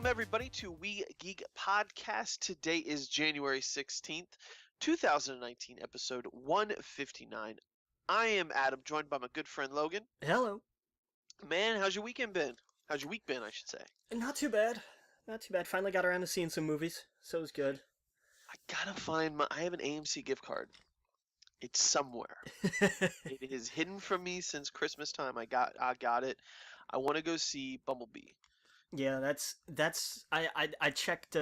Welcome, everybody, to We Geek Podcast. Today is January 16th, 2019, episode 159. I am Adam, joined by my good friend Logan. Hello. Man, how's your weekend been? How's your week been, I should say? Not too bad. Not too bad. Finally got around to seeing some movies, so it was good. I gotta find I have an AMC gift card. It's somewhere. It is hidden from me since Christmas time. I got it. I want to go see Bumblebee. Yeah, I checked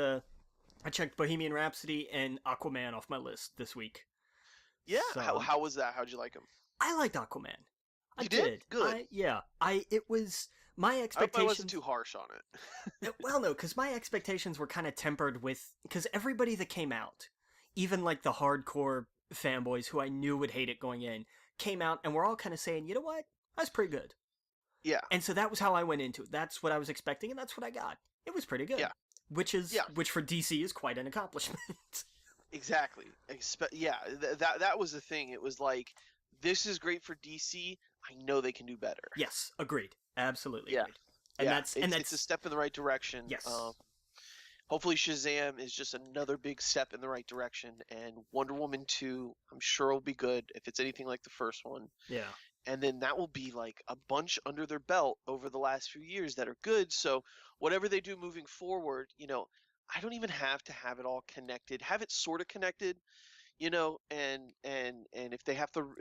Bohemian Rhapsody and Aquaman off my list this week. Yeah, So, how was that? How'd you like him? I liked Aquaman. I You did? Good. It was my I hope I expectations. wasn't too harsh on it. Well, no, because my expectations were kind of tempered with because everybody that came out, even like the hardcore fanboys who I knew would hate it going in, came out and we're all kind of saying, you know what, that's pretty good. Yeah. And so that was how I went into it. That's what I was expecting, and that's what I got. It was pretty good. Yeah. Which for DC is quite an accomplishment. Exactly. That was the thing. It was like, this is great for DC. I know they can do better. Yes, agreed. Absolutely Yeah. agreed. And It's a step in the right direction. Yes. Hopefully Shazam is just another big step in the right direction, and Wonder Woman 2, I'm sure will be good if it's anything like the first one. Yeah. And then that will be like a bunch under their belt over the last few years that are good. So whatever they do moving forward, I don't even have to have it all connected. Have it sort of connected, and if they have to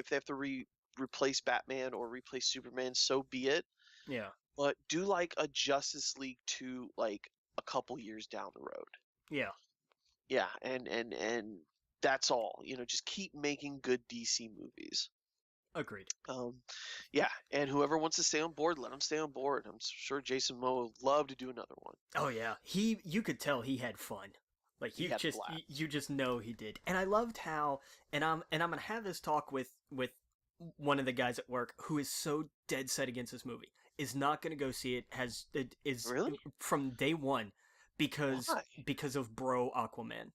replace Batman or replace Superman, so be it. Yeah. But do like a Justice League 2 like a couple years down the road. Yeah. Yeah, and that's all. Just keep making good DC movies. Agreed. Yeah, and whoever wants to stay on board, let them stay on board. I'm sure Jason Momoa would love to do another one. Oh yeah. You could tell he had fun. Like He had a blast. you just know he did. And I loved how and I'm gonna have this talk with one of the guys at work who is so dead set against this movie. Is not gonna go see it, is Really? from day one because Why? because of Bro Aquaman.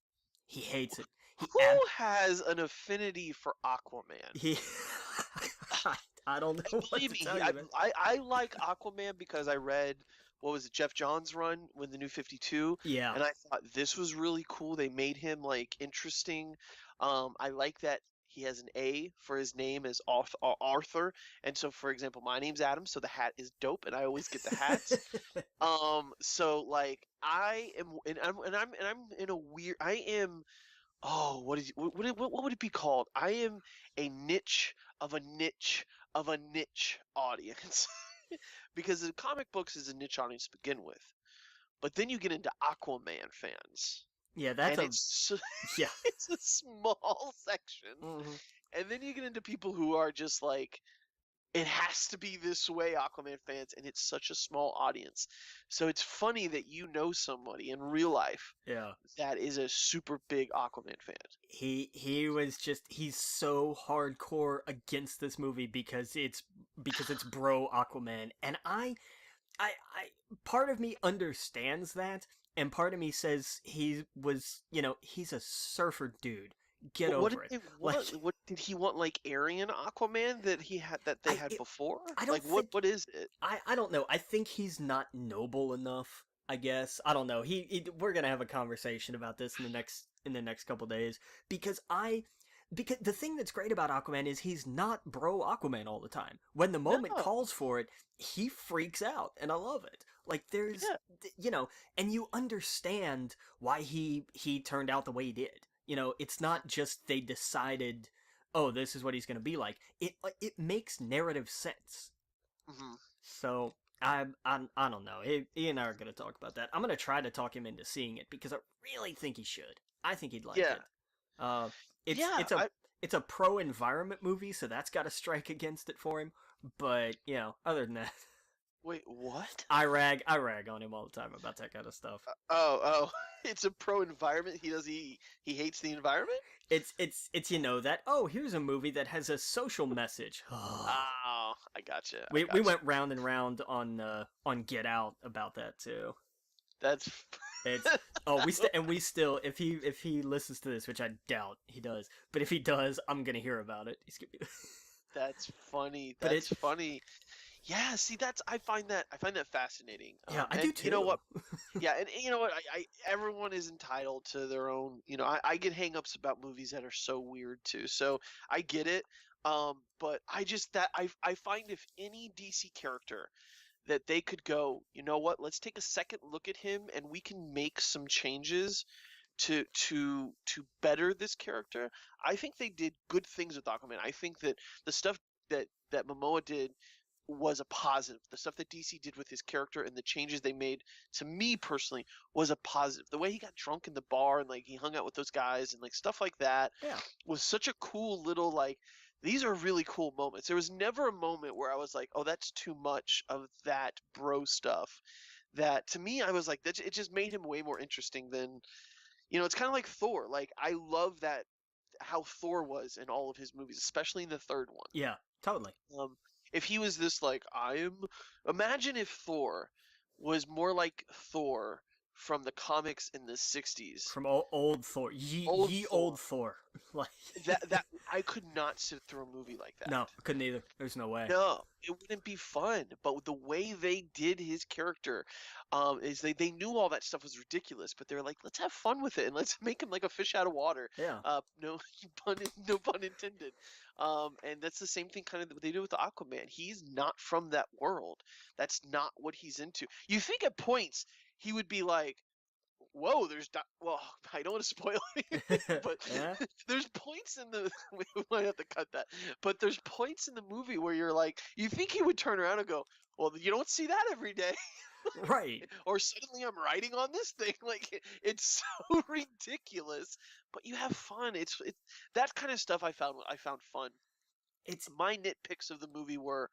He hates it. Who has an affinity for Aquaman? He I don't know what Believe to me, tell you, man. I like Aquaman because I read, what was it, Jeff Johns' run with the New 52, Yeah. and I thought this was really cool. They made him like interesting. I like that he has an A for his name as Arthur, and so for example, my name's Adam, so the hat is dope, and I always get the hats. So like I'm in a weird. I am. Oh, what would it be called? I am a niche of a niche of a niche audience. Because the comic books is a niche audience to begin with. But then you get into Aquaman fans. Yeah, And it's yeah. it's a small section. Mhm. And then you get into people who are just like, it has to be this way, Aquaman fans, and it's such a small audience. So it's funny that you know somebody in real life Yeah. that is a super big Aquaman fan. He's so hardcore against this movie because it's Bro Aquaman, and I part of me understands that, and part of me says he's a surfer dude. Get What over did it. they want? What did he want? Like Aryan Aquaman that they had before? I don't Like think- what is it? I don't know. I think he's not noble enough. I guess I don't know. We're gonna have a conversation about this in the next couple days because the thing that's great about Aquaman is he's not Bro Aquaman all the time. When the moment No. calls for it, he freaks out, and I love it. Like there's and you understand why he turned out the way he did. It's not just they decided, oh, this is what he's going to be like. It makes narrative sense. Hmm. So I don't know. He and I are going to talk about that. I'm going to try to talk him into seeing it because I really think he should. I think he'd like it. It's a pro environment movie, so that's got to strike against it for him. But other than that, Wait, what? I rag on him all the time about that kind of stuff. Oh, it's a pro environment. He hates the environment. It's that, oh, here's a movie that has a social message. Oh, I gotcha. We went round and round on Get Out about that too. That's we still if he listens to this, which I doubt he does, but if he does, I'm gonna hear about it. He's gonna be That's funny. But That's funny. Yeah, see, I find that fascinating. Yeah, I do And you know too. what? Yeah, and you know what? I everyone is entitled to their own. You know, I get hangups about movies that are so weird too. So I get it. But I just that I find if any DC character that they could go, you know what? Let's take a second look at him and we can make some changes to better this character. I think they did good things with Aquaman. I think that the stuff that Momoa did was a positive. The stuff that DC did with his character and the changes they made to me personally was a positive. The way he got drunk in the bar and like he hung out with those guys and like stuff like that Yeah. was such a cool little like these are really cool moments. There was never a moment where I was like, "Oh, that's too much of that bro stuff." That to me I was like that it just made him way more interesting than it's kind of like Thor. Like I love that how Thor was in all of his movies, especially in the third one. Yeah, totally. If he was this like imagine if Thor was more like Thor from the comics in the 60s. From old Thor, Old ye old Thor. Thor. Like, That I could not sit through a movie like that. no, couldn't either. There's no way. No, it wouldn't be fun. But the way they did his character, is they knew all that stuff was ridiculous, but they're like, let's have fun with it and let's make him like a fish out of water. Yeah. No no pun intended. And that's the same thing kind of what they do with the Aquaman. He's not from that world. That's not what he's into. You think at points he would be like, whoa, well, I don't want to spoil anything, but Yeah. there's points in the we might have to cut that. But there's points in the movie where you're like, you think he would turn around and go, well, you don't see that every day, Right. or suddenly I'm riding on this thing. Like it's so ridiculous, but you have fun. It's that kind of stuff I found fun. It's My nitpicks of the movie were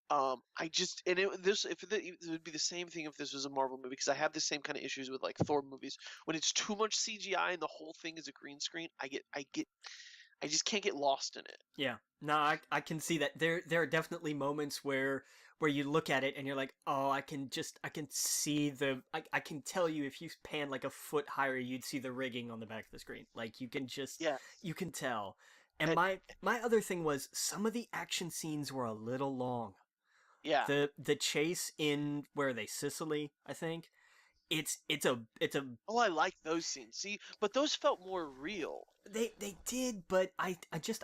I just and it this if it would be the same thing if this was a Marvel movie because I have the same kind of issues with like Thor movies when it's too much CGI and the whole thing is a green screen. I just can't get lost in it. yeah. No, I can see that. There are definitely moments where you look at it and you're like, oh, I can see I can tell you if you pan like a foot higher, you'd see the rigging on the back of the screen. Like Yeah, you can tell. And and my other thing was some of the action scenes were a little long. yeah. The chase in where are they, Sicily, I think. It's a Oh, I like those scenes. See, but those felt more real. they did, but I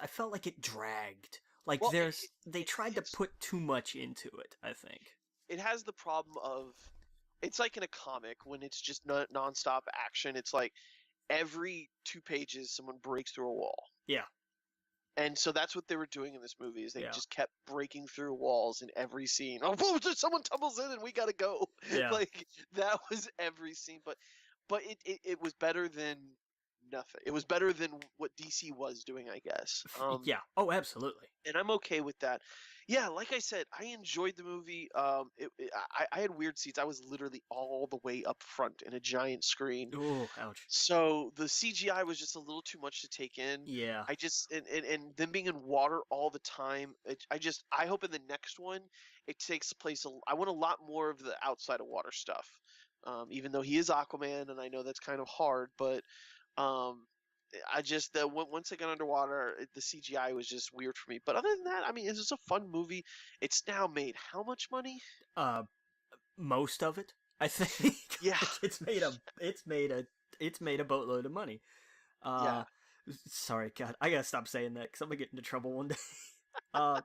felt like it dragged. Like Well, they it tried to it's put too much into it, I think. it has the problem of it's like in a comic when it's just nonstop action. It's like every 2 pages someone breaks through a wall. Yeah. And so that's what they were doing in this movie is they Yeah. just kept breaking through walls in every scene. Oh, whoa, someone tumbles in and we gotta go. Yeah. Like that was every scene. But it was better than nothing. It was better than what DC was doing, I guess. Yeah. Oh, absolutely. And I'm okay with that. Yeah, like I said, I enjoyed the movie. I had weird seats. I was literally all the way up front in a giant screen. Ooh, ouch. So the CGI was just a little too much to take in. Yeah. I just and them being in water all the time. I hope in the next one it takes place. I want a lot more of the outside of water stuff. Even though he is Aquaman, and I know that's kind of hard, but um, I just once I got underwater, the CGI was just weird for me. But other than that, I mean, it's just a fun movie. It's now made how much money? Uh, most of it, I think. Yeah, Like it's made a boatload of money. yeah, Uh, sorry, God, I gotta stop saying that because I'm gonna get into trouble one day. uh,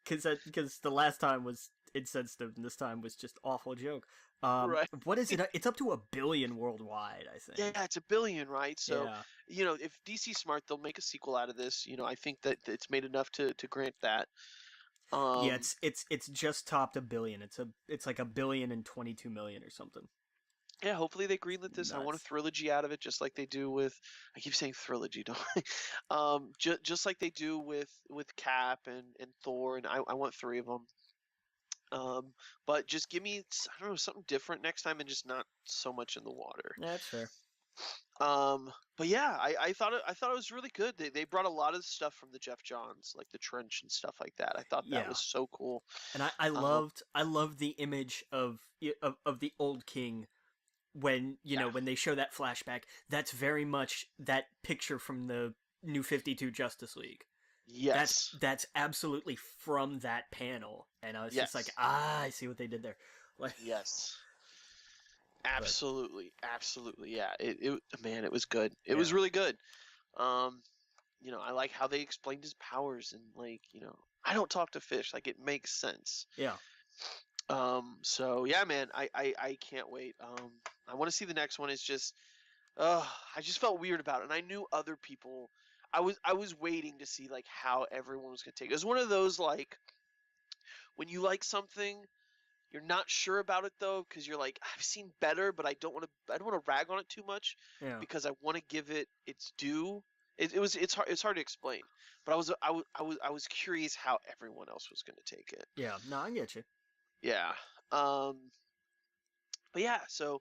because the last time was insensitive and this time was just awful joke. right. What is it? It's up to 1 billion worldwide, I think. Yeah, it's 1 billion, right? So, Yeah. if DC smart, they'll make a sequel out of this. I think that it's made enough to grant that. Yeah, Um, it's just topped 1 billion. It's like 1,022,000,000 or something. yeah, hopefully they greenlit this. I want a Nuts. trilogy out of it, just like they do with. I keep saying trilogy, don't I? Just like they do with Cap and Thor, and I want three of them. But just give me, I don't know, something different next time, and just not so much in the water. Yeah, that's fair. But yeah, I thought it was really good. They brought a lot of stuff from the Jeff Johns, like the trench and stuff like that. I thought that Yeah, was so cool. and I Um, loved the image of the old king when yeah, when they show that flashback. That's very much that picture from the New 52 Justice League. Yes. That's absolutely from that panel, and I was just like, Yes. I see what they did there. Like, Yes. but Absolutely. Absolutely. Yeah. It man, it was good. It yeah, was really good. Um, I like how they explained his powers and like, I don't talk to fish. Like it makes sense. yeah. So yeah, man, I can't wait. I want to see the next one. It's just I just felt weird about it, and I knew other people. I was waiting to see like how everyone was gonna take it. It was one of those like when you like something, you're not sure about it though, because you're like I've seen better, but I don't want to rag on it too much Yeah. because I want to give it its due. It's hard to explain, but I was curious how everyone else was gonna take it. Yeah. No, I get you. Yeah. But yeah, so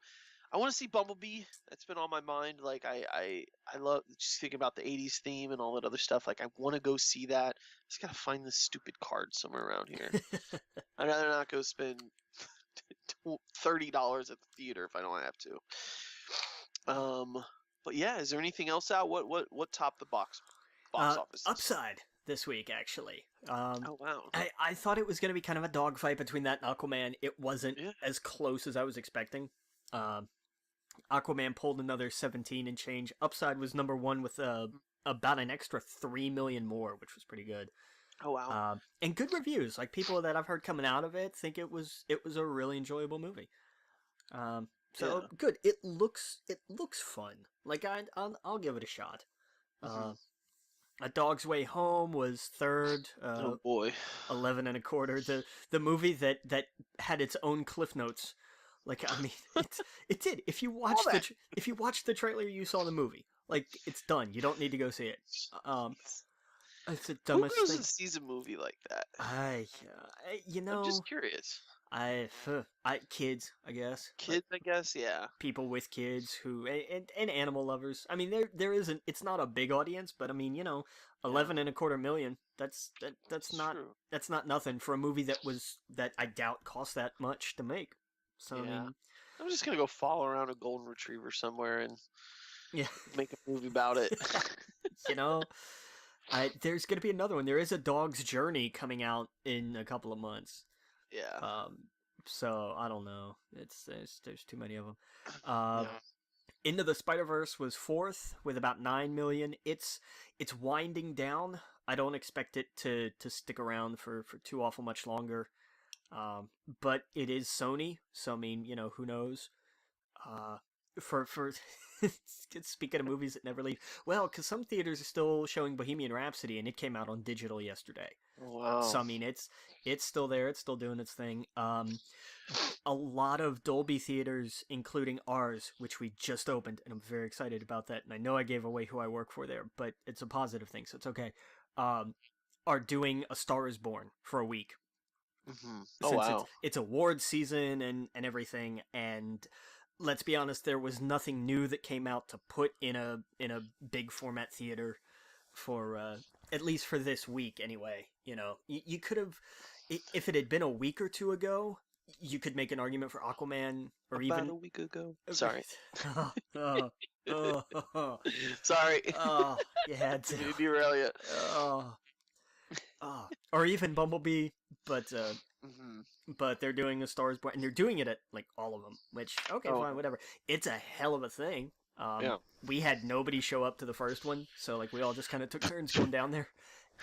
I want to see Bumblebee. That's been on my mind. Like I love just thinking about the '80s theme and all that other stuff. Like I want to go see that. Just gotta find this stupid card somewhere around here. I'd rather not go spend $30 at the theater if I don't have to. But yeah, is there anything else out? What topped the box offices? Upside this week, actually. Oh wow. I thought it was going to be kind of a dogfight between that and Aquaman. It wasn't Yeah. as close as I was expecting. Um, Aquaman pulled another 17 and change. Upside was number one with about an extra 3 million more, which was pretty good. Oh wow. And good reviews. Like people that I've heard coming out of it think it was a really enjoyable movie. So Yeah. good. It looks fun. Like I'll give it a shot. Hmm. Uh, A Dog's Way Home was third. Oh boy. 11 and a quarter. The movie that had its own cliff notes. Like I mean, it did. If you All watch that. if you watch the trailer, you saw the movie. Like it's done. You don't need to go see it. Um, it's the Who dumbest goes thing. and sees a movie like that? You I'm know, just curious. I kids, I guess, like Kids, I guess. Yeah, people with kids who and animal lovers. I mean, there isn't. It's not a big audience, but I mean, 11 yeah, and a quarter million. That's it's not true. nothing for a movie that I doubt cost that much to make. So I Yeah, mean, I'm just gonna go follow around a golden retriever somewhere and yeah, make a movie about it. you know, there's gonna be another one. There is a Dog's Journey coming out in a couple of months. Yeah, Um, so I don't know. There's too many of them. Uh, yeah. Into the Spider Verse was fourth with about 9 million. It's winding down. I don't expect it to stick around for too awful much longer. But it is Sony, so I mean, who knows? Uh, for speaking of movies that never leave, well, because some theaters are still showing Bohemian Rhapsody, and it came out on digital yesterday. So Wow. I mean, it's still there. It's still doing its thing. A lot of Dolby theaters, including ours, which we just opened, and I'm very excited about that. And I know I gave away who I work for there, but it's a positive thing, so it's okay. Um, are doing A Star Is Born for a week Oh since it's wow. it's award season and everything. And let's be honest, there was nothing new that came out to put in a big format theater for at least for this week anyway. You could have, if it had been a week or two ago, you could make an argument for Aquaman or About even a week ago. Sorry. oh, oh, oh, oh, Sorry. oh, you had to. Didn't mean to derail you. Oh, or even Bumblebee, but Hmm. they're doing A Star Is Born, and they're doing it at like all of them. Which okay, Oh fine, whatever. It's a hell of a thing. yeah. We had nobody show up to the first one, so like we all just kind of took turns going down there,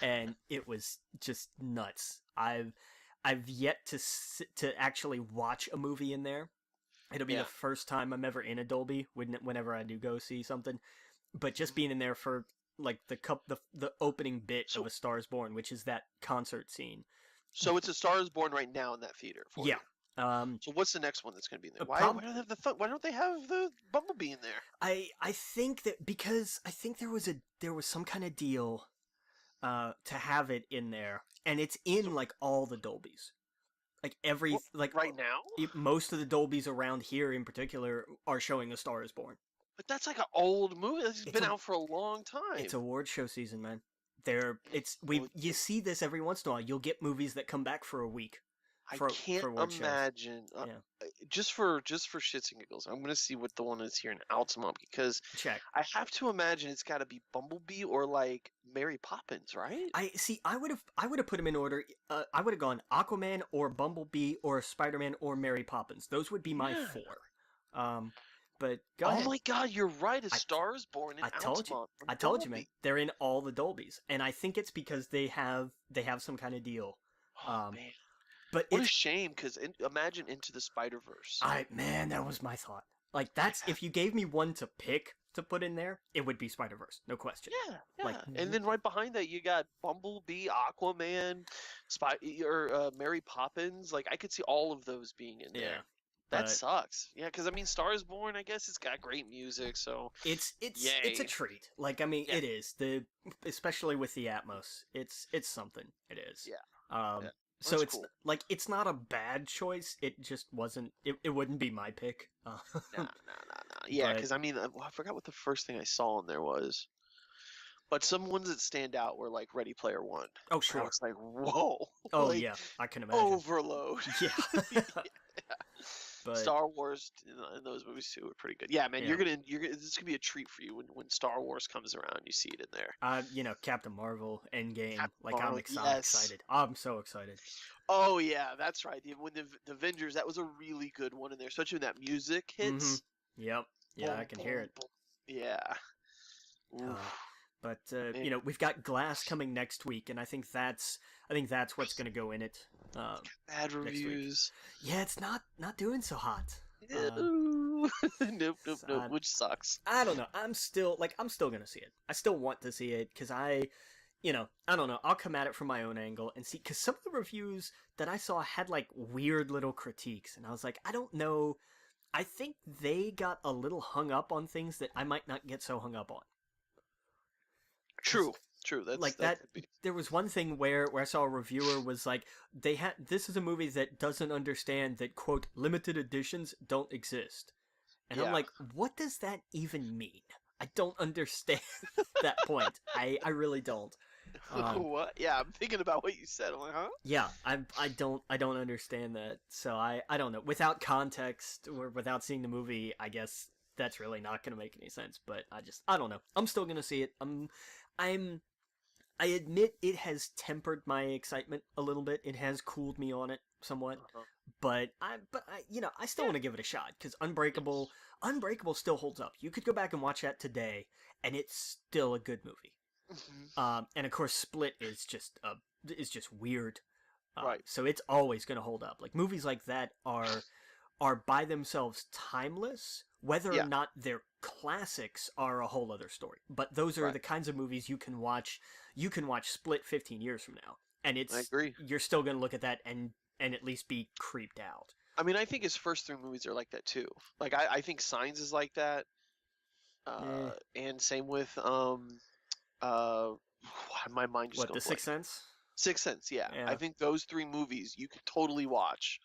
and it was just nuts. I've yet to actually watch a movie in there. It'll be the Yeah. first time I'm ever in a Dolby whenever I do go see something. But just Mhm. being in there for like the opening bit of So A Star Is Born, which is that concert scene. so it's A Star Is Born right now in that theater for Yeah. you. Um, So what's the next one that's gonna be in there? a Why prob- don't they have why don't they have the Bumblebee in there? I think that because I think there was some kind of deal to have it in there, and it's in So like all the Dolbys. Like every like right now? most of the Dolbys around here in particular are showing A Star Is Born. But that's like an old movie. That's It's been a out for a long it's time. award show season, man. There, it's we Well, you see this every once in a while. You'll get movies that come back for a week I for can't award shows. imagine. Yeah, Just for shits and giggles, I'm gonna see what the one is here in Altamont because check. I have to imagine it's got to be Bumblebee or like Mary Poppins, right? I would have put them in order. I would have gone Aquaman or Bumblebee or Spider-Man or Mary Poppins. Those would be my Yeah. four. Um, but go Oh ahead. my God, you're right. A I Star is Born and I told you. Altamont and I told you, man. Dolby. They're in all the Dolbys, and I think it's because they have some kind of deal. Oh Um, man, but what a it's shame. Because imagine Into the Spider Verse. I man, that was my thought. Like that's Yeah, if you gave me one to pick to put in there, it would be Spider Verse, no question. yeah, Like yeah. And then right behind that, you got Bumblebee, Aquaman, Spy or Mary Poppins. Like I could see all of those being in yeah, there. That but sucks. Yeah, because I mean, Star is Born. I guess it's got great music. So, it's a yay. treat. Like I mean, Yeah, it is the especially with the Atmos. It's something. It is. yeah, yeah. Um, so That's it's cool. like it's not a bad choice. It just wasn't. It wouldn't be my pick. Nah, nah, nah, nah. Yeah, But because I mean, I forgot what the first thing I saw in there was. But some ones that stand out were like Ready Player One, oh where I sure. was like, whoa, Oh like yeah, I can imagine. overload. Yeah. But Star Wars and those movies too were pretty good. Yeah, man, yeah. you're gonna this could be a treat for you when Star Wars comes around. You see it in there. Captain Marvel, Endgame. Captain Like Marvel, I'm yes. excited. I'm so excited. Oh yeah, that's right. When the Avengers, that was a really good one in there, especially when that music Mm-hmm. hits. Yep. Yeah, I Boom, can hear boom, it. boom. Yeah. Oof. Uh, but Man, we've got Glass coming next week, and I think that's what's going to go in it bad next week. reviews. Yeah, it's not doing so hot. Uh, Ooh. Nope, nope, nope. so Which sucks. I don't know. I'm still gonna see it. I still want to see it because I don't know. I'll come at it from my own angle and see because some of the reviews that I saw had like weird little critiques, and I was like, I don't know. I think they got a little hung up on things that I might not get so hung up on. Because True, true. like That that, could be. there was one thing where I saw a reviewer was like, this is a movie that doesn't understand that quote limited editions don't exist, and I'm Yeah. like, what does that even mean? I don't understand that point. I really don't. Um, What? Yeah, I'm thinking about what you said. I'm like, huh? yeah, I don't understand that. So I don't know. Without context or without seeing the movie, I guess that's really not going to make any sense. But I don't know. I'm still going to see it. I'm I admit it has tempered my excitement a little bit. It has cooled me on it somewhat. Uh-huh. But I still Yeah. want to give it a shot because Unbreakable still holds up. You could go back and watch that today, and it's still a good movie. Mhm. And of course, Split is just weird. Right. So it's always going to hold up. Like movies like that are by themselves timeless. Whether or Yeah. not they're classics are a whole other story. But those are Right. the kinds of movies you can watch. You can watch Split 15 years from now, and I it's agree. you're still going to look at that and at least be creeped out. I mean, I think his first three movies are like that too. Like, I think Signs is like that. Eh, And same with uh, my mind just what, going The Sixth blank. Sense? Sixth Sense. Yeah, I Yeah, think those three movies you could totally watch.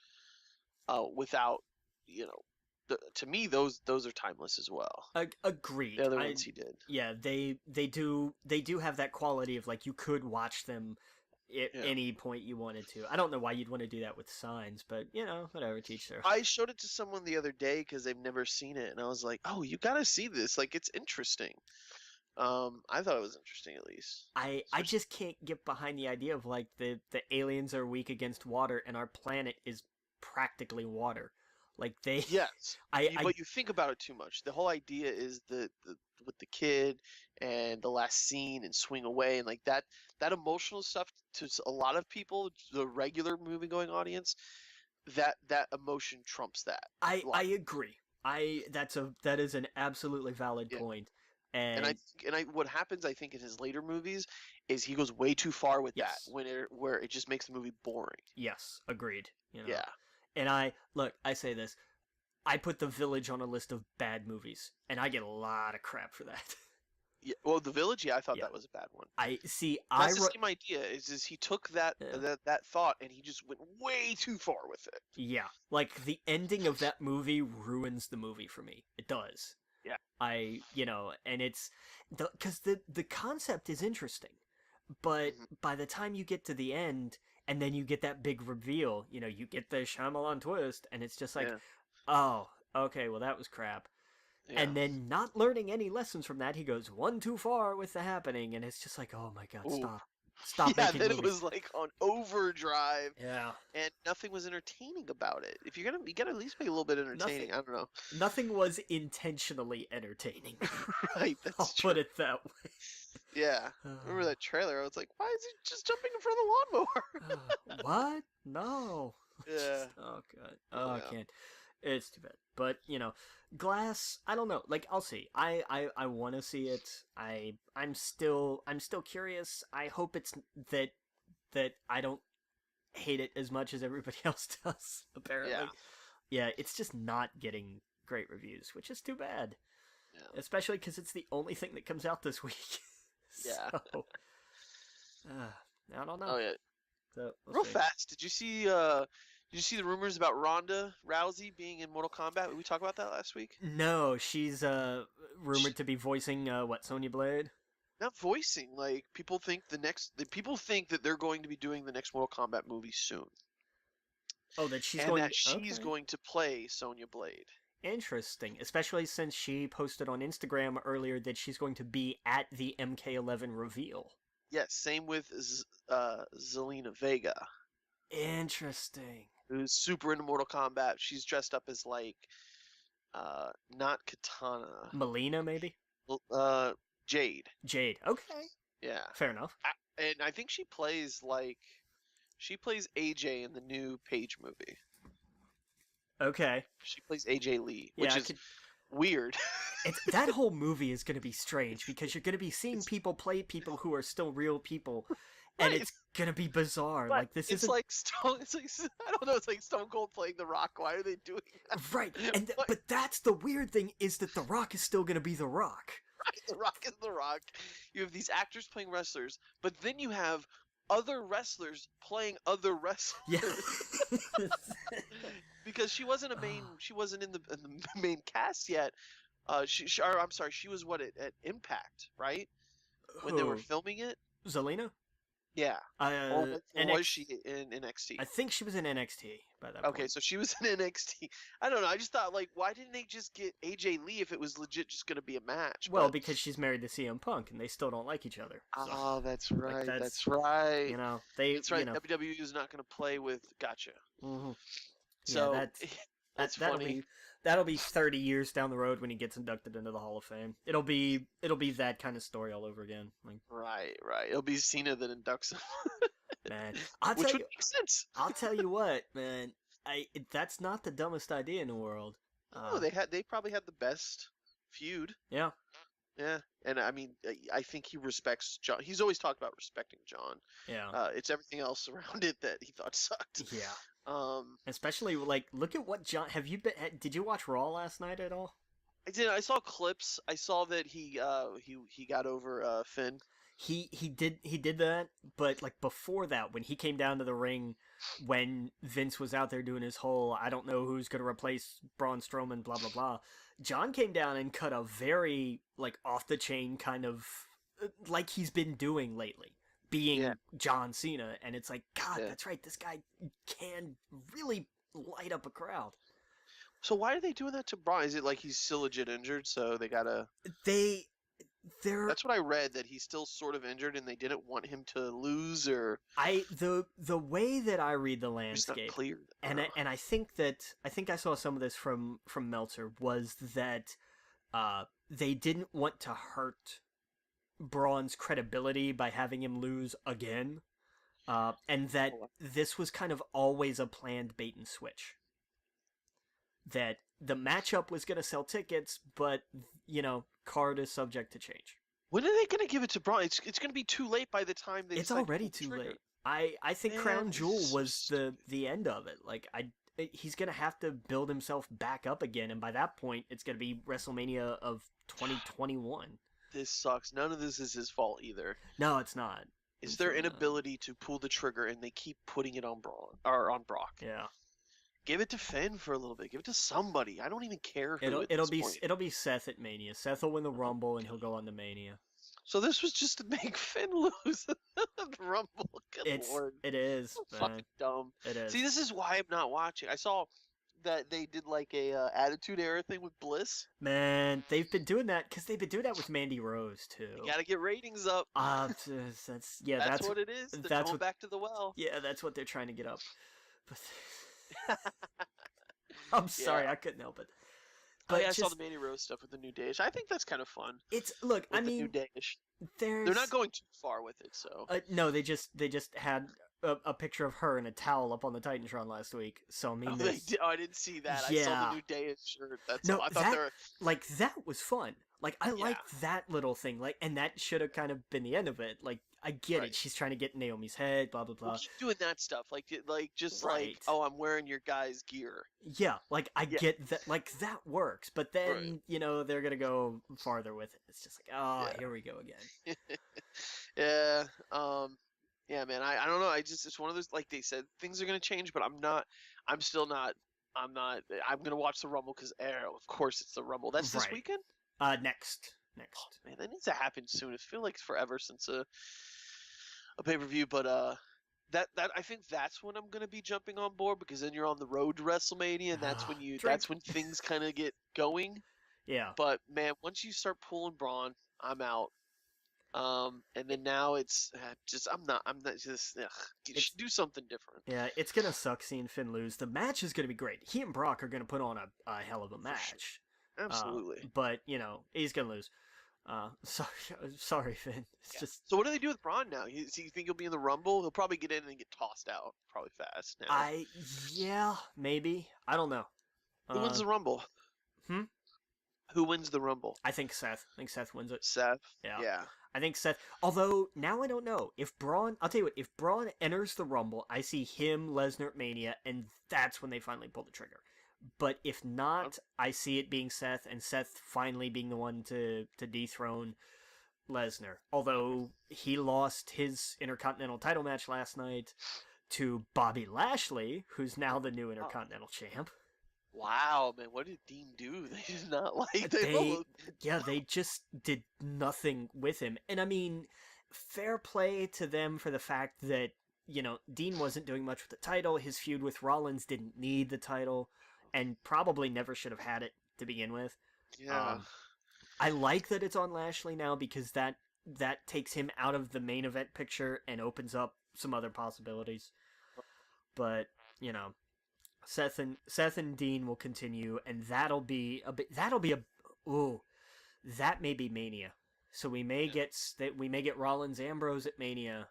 Without, you know, to me those are timeless as well. agreed. The other I ones he did. Yeah, they do have that quality of like you could watch them at Yeah. any point you wanted to. I don't know why you'd want to do that with Signs, but whatever, teach their. I showed it to someone the other day because they've never seen it, and I was like, "Oh, you gotta see this! Like, it's interesting." I thought it was interesting at least. I Especially, just can't get behind the idea of like the aliens are weak against water and our planet is practically water. Like they yes, I but you think about it too much. The whole idea is the with the kid and the last scene and swing away and like that emotional stuff to a lot of people, the regular movie going audience, that emotion trumps that I logic. agree. That is an absolutely valid Yeah. point. And And I what happens I think in his later movies is he goes way too far with that yes. where it just makes the movie boring. Yes, agreed. Yeah. And I say this, I put The Village on a list of bad movies, and I get a lot of crap for that. Yeah. Well, The Village, yeah, I thought Yeah. that was a bad one. I see. That's the same idea. Is he took Yeah. that thought and he just went way too far with it. Yeah, like the ending of that movie ruins the movie for me. It does. Yeah. And it's because the concept is interesting, but Hmm. by the time you get to the end and then you get that big reveal, you get the Shyamalan twist, and it's just like, Yeah. oh, okay, well that was crap. Yeah. and then not learning any lessons from that, he goes one too far with the happening, and it's just like, oh my god, Ooh. stop Yeah, making then it movies. was like on overdrive, Yeah, and nothing was entertaining about it. If you're gonna, you gotta at least make it a little bit nothing, entertaining. I don't know. nothing was intentionally entertaining. Right, I'll that's true. put it that Yeah. way. Remember that trailer? I was like, why is he just jumping in front of the lawnmower? What? No. Yeah. Oh god. Oh, I Yeah. can't. It's too bad. But Glass. I don't know. Like, I'll see. I want to see it. I'm still curious. I hope it's that I don't hate it as much as everybody else does. Yeah. Apparently, yeah. It's just not getting great reviews, which is too bad. Yeah. Especially because it's the only thing that comes out this week. Yeah. So, I don't know. Oh yeah. So, we'll Real see. fast. Did you see the rumors about Ronda Rousey being in Mortal Kombat? Did we talk about that last week? No, she's rumored to be voicing what, Sonya Blade? Not voicing. Like people think that they're going to be doing the next Mortal Kombat movie soon, Oh, that she's and going. that she's Okay, going to play Sonya Blade. interesting. Especially since she posted on Instagram earlier that she's going to be at the MK11 reveal. Yes, same with Zelina Vega, Interesting. who's super into Mortal Kombat. She's dressed up as like not Katana, Melina, maybe. Jade. Jade. Okay, Yeah, fair enough. and I think she plays AJ in the new Page movie. Okay, She plays AJ Lee, yeah, which I is could. weird. That whole movie is going to be strange because you're going to be seeing It's people play people who are still real people, and right, it's going to be bizarre. but Like, this it's isn't like Stone. It's like I don't know. It's like Stone Cold playing The Rock. Why are they doing that? right. And But but that's the weird thing, is that The Rock is still going to be The Rock. right, The Rock is The Rock. You have these actors playing wrestlers, but then you have other wrestlers playing other Yeah. wrestlers. Because she wasn't in the main cast yet. I'm sorry, she was at Impact, right? When they were Who? filming it. Zelina? Yeah. Uh, Or was NX. she in NXT? I think she was in NXT by that Okay, point. so she was in NXT. I don't know. I just thought, like, why didn't they just get AJ Lee if it was legit just going to be a match? Well, But because she's married to CM Punk, and they still don't like each other. So, oh, that's like, right. that's That's right. they That's right. WWE is not going to play with. Gotcha. mhm. Yeah, So that that's funny. that'll be 30 years down the road when he gets inducted into the Hall of Fame. It'll be that kind of story all over again. Like, Right, right. It'll be Cena that inducts him, man, which would make sense. I'll tell you what, man. That's not the dumbest idea in the world. No, they probably had the best feud. Yeah, Yeah, and I mean, I think he respects John. He's always talked about respecting John. yeah, It's everything else around it that he thought sucked. yeah. Um, Especially, like, look at what John. Did you watch Raw last night at all? I did. I saw clips. I saw that he got over Finn. He did that, but like before that, when he came down to the ring, when Vince was out there doing his whole "I don't know who's gonna replace Braun Strowman," blah blah blah, John came down and cut a very like off the chain kind of like he's been doing lately, being Yeah, John Cena, and it's like, God, yeah. that's right, this guy can really light up a crowd. So why are they doing that to Braun? Is it like he's still legit injured, so they gotta? They they're That's what I read, that he's still sort of injured, and they didn't want him to lose, or the way that I read the it's not landscape, clear. and I think I saw some of this from Meltzer, was that they didn't want to hurt Braun's credibility by having him lose again, and that this was kind of always a planned bait and switch. That the matchup was going to sell tickets, but card is subject to change. When are they gonna give it to Braun? It's gonna be too late by the time they It's decide to already pull the too trigger. late. I think Man, Crown this Jewel is so was stupid. the end of it. Like he's gonna have to build himself back up again, and by that point, it's gonna be WrestleMania of 2021. This sucks. None of this is his fault either. No, it's not. It's It's their really not. inability to pull the trigger, and they keep putting it on Braun or on Brock. Yeah, Give it to Finn for a little bit. Give it to somebody. I don't even care who at it'll this be point. it'll be Seth at Mania. Seth will win the Rumble, and he'll go on to Mania. So this was just to make Finn lose the Rumble. Good lord. It is, So man. fucking dumb. It is. See, this is why I'm not watching. I saw that they did like a Attitude Era thing with Bliss? Man, they've been doing that because they've been doing that with Mandy Rose You too. gotta get ratings up. That's yeah, That's what it is. They're that's going what back to the well. yeah, that's what they're trying to get up. But I'm Yeah. sorry, I couldn't help it. Oh But yeah, I saw the just Mandy Rose stuff with the new Dayish. I think that's kind of fun it's look, I with the new mean, Dayish. They're not there's going too far with it, so. no, they just had a picture of her in a towel up on the Titantron last week. So I Oh, mean, they there's did. Oh, I didn't see that. I saw the yeah, new Dayish shirt. That's all. no, I thought they that were. like that was fun. Like I Yeah. liked that little thing. Like, and that should have kind of been the end of it. Like I get it. Right. She's trying to get Naomi's head. Blah blah We'll blah. keep doing that stuff. Like just like, Right. oh, I'm wearing your guy's gear. Yeah, like I Yeah. get that. Like that works. But Right. then they're gonna go farther with it. It's just like, oh, Yeah. here we go again. Yeah. Yeah, man. I don't know. It's one of those, like they said, things are gonna change, but I'm not. I'm still not. I'm not. I'm gonna watch the Rumble because of course it's the Rumble. That's this Right. weekend. Next. Oh man, that needs to happen soon. It feels like it's forever since a pay per view, but that I think that's when I'm gonna be jumping on board because then you're on the road to WrestleMania and Drink. that's when things kind of get going. Yeah. But man, once you start pulling Braun, I'm out. And then now it's just I'm not just It's do something different. Yeah, it's gonna suck seeing Finn lose. The match is gonna be great. He and Brock are gonna put on a hell of a For sure. match. Absolutely. But he's gonna lose. Sorry, sorry, Finn. It's Yeah. just So what do they do with Braun now? So you think he'll be in the Rumble? He'll probably get in and get tossed out probably fast now. yeah, maybe. I don't know. Who wins the Rumble? Hmm? Who wins the Rumble? I think Seth. I think Seth wins it. Seth. Yeah. Yeah. I think Seth. Although now I don't know if Braun. I'll tell you what. If Braun enters the Rumble, I see him Lesnar at Mania, and that's when they finally pull the trigger. But if not, I see it being Seth, and Seth finally being the one to dethrone Lesnar. Although he lost his Intercontinental title match last night to Bobby Lashley, who's now the new Intercontinental champ. Wow, man, what did Dean do? They did not like They just did nothing with him. And I mean, fair play to them for the fact that, Dean wasn't doing much with the title. His feud with Rollins didn't need the title and probably never should have had it to begin with. Yeah. I like that it's on Lashley now because that takes him out of the main event picture and opens up some other possibilities. But, Seth and Dean will continue, and that may be Mania. So we may get Rollins Ambrose at Mania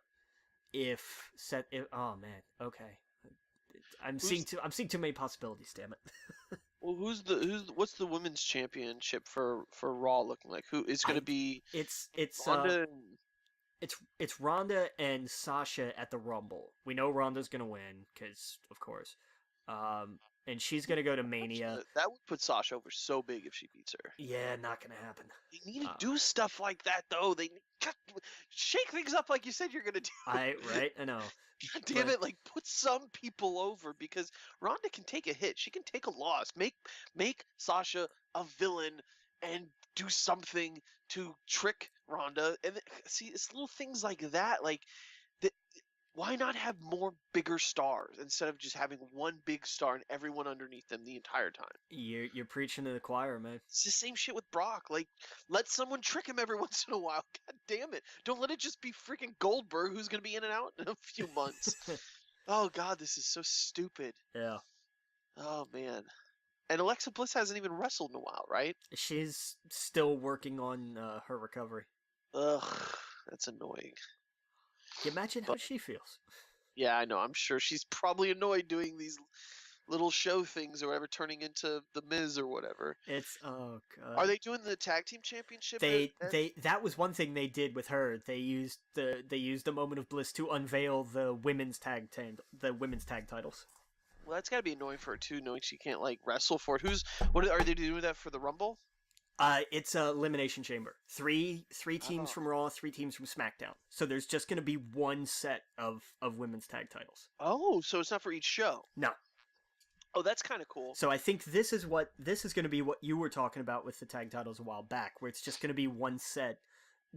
if Seth. Oh man, okay. I'm seeing too many possibilities. Damn it. Well, what's the women's championship for Raw looking like? Who is going to be? It's Ronda. It's Ronda and Sasha at the Rumble. We know Ronda's gonna win because, of course, and she's gonna go to Mania. That would put Sasha over so big if she beats her. Yeah, not gonna happen. They need to do stuff like that though. Shake things up like you said you're gonna do. I know. God damn it! Like put some people over because Ronda can take a hit. She can take a loss. Make Sasha a villain and do something to trick Ronda. And see, it's little things like that. Like, why not have more bigger stars instead of just having one big star and everyone underneath them the entire time? You're preaching to the choir, man. It's the same shit with Brock. Like, let someone trick him every once in a while. God damn it! Don't let it just be freaking Goldberg who's gonna be in and out in a few months. Oh God, this is so stupid. Yeah. Oh man. And Alexa Bliss hasn't even wrestled in a while, right? She's still working on her recovery. Ugh, that's annoying. Can you imagine how she feels? Yeah, I know. I'm sure she's probably annoyed doing these little show things or whatever, turning into the Miz or whatever. It's oh God. Are they doing the tag team championship? That was one thing they did with her. They used the moment of bliss to unveil the women's tag titles. Well, that's got to be annoying for her too, knowing she can't like wrestle for it. What are they doing that for the Rumble? It's a elimination chamber. Three teams from Raw, 3 teams from SmackDown. So there's just going to be one set of women's tag titles. Oh, so it's not for each show? No. Oh, that's kind of cool. So I think this is going to be what you were talking about with the tag titles a while back, where it's just going to be one set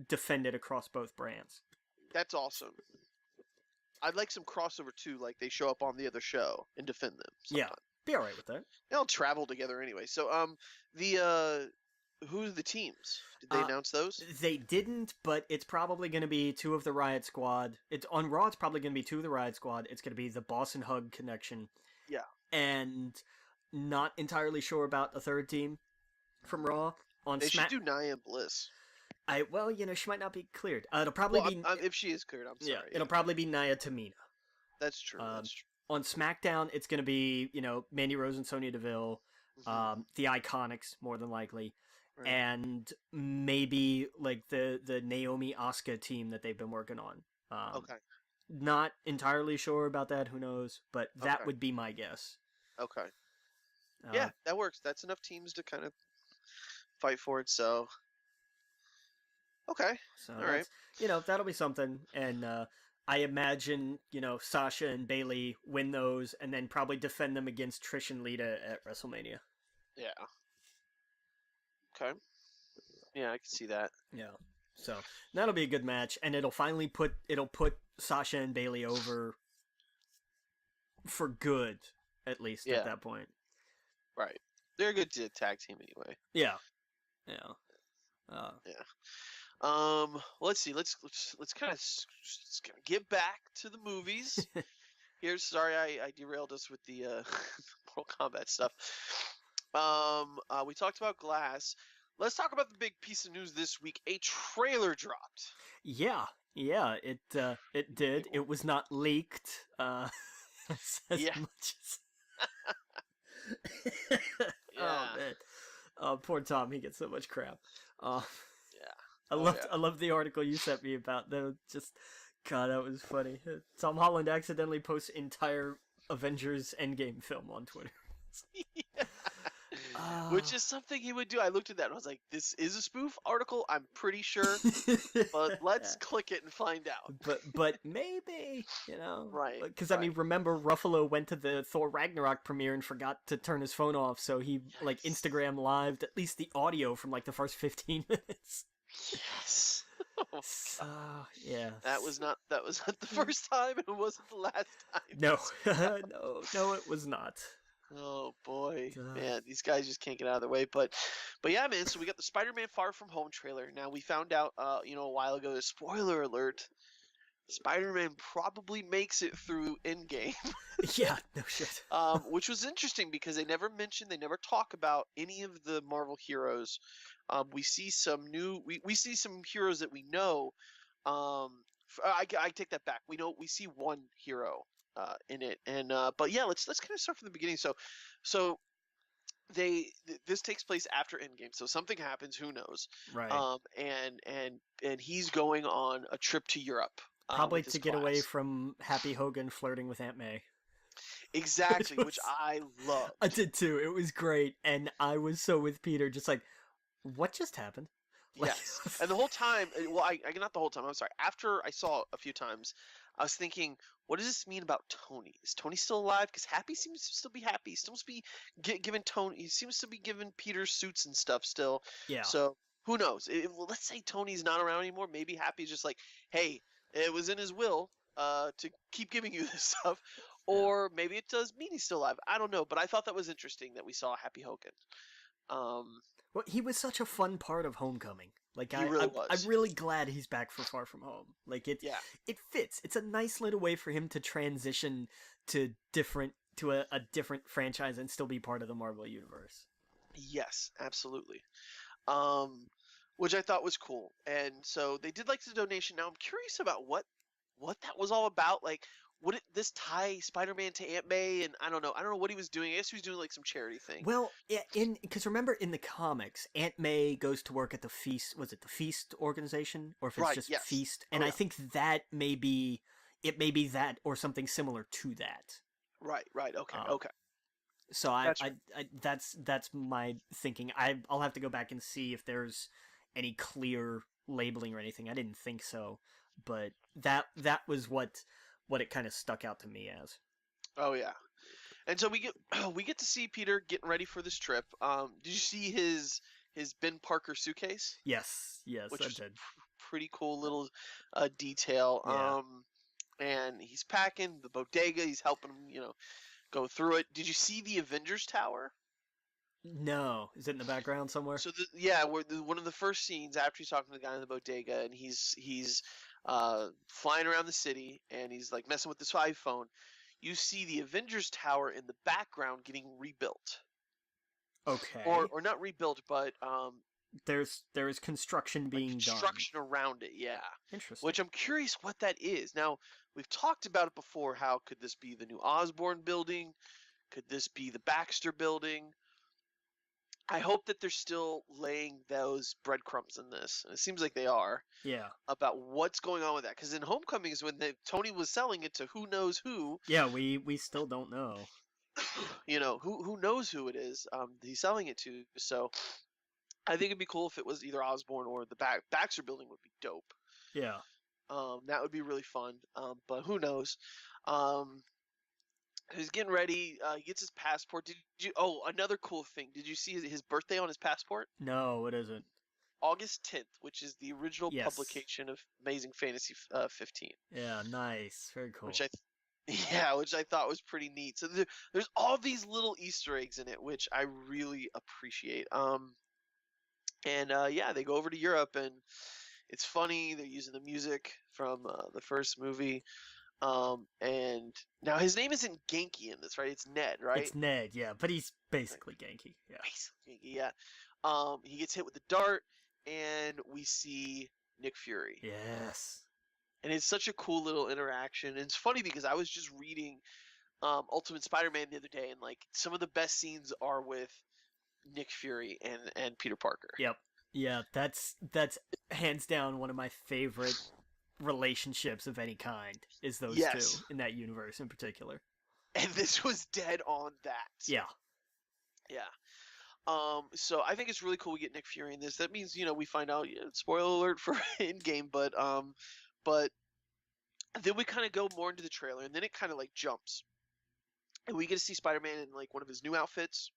defended across both brands. That's awesome. I'd like some crossover too, like they show up on the other show and defend them sometime. Be all right with that. They all travel together anyway. So the who are the teams? Did they Uh, announce those? they didn't, but it's probably going to be two of the Riot Squad. It's on Raw. It's probably going to be two of the Riot Squad. It's going to be the Boss and Hug connection, Yeah. and not entirely sure about a third team from Raw on They should Smack. do Nia and Bliss. Well, she might not be cleared. It'll probably Well, be if she is cleared, I'm yeah. sorry. It'll Yeah, probably be Nia Tamina. that's true. Um, That's true. on SmackDown, it's going to be Mandy Rose and Sonya Deville, the Iconics more than likely, Right. and maybe like the Naomi Asuka team that they've been working on. Okay. Not entirely sure about that. Who knows? But that Okay. would be my guess. Okay. Yeah, that works. That's enough teams to kind of fight for it. So. Okay. So All right. that's that'll be something, and I imagine Sasha and Bailey win those, and then probably defend them against Trish and Lita at WrestleMania. Yeah. Okay. Yeah, I can see that. Yeah. So that'll be a good match, and it'll put Sasha and Bailey over for good, at least Yeah. at that point. Right. They're a good tag team anyway. Yeah. Yeah. Yeah. Let's see. Let's kind of get back to the movies. Sorry, I derailed us with the Mortal Kombat stuff. We talked about Glass. Let's talk about the big piece of news this week. A trailer dropped. Yeah. It did. It was not leaked. As much as. Yeah. Oh man. Poor Tom. He gets so much crap. Yeah. I loved the article you sent me about them. Just God, that was funny. Tom Holland accidentally posts entire Avengers Endgame film on Twitter. Yeah. Which is something he would do. I looked at that and I was like, this is a spoof article, I'm pretty sure. But let's click it and find out. But maybe, Right. Because, I mean, remember Ruffalo went to the Thor Ragnarok premiere and forgot to turn his phone off, so he, Instagram lived at least the audio from, the first 15 minutes. Yes. Oh, so, yeah. That was not the first time, and it wasn't the last time. No. No, it was not. Oh boy, man, these guys just can't get out of their way. But yeah, man. So we got the Spider-Man Far From Home trailer. Now we found out, a while ago. Spoiler alert: Spider-Man probably makes it through Endgame. Yeah, no shit. Which was interesting because they never talk about any of the Marvel heroes. We see some we see some heroes that we know. I take that back. We see one hero in it, and but yeah, let's kind of start from the beginning. So this takes place after Endgame, so something happens. Who knows? Right. And he's going on a trip to Europe. Probably to get away from Happy Hogan flirting with Aunt May. Exactly, which I loved. I did too. It was great, and I was so with Peter, just like, what just happened? Yes, and the whole time, well, I not the whole time. I'm sorry. After I saw it a few times, I was thinking, what does this mean about Tony? Is Tony still alive? Because Happy seems to still be happy. He still must be giving Tony. He seems to be giving Peter suits and stuff still. Yeah. So who knows? Let's say Tony's not around anymore. Maybe Happy's just like, hey, it was in his will to keep giving you this stuff, or maybe it does mean he's still alive. I don't know, but I thought that was interesting that we saw Happy Hogan. Well, he was such a fun part of Homecoming. He really was. I'm really glad he's back for Far From Home. It fits. It's a nice little way for him to transition to a different franchise and still be part of the Marvel universe. Yes, absolutely. Which I thought was cool. And so they did the donation. Now I'm curious about what that was all about. Would this tie Spider-Man to Aunt May? And I don't know what he was doing. I guess he was doing some charity thing. Well, yeah, because remember in the comics, Aunt May goes to work at the Feast. Was it the Feast organization, or if it's just Feast? And I think that may be that or something similar to that. Right. Okay. Okay. So that's my thinking. I'll have to go back and see if there's any clear labeling or anything. I didn't think so, but that was what it kind of stuck out to me as. Oh yeah, and so we get to see Peter getting ready for this trip. Did you see his Ben Parker suitcase? Yes, which I was did. Pretty cool little detail. Yeah. And he's packing the bodega. He's helping him, go through it. Did you see the Avengers Tower? No, is it in the background somewhere? So yeah, one of the first scenes after he's talking to the guy in the bodega, and he's flying around the city, and he's like messing with this iPhone. You see the Avengers Tower in the background getting rebuilt, Okay. or not rebuilt, but There's construction like being done. construction around it. Yeah, Interesting. which I'm curious what that is. Now we've talked about it before. How could this be the new Osborn building? Could this be the Baxter building? I hope that they're still laying those breadcrumbs in this. And it seems like they are. Yeah. About what's going on with that. Because in Homecomings, when Tony was selling it to who knows who, Yeah, we still don't know. who knows who it is he's selling it to. So I think it'd be cool if it was either Osborn or the Baxter building would be dope. Yeah. That would be really fun. But who knows? He's getting ready. He gets his passport. Did you? Oh, another cool thing. Did you see his birthday on his passport? No, it isn't. August 10th, which is the original Yes. publication of Amazing Fantasy 15. Yeah, nice. Very cool. Which I thought was pretty neat. So there's all these little Easter eggs in it, which I really appreciate. Yeah, they go over to Europe, and it's funny. They're using the music from the first movie. And now his name isn't Genki in this, right? It's Ned, right? It's Ned, yeah, but he's basically Genki. Yeah. Basically, yeah. He gets hit with the dart, and we see Nick Fury. Yes. And it's such a cool little interaction. And it's funny because I was just reading Ultimate Spider-Man the other day, and like some of the best scenes are with Nick Fury and Peter Parker. Yep. Yeah, that's hands down one of my favorite relationships of any kind is those two in that universe in particular. And this was dead on that. Yeah. Yeah. So I think it's really cool we get Nick Fury in this. That means, we find out, spoiler alert for Endgame, but then we kind of go more into the trailer, and then it kind of like jumps. And we get to see Spider-Man in like one of his new outfits,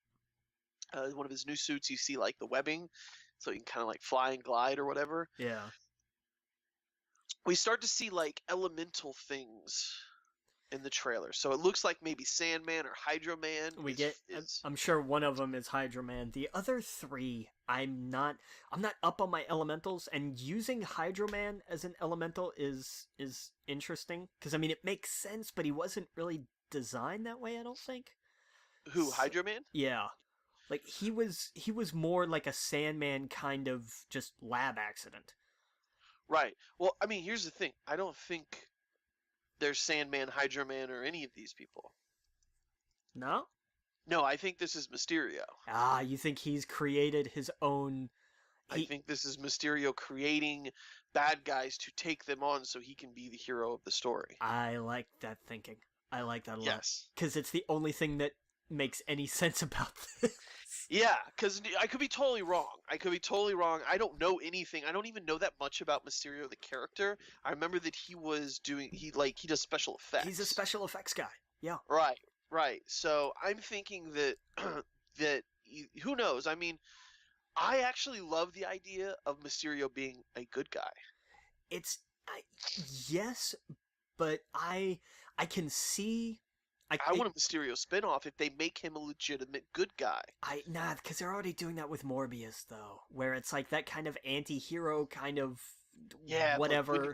one of his new suits. You see like the webbing, so he can kind of like fly and glide or whatever. Yeah. We start to see like elemental things in the trailer. So it looks like maybe Sandman or Hydro Man. I'm sure one of them is Hydro Man. The other three, I'm not up on my elementals, and using Hydro Man as an elemental is interesting because I mean it makes sense, but he wasn't really designed that way, I don't think. Who, Hydro Man? Yeah. Like he was more like a Sandman kind of just lab accident. Right. Well, I mean, here's the thing. I don't think there's Sandman, Hydro Man, or any of these people. No? No, I think this is Mysterio. Ah, you think he's created his own... I think this is Mysterio creating bad guys to take them on so he can be the hero of the story. I like that thinking. I like that a lot. Yes. Because it's the only thing that makes any sense about this. Yeah, because I could be totally wrong. I don't know anything. I don't even know that much about Mysterio the character. I remember that he does special effects. He's a special effects guy. Yeah. Right. So I'm thinking that that who knows? I mean, I actually love the idea of Mysterio being a good guy. Yes, but I can see. I want a Mysterio spinoff if they make him a legitimate good guy. Because they're already doing that with Morbius, though, where it's like that kind of anti-hero kind of whatever.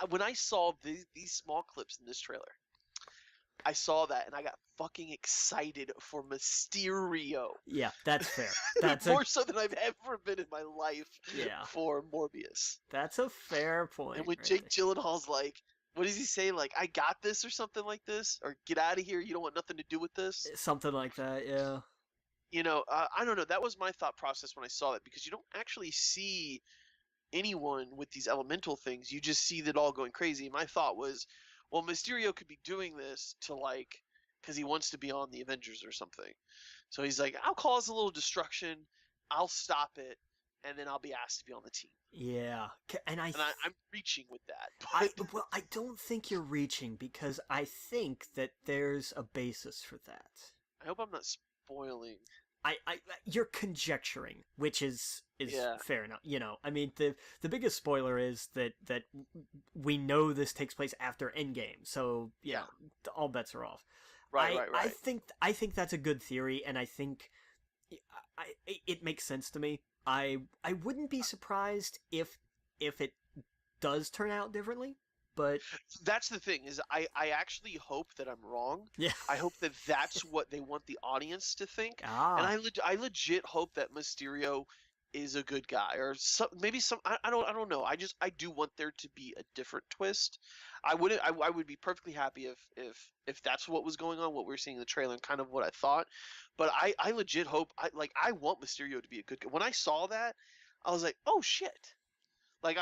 When I saw these small clips in this trailer, I saw that and I got fucking excited for Mysterio. Yeah, that's fair. That's more so than I've ever been in my life. Yeah. For Morbius. That's a fair point. And when Jake Gyllenhaal's like, what does he say? Like, I got this or something like this? Or get out of here, you don't want nothing to do with this? Something like that, yeah. I don't know. That was my thought process when I saw that, because you don't actually see anyone with these elemental things. You just see that all going crazy. My thought was, well, Mysterio could be doing this to, like, because he wants to be on the Avengers or something. So he's like, I'll cause a little destruction, I'll stop it, and then I'll be asked to be on the team. Yeah, and I'm reaching with that. But I don't think you're reaching, because I think that there's a basis for that. I hope I'm not spoiling. You're conjecturing, which is fair enough. I mean, the biggest spoiler is that we know this takes place after Endgame, so all bets are off. Right, right, I right. think I think that's a good theory, and I think it makes sense to me. I wouldn't be surprised if it does turn out differently, but That's the thing is I actually hope that I'm wrong. yeah. I hope that that's what they want the audience to think, and Ah, I legit hope that Mysterio is a good guy or maybe some I don't know. I do want there to be a different twist. I would be perfectly happy if that's what was going on, what we are seeing in the trailer and kind of what I thought. But I legit hope I want Mysterio to be a good guy. When I saw that, I was like, "Oh shit." Like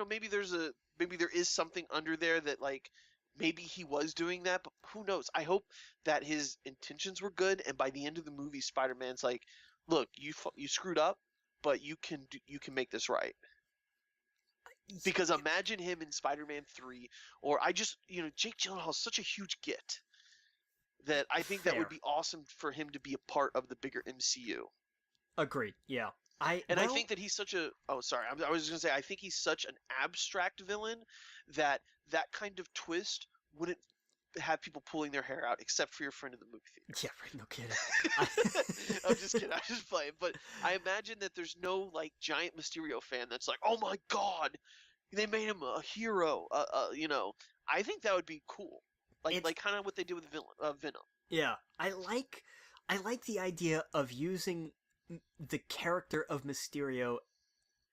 maybe there is something under there that like maybe he was doing that, but who knows? I hope that his intentions were good, and by the end of the movie, Spider-Man's like, "Look, you screwed up, but you can make this right." Because imagine him in Spider-Man 3, or Jake Gyllenhaal is such a huge get that I think that would fair. be awesome for him to be a part of the bigger MCU. Agreed. Yeah. And I think that he's such a oh sorry I was just gonna say I think he's such an abstract villain that that kind of twist wouldn't have people pulling their hair out except for your friend in the movie yeah, right, no kidding. I, theater. I'm just kidding. I'm just playing. But I imagine that there's no like giant Mysterio fan that's like, oh my god, they made him a hero. I think that would be cool. it's Like kind of what they did with Venom. yeah. I like the idea of using the character of Mysterio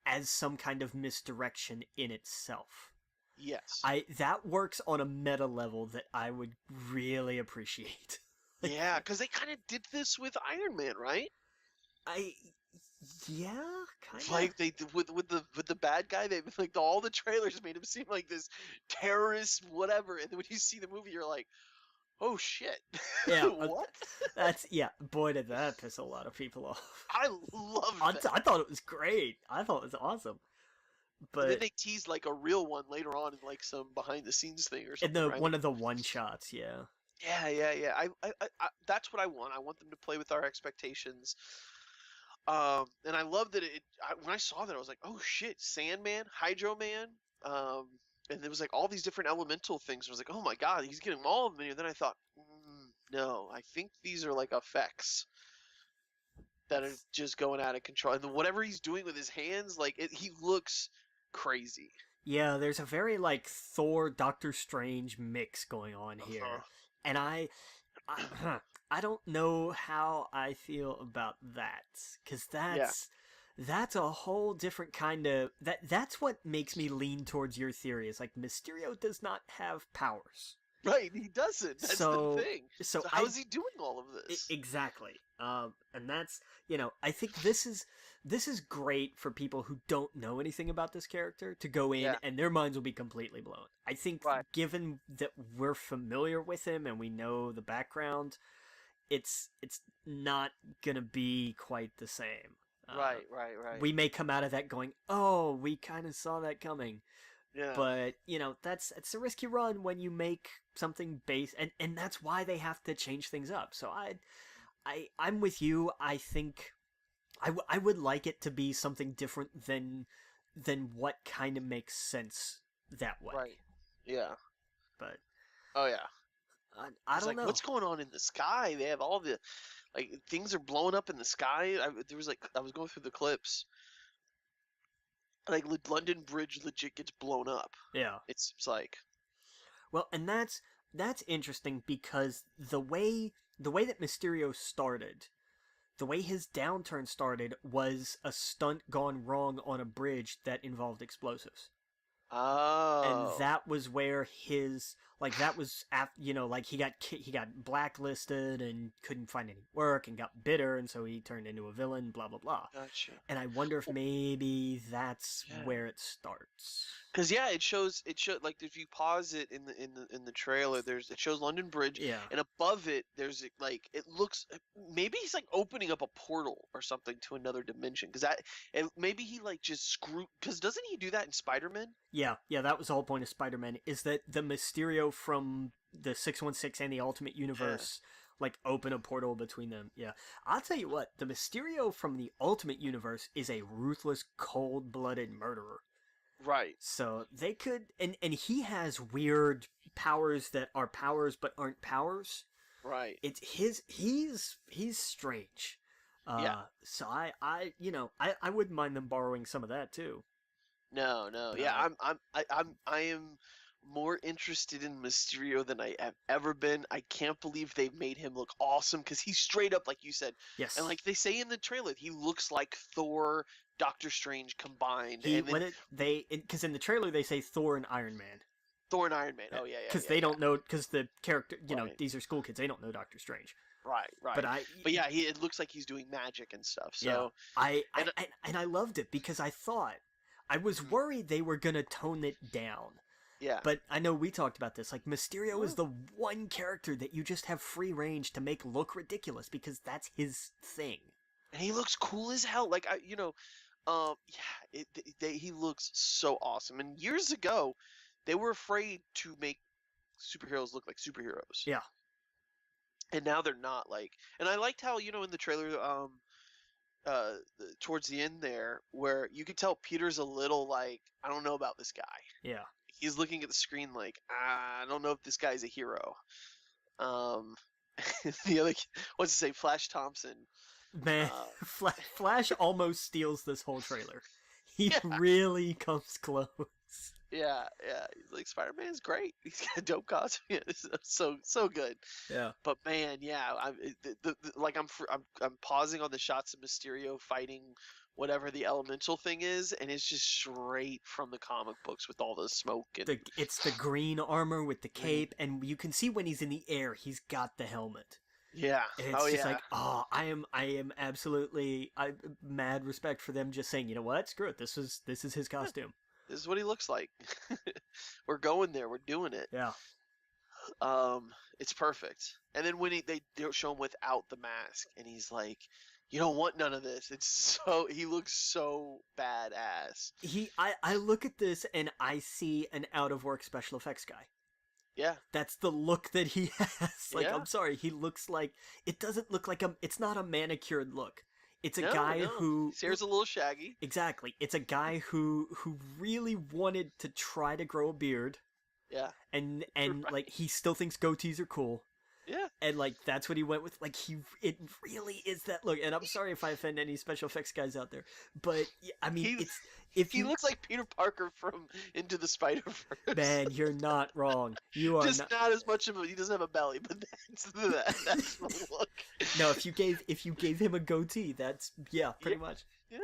as some kind of misdirection in itself. Yes. I that works on a meta level that I would really appreciate. like Yeah, because they kind of did this with Iron Man, right? I yeah, kind of. Like they with the bad guy, they like all the trailers made him seem like this terrorist, whatever. And then when you see the movie, you're like, oh shit, Yeah, what? that's yeah. Boy, did that piss a lot of people off. I love that. I thought it was great. I thought it was awesome. And then But they teased like a real one later on in like some behind the scenes thing or in something, the right? one of the one shots, yeah. Yeah, yeah, yeah. That's what I want. I want them to play with our expectations. And I love that when I saw that, I was like, oh shit, Sandman, Hydro Man, um, and there was like all these different elemental things. I was like, oh my god, he's getting all of them. And then I thought, no, I think these are like effects that are just going out of control. And whatever he's doing with his hands, he looks crazy. Yeah, there's a very like Thor Doctor Strange mix going on Uh-huh. here. And I I don't know how I feel about that cuz Yeah, that's a whole different kind of that's what makes me lean towards your theory. Is like Mysterio does not have powers. right. He doesn't. That's the So thing. so So how I is he doing all of this? exactly. And that's I think this is great for people who don't know anything about this character to go in Yeah, and their minds will be completely blown. I think right, given that we're familiar with him and we know the background, it's not gonna be quite the same. right, right, right. We may come out of that going, "Oh, we kind of saw that coming." Yeah, But that's it's a risky run when you make something base, and that's why they have to change things up. So I'm with you. I think I would like it to be something different than what kind of makes sense that way. right. Yeah. But Oh yeah. I It's don't like, know. what's going on in the sky? They have all the like things are blowing up in the sky. There was like I was going through the clips. Like London Bridge legit gets blown up. Yeah. It's like Well, and that's interesting because the way that Mysterio started, the way his downturn started was a stunt gone wrong on a bridge that involved explosives. And oh that was where his like that was after like he got blacklisted and couldn't find any work and got bitter and so he turned into a villain, blah blah blah. gotcha. And I wonder if Well, maybe that's yeah. where it starts. Because yeah, it showed like if you pause it in the trailer, it shows London Bridge, Yeah. and above it there's like it looks maybe he's like opening up a portal or something to another dimension. Because that and maybe he like just screw because doesn't he do that in Spider-Man? Yeah, that was the whole point of Spider-Man, is that the Mysterio from the 616 and the Ultimate Yeah. Universe, like, open a portal between them. Yeah. I'll tell you what, the Mysterio from the Ultimate Universe is a ruthless, cold-blooded murderer. Right. So they could, and he has weird powers that are powers but aren't powers. Right. He's strange. Yeah. So I wouldn't mind them borrowing some of that too. No, no. But Yeah, I am more interested in Mysterio than I have ever been. I can't believe they've made him look awesome because he's straight up, like you said, and yes, like they say in the trailer, he looks like Thor, Doctor Strange combined, he and then when it they because in the trailer they say Thor and Iron Man. Thor and Iron Man. Oh yeah, yeah, Because yeah, they yeah. don't know, because the character, Right, these are school kids, they don't know Doctor Strange. right, But right. But yeah, it looks like he's doing magic and stuff. yeah, So, I and and I loved it because I was mm, worried they were gonna tone it down. yeah, But I know we talked about this. Like Mysterio is mm, the one character that you just have free range to make look ridiculous because that's his thing. and he looks cool as hell. Like yeah, he looks so awesome. And years ago, they were afraid to make superheroes look like superheroes, Yeah, and now they're not. Like, and I liked how in the trailer, towards the end there, where you could tell Peter's a little like, I don't know about this guy. yeah. He's looking at the screen like, I don't know if this guy's a hero. Um, the other, what's to say, Flash Thompson. Man, Uh, Flash almost steals this whole trailer. He yeah, really comes close. yeah, yeah. He's like, Spider-Man's great. He's got a dope costume. Yeah, it's so good. Yeah. But man, yeah, like I'm pausing on the shots of Mysterio fighting whatever the elemental thing is, and it's just straight from the comic books with all the smoke and It's the green armor with the green. cape, and you can see when he's in the air, he's got the helmet. Yeah. And Oh it's just yeah. like, I am absolutely mad respect for them just saying, you know what, screw it, this is his Yeah. costume. This is what he looks like. We're going there. We're doing it. Yeah, It's perfect. And then when they show him without the mask, and he's like, "You don't want none of this." He looks so badass. I look at this and I see an out of work special effects guy. Yeah. That's the look that he has. Like, Yeah. I'm sorry, he looks like it doesn't look like it's not a manicured look. It's a No, guy no. who His hair's a little shaggy. exactly. It's a guy who really wanted to try to grow a beard Yeah. and like Right. he still thinks goatees are cool. Yeah. And like that's what he went with. Like it really is that look. And I'm sorry if I offend any special effects guys out there, but I mean He it's if he you looks like Peter Parker from Into the Spider-Verse. man, you're not wrong. You are Just not. not as much of a. He doesn't have a belly, but that's the look. No, if you gave him a goatee, that's yeah, pretty much. Yeah.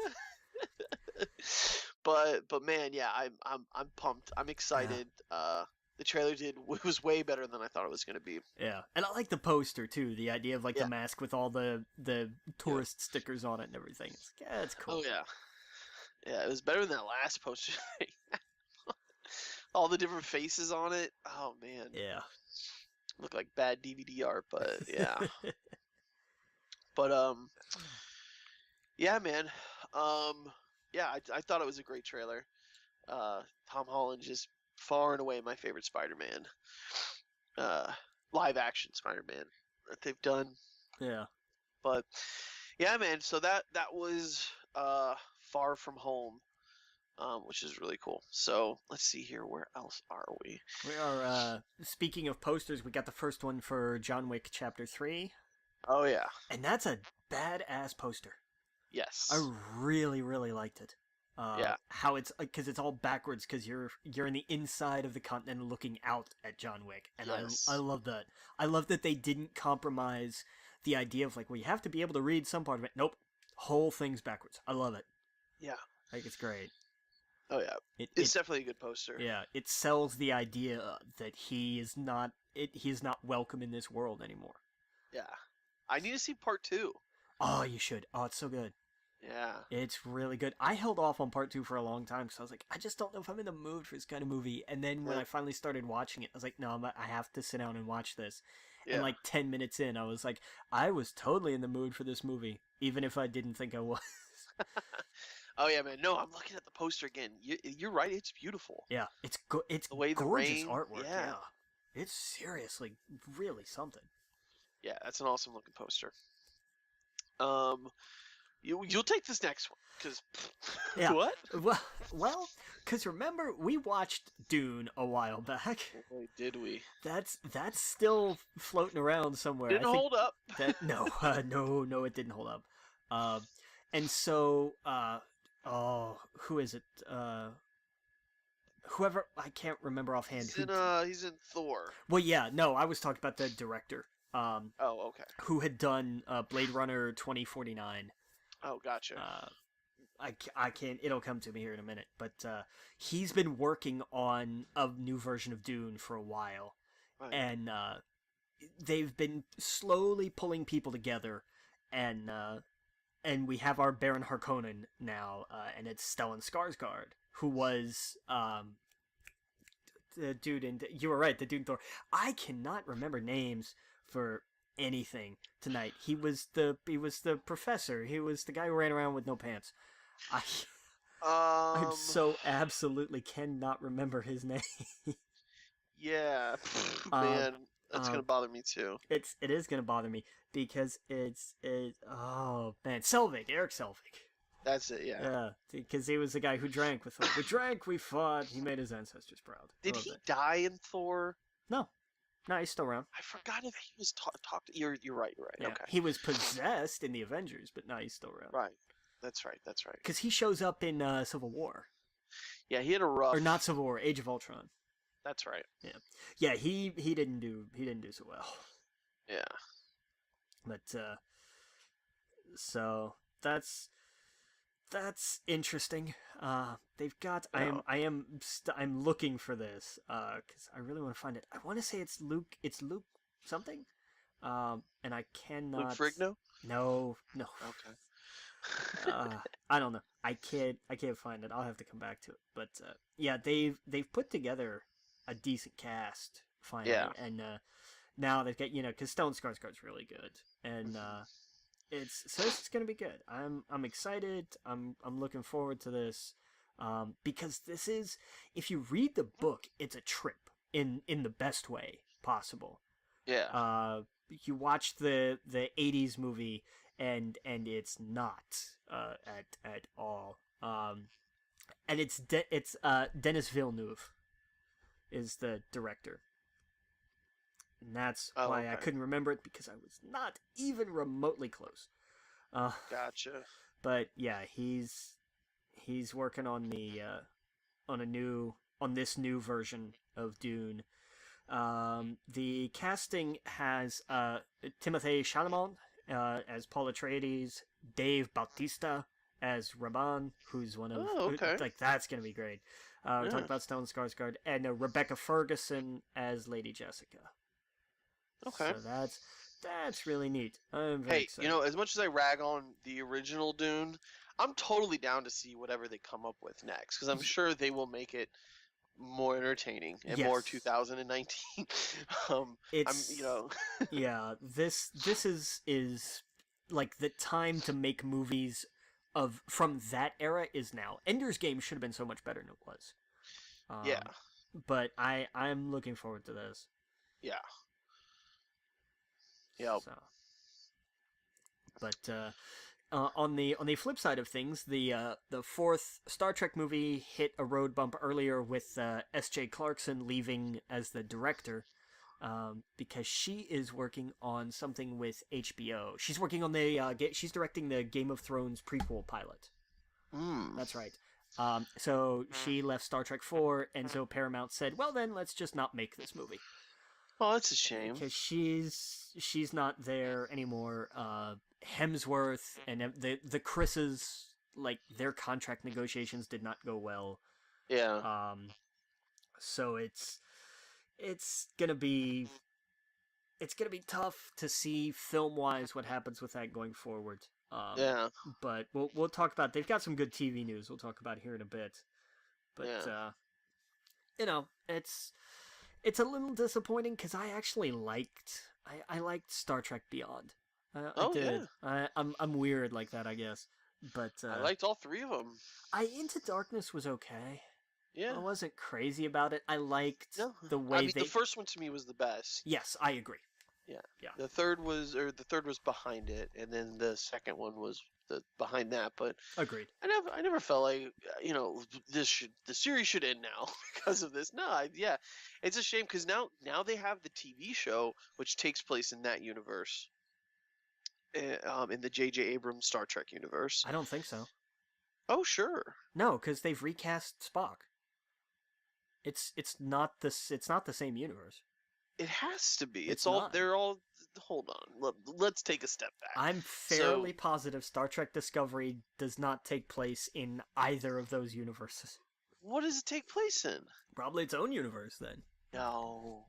But man, yeah, I'm pumped. I'm Yeah. excited. The trailer was way better than I thought it was gonna be. Yeah, and I like the poster too. The idea of like Yeah. the mask with all the Yeah. tourist stickers on it and everything. It's like, yeah, it's cool. Oh yeah. Yeah, it was better than that last poster. All the different faces on it. Oh man, Yeah. look like bad DVD art, but yeah. But yeah, man. Yeah, I thought it was a great trailer. Tom Holland just far and away my favorite Spider-Man. Live action Spider-Man that they've done. Yeah. But yeah, man. So that was Far From Home, which is really cool. So let's see here. Where else are we? We are speaking of posters, we got the first one for John Wick Chapter 3, Oh yeah. and that's a badass poster. Yes. I really really liked it. Yeah. How it's because it's all backwards because you're in the inside of the continent looking out at John Wick, and Yes. I love that. I love that they didn't compromise the idea of like, well, you have to be able to read some part of it. Nope, whole thing's backwards. I love it. Yeah. Like it's great. Oh yeah. It's definitely a good poster. Yeah, it sells the idea that he is not welcome in this world anymore. Yeah. I need to see part 2. Oh, you should. Oh, it's so good. Yeah. It's really good. I held off on part 2 for a long time because I was like, I just don't know if I'm in the mood for this kind of movie. And then when Yeah. I finally started watching it, I was like, no, I have to sit down and watch this. Yeah. And like 10 minutes in, I was like, I was totally in the mood for this movie, even if I didn't think I was. Oh yeah, man. No, I'm looking at the poster again. You're right. It's beautiful. Yeah, it's The way the gorgeous rain. artwork. Yeah. Yeah, it's seriously really something. Yeah, that's an awesome looking poster. Um, You'll take this next one because Yeah. what? Well, because remember we watched Dune a while back. Boy, did we? That's still floating around somewhere. I Didn't think hold up. that no, no, it didn't hold up. Uh, and so, oh, who is it? Whoever I can't remember offhand. He's in Thor. Well, yeah, no, I was talking about the director. Oh, okay. Who had done Blade Runner 2049. Oh, gotcha. I can't. It'll come to me here in a minute. But he's been working on a new version of Dune for a while, Right. and they've been slowly pulling people together, and we have our Baron Harkonnen now, and it's Stellan Skarsgård, who was the dude in. You were right, the dude in Thor. I cannot remember names for anything tonight. He was the professor. He was the guy who ran around with no pants. I so absolutely cannot remember his name. Yeah, man, that's gonna bother me too. It is gonna bother me because it's oh man, Selvig, Eric Selvig. That's it, yeah. Yeah, because he was the guy who drank with him. We drank, we fought. He made his ancestors proud. Did he die in Thor? No, he's still around. I forgot if he was talked. You're right. You're right. Yeah. Okay. He was possessed in the Avengers, but no, he's still around. Right. That's right. Because he shows up in Civil War. Yeah, he had a rough. Or not Civil War, Age of Ultron. That's right. Yeah. He didn't do so well. Yeah. But so that's interesting. They've got. Yeah. I'm looking for this because I really want to find it. I want to say it's Luke. It's Luke something. And I cannot. Luke Frigno? No. Okay. I don't know. I can't find it. I'll have to come back to it. But yeah, they've put together a decent cast finally, and now they've got because Stellan Skarsgård's really good, and it's gonna be good. I'm excited. I'm looking forward to this, because this is, if you read the book, it's a trip in the best way possible. Yeah. You watch the 80s movie and it's not at all. And it's Denis Villeneuve is the director. And that's why I couldn't remember it, because I was not even remotely close. Gotcha. But yeah, he's working on the on this new version of Dune. The casting has Timothée Chalamet as Paul Atreides, Dave Bautista as Raban, who's one of that's gonna be great. We're talking about Stellan Skarsgård, and Rebecca Ferguson as Lady Jessica. Okay. So that's really neat. I'm very excited. As much as I rag on the original Dune, I'm totally down to see whatever they come up with next, because I'm sure they will make it more entertaining and more 2019. Yeah, this is like the time to make movies from that era is now. Ender's Game should have been so much better than it was. But I'm looking forward to this. Yeah. Yeah. So. But on the flip side of things, the fourth Star Trek movie hit a road bump earlier with S.J. Clarkson leaving as the director, because she is working on something with HBO. She's working on she's directing the Game of Thrones prequel pilot. That's right. So she left Star Trek 4, and so Paramount said, "Well, then let's just not make this movie." Oh, that's a shame. Because she's not there anymore. Hemsworth and the Chris's, like, their contract negotiations did not go well. Yeah. So it's gonna be tough to see film wise what happens with that going forward. Yeah. But we'll talk about. They've got some good TV news. We'll talk about here in a bit. But it's a little disappointing because I actually liked Star Trek Beyond. I did. Yeah. I'm weird like that, I guess. But I liked all three of them. Into Darkness was okay. Yeah. I wasn't crazy about it. I liked the way the first one to me was the best. Yes, I agree. Yeah. Yeah. The third was behind it, and then the second one was the behind that, but Agreed. I never felt like the series should end now because of this. No, yeah, it's a shame because now they have the TV show which takes place in that universe, in the J.J. Abrams Star Trek universe. I don't think so. Oh sure, No, because they've recast Spock. It's not the same universe. it has to be. It's It's all not. they're all. Hold on, let's take a step back. I'm So fairly positive Star Trek Discovery does not take place in either of those universes. what does it take place in? Probably its own universe then. No,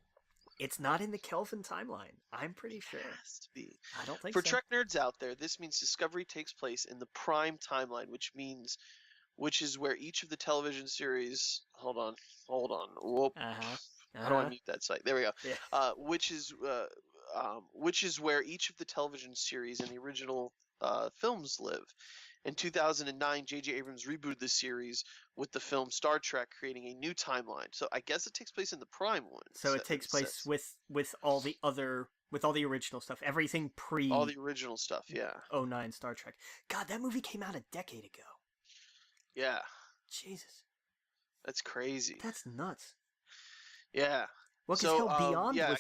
It's not in the Kelvin timeline. I'm pretty sure. it has to be. I don't think For so. Trek nerds out there, this means Discovery takes place in the Prime timeline, which is where each of the television series. Hold on. Whoop. Uh-huh. How do I mute that site? There we go. Yeah. Which is where each of the television series and the original films live. In 2009, J.J. Abrams rebooted the series with the film Star Trek, creating a new timeline. So I guess it takes place in the Prime one. So it takes place with all the original stuff. Everything pre all the original stuff, yeah. '09 Star Trek. God, that movie came out a decade ago. Yeah. Jesus. That's crazy. That's nuts. Yeah. Well, because Beyond yeah,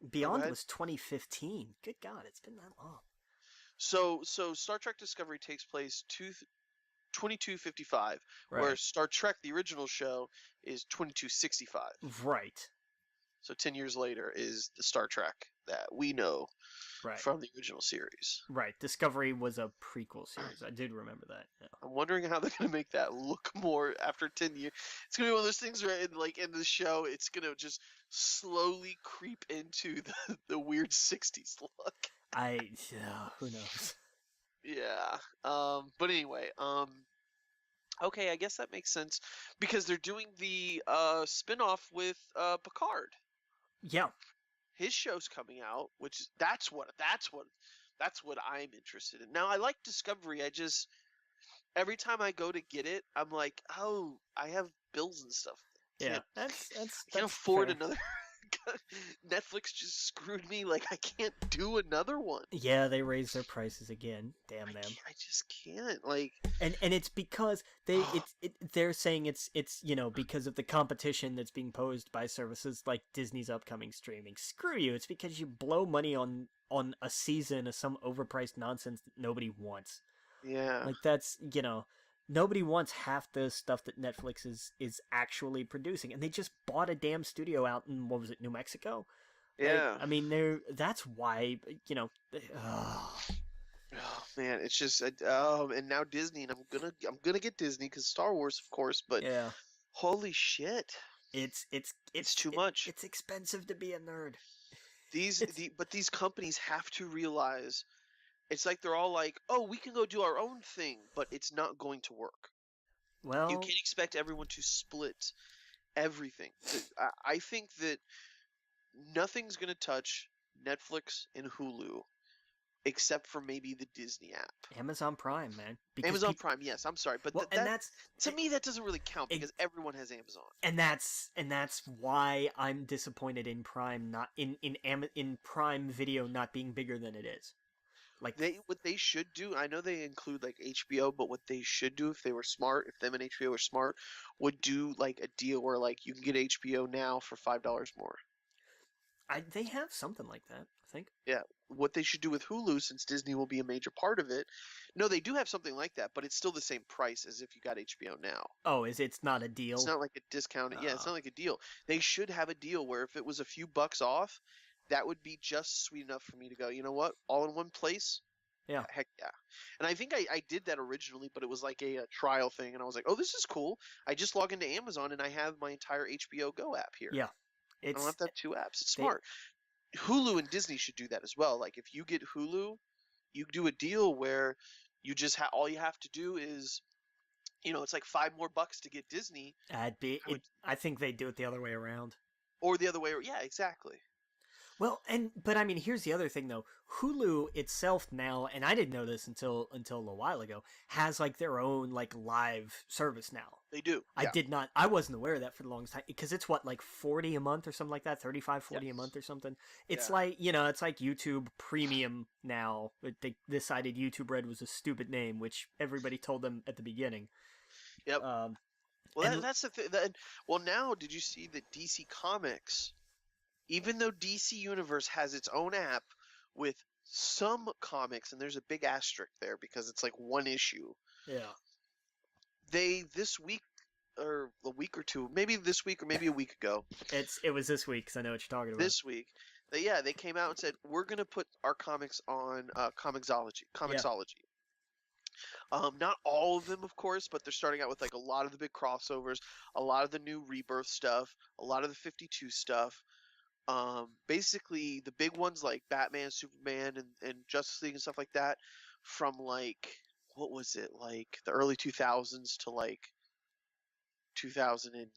Beyond was 2015. Good God, it's been that long. So Star Trek Discovery takes place 2255, Right. where Star Trek the original show is 2265. Right. So 10 years later is the Star Trek that we know from the original series. Right. Discovery was a prequel series. I did remember that. Yeah. I'm wondering how they're going to make that look more after 10 years. It's going to be one of those things where in the show it's going to just slowly creep into the weird 60s look. Who knows? Yeah. But anyway, okay, I guess that makes sense because they're doing the spin-off with Picard. Yeah. His show's coming out, which that's what I'm interested in. Now I like Discovery. Every time I go to get it, I'm like, oh, I have bills and stuff. That's can't afford fair. another. Netflix just screwed me. Like I can't do another one. Yeah, they raised their prices again. Damn them. I just can't. Like, and it's because they're saying it's because of the competition that's being posed by services like Disney's upcoming streaming. Screw you! It's because you blow money on a season of some overpriced nonsense that nobody wants. Yeah. Like that's nobody wants half the stuff that Netflix is actually producing, and they just bought a damn studio out in what was it, New Mexico? Yeah. I mean, that's why Oh man, it's just and now Disney, and I'm gonna get Disney because Star Wars, of course, but yeah, holy shit, it's too much. It's expensive to be a nerd. But these companies have to realize. It's like they're all like, oh, we can go do our own thing, but it's not going to work. Well, you can't expect everyone to split everything. I think that nothing's going to touch Netflix and Hulu except for maybe the Disney app. Amazon Prime, man. Amazon Prime, yes. I'm sorry, but to me that doesn't really count because everyone has Amazon. And that's why I'm disappointed in Prime not in Prime Video not being bigger than it is. Like what they should do, I know they include like HBO, but what they should do if they were smart, if them and HBO were smart, would do like a deal where like you can get HBO now for $5 more. They have something like that, I think. Yeah, what they should do with Hulu, since Disney will be a major part of it. No, they do have something like that, but it's still the same price as if you got HBO now. Oh, it's not a deal? It's not like a discount. Yeah, it's not like a deal. They should have a deal where if it was a few bucks off, that would be just sweet enough for me to go, you know what, all in one place? Yeah. Heck yeah. And I think I did that originally, but it was like a trial thing, and I was like, oh, this is cool. I just log into Amazon, and I have my entire HBO Go app here. Yeah. I don't have to have two apps. It's smart. Hulu and Disney should do that as well. Like, if you get Hulu, you do a deal where you just all you have to do is, it's like $5 more to get Disney. I think they do it the other way around. Or the other way. Yeah, exactly. But I mean, here's the other thing though. Hulu itself now, and I didn't know this until a while ago, has like their own like live service now. They do. I Yeah. did not. I wasn't aware of that for the longest time because it's what like 40 a month or something like that, 35, 40 a Yes. month or something. It's Yeah. like it's like YouTube Premium now. But they decided YouTube Red was a stupid name, which everybody told them at the beginning. Yep. Um, Well, and that's the thing. Well, now did you see that DC Comics, even though DC Universe has its own app with some comics, and there's a big asterisk there because it's like one issue, yeah, they this week or a week or two, maybe this week or maybe a week ago, it was this week because I know what you're talking about. this week, they came out and said we're gonna put our comics on Comixology. Yeah, Comixology. Not all of them, of course, but they're starting out with like a lot of the big crossovers, a lot of the new Rebirth stuff, a lot of the 52 stuff. Basically the big ones like Batman, Superman, and Justice League and stuff like that, from like what was it like the early 2000s to like 2000 and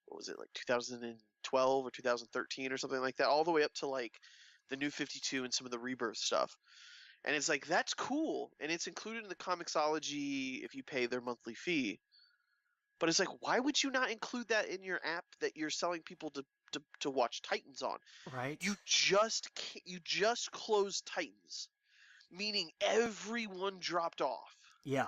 what was it like 2012 or 2013 or something like that, all the way up to like the new 52 and some of the Rebirth stuff. And it's like that's cool, and it's included in the Comixology if you pay their monthly fee. But it's like, why would you not include that in your app that you're selling people to watch Titans on? right. You just closed Titans, meaning everyone dropped off. Yeah.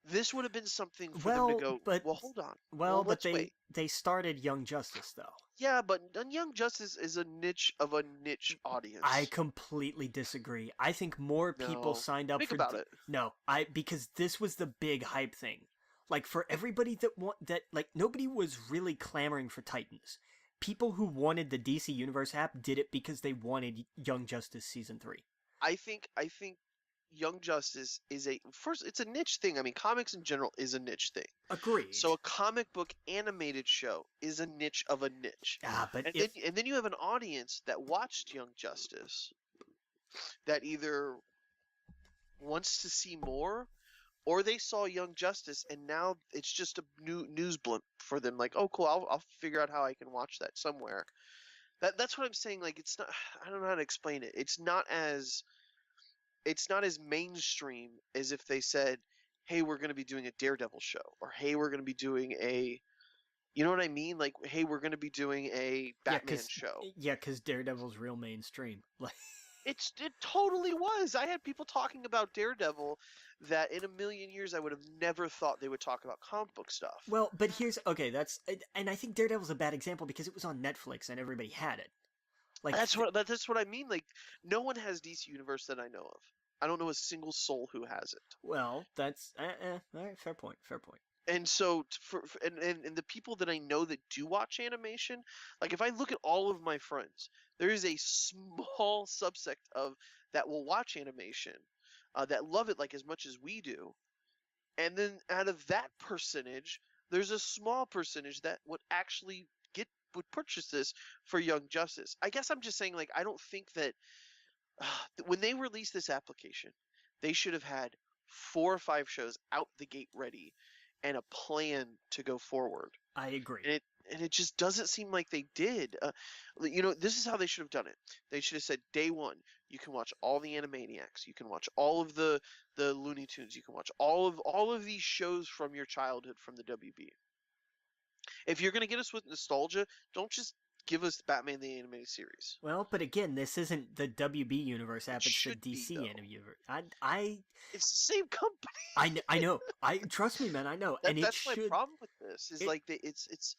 This would have been something for them to Well, go, but well, hold on. well, Well, but let's they wait. they started Young Justice though. Yeah, but Young Justice is a niche of a niche I audience. completely disagree. I think more people No. signed up Think for about it. no, I because this was the big hype thing. Like for everybody that like nobody was really clamoring for Titans. People who wanted the DC Universe app did it because they wanted Young Justice season 3. I think Young Justice is it's a niche thing. I mean, comics in general is a niche thing. Agreed. So a comic book animated show is a niche of a niche. But And then if and then you have an audience that watched Young Justice that either wants to see more, or they saw Young Justice and now it's just a new news blimp for them. Like, oh, cool, I'll figure out how I can watch that somewhere. That's what I'm saying. Like, it's not. I don't know how to explain it. It's not as mainstream as if they said, "Hey, we're going to be doing a Daredevil show," or "Hey, we're going to be doing a," you know what I mean? Like, "Hey, we're going to be doing a yeah, Batman show." cuz Daredevil's real mainstream. Like It totally was. I had people talking about Daredevil that in a million years I would have never thought they would talk about comic book stuff. well, but here's okay, and I think Daredevil's a bad example because it was on Netflix and everybody had it. Like That's what I mean. Like, no one has DC Universe that I know of. I don't know a single soul who has it. well, that's all right, fair point, fair point. And so and the people that I know that do watch animation, like if I look at all of my friends, there is a small subsect of that will watch animation, that love it like as much as we do. And then out of that percentage, there's a small percentage that would purchase this for Young Justice. I guess I'm just saying, like, I don't think that when they released this application, they should have had 4 or 5 shows out the gate ready and a plan to go forward. I agree. And it just doesn't seem like they did. This is how they should have done it. They should have said day one, you can watch all the Animaniacs, you can watch all of the Looney Tunes, you can watch all of these shows from your childhood from the WB. If you're gonna get us with nostalgia, don't just give us Batman the Animated Series. Well, but again, this isn't the WB universe It app; it's the should be, DC though. universe. I It's the same company. I know. I trust me, man. I know, and it That's my should. problem with this. Is It like it's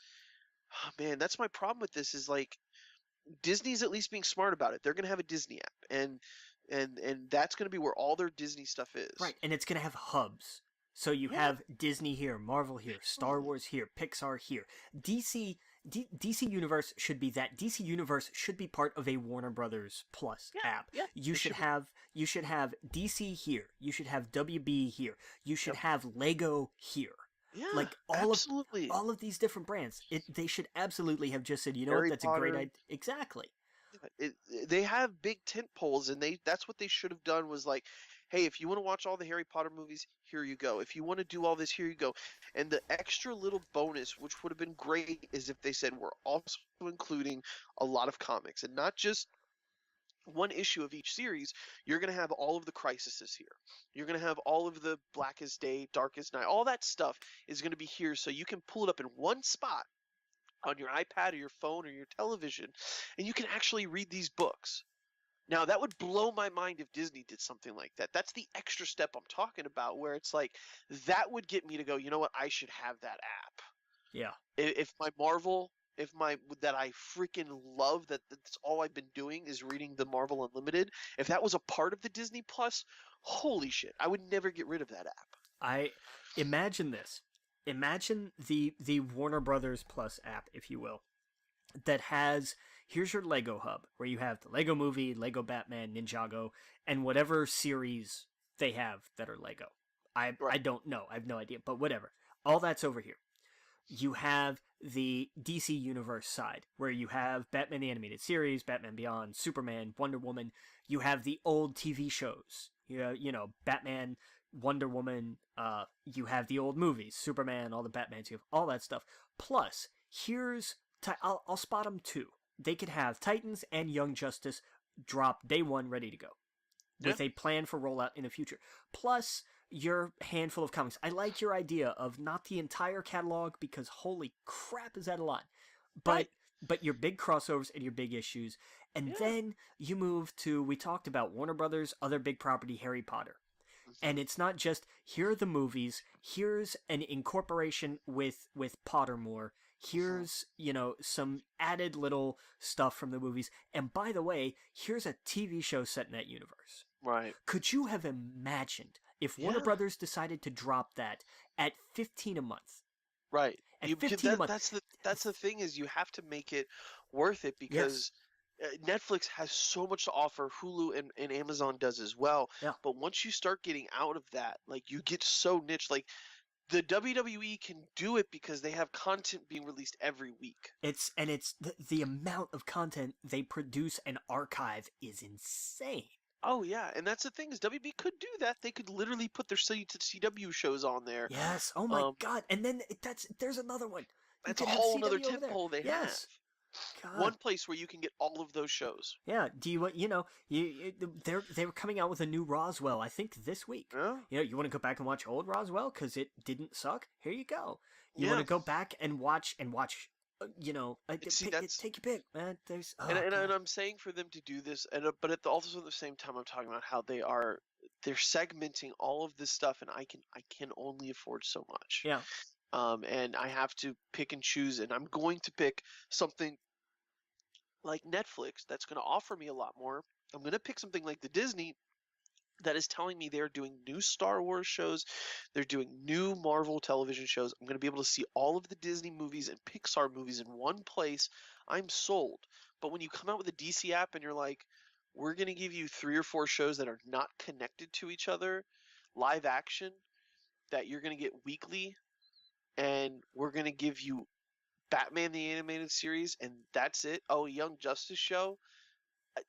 oh, man. That's my problem with this. Is like Disney's at least being smart about it. They're gonna have a Disney app, and that's gonna be where all their Disney stuff is. right, and it's gonna have hubs. So you Yeah, have Disney here, Marvel here, Star absolutely. Wars here, Pixar here. DC Universe should be that. DC Universe should be part of a Warner Brothers Plus Yeah, app. yeah. You It should should be. have DC here. You should have WB here. You should Yep. have Lego here. Yeah, Like absolutely. all of these different brands. They should absolutely have just said, you know what, Harry that's a great Potter. idea. Exactly. They have big tent poles, and that's what they should have done. Was like, hey, if you want to watch all the Harry Potter movies, here you go. If you want to do all this, here you go. And the extra little bonus, which would have been great, is if they said we're also including a lot of comics and not just one issue of each series. You're going to have all of the crises here. You're going to have all of the Blackest Day, Darkest Night. All that stuff is going to be here, so you can pull it up in one spot on your iPad or your phone or your television, and you can actually read these books. Now, that would blow my mind if Disney did something like that. That's the extra step I'm talking about, where it's like, that would get me to go, you know what, I should have that app. Yeah. If my Marvel, if my that I freaking love, that's all I've been doing is reading the Marvel Unlimited. If that was a part of the Disney Plus, holy shit, I would never get rid of that app. I imagine this. Imagine the Warner Brothers Plus app, if you will, that has, here's your Lego hub where you have the Lego Movie, Lego Batman, Ninjago, and whatever series they have that are Lego. I Right. don't know. I have no idea, but whatever. All that's over here. You have the DC Universe side, where you have Batman the Animated Series, Batman Beyond, Superman, Wonder Woman. You have the old TV shows. You know, Batman, Wonder Woman. You have the old movies, Superman, all the Batmans. You have all that stuff. Plus, here's I'll spot them too. They could have Titans and Young Justice drop day one, ready to go, with a plan for rollout in the future. Plus, your handful of comics. I like your idea of not the entire catalog, because holy crap, is that a lot. But Right. but your big crossovers and your big issues. And Yeah. then you move to, we talked about Warner Brothers' other big property, Harry Potter. And it's not just, here are the movies, here's an incorporation with Pottermore, here's, you know, some added little stuff from the movies, and by the way, here's a TV show set in that universe. Right. Could you have imagined if Warner Yeah. Brothers decided to drop that at $15 a month? Right. At You 15 a month. that's the thing, is you have to make it worth it, because Netflix has so much to offer. Hulu and Amazon does as well. Yeah. But once you start getting out of that, like, you get so niche. Like, the WWE can do it because they have content being released every week. It's the amount of content they produce and archive is insane. Oh yeah, and that's the thing, is WB could do that. They could literally put their CW shows on there. Yes. Oh my god. And then there's another one. You That's a could have whole other CW over there. tentpole they Yes. have. God. One place where you can get all of those shows. Yeah. Do you want? They were coming out with a new Roswell, I think, this week. Yeah. You want to go back and watch old Roswell because it didn't suck? Here you go. You Yeah. want to go back and watch. See, take your pick, man. There's and I'm saying for them to do this, but also at the same time, I'm talking about how they're segmenting all of this stuff, and I can only afford so much. Yeah. And I have to pick and choose, and I'm going to pick something like Netflix that's going to offer me a lot more. I'm going to pick something like the Disney that is telling me they're doing new Star Wars shows, they're doing new Marvel television shows. I'm going to be able to see all of the Disney movies and Pixar movies in one place. I'm sold. But when you come out with a DC app and you're like, we're going to give you 3 or 4 shows that are not connected to each other, live action, that you're going to get weekly, and we're going to give you Batman the Animated Series, and that's it. Oh, Young Justice show.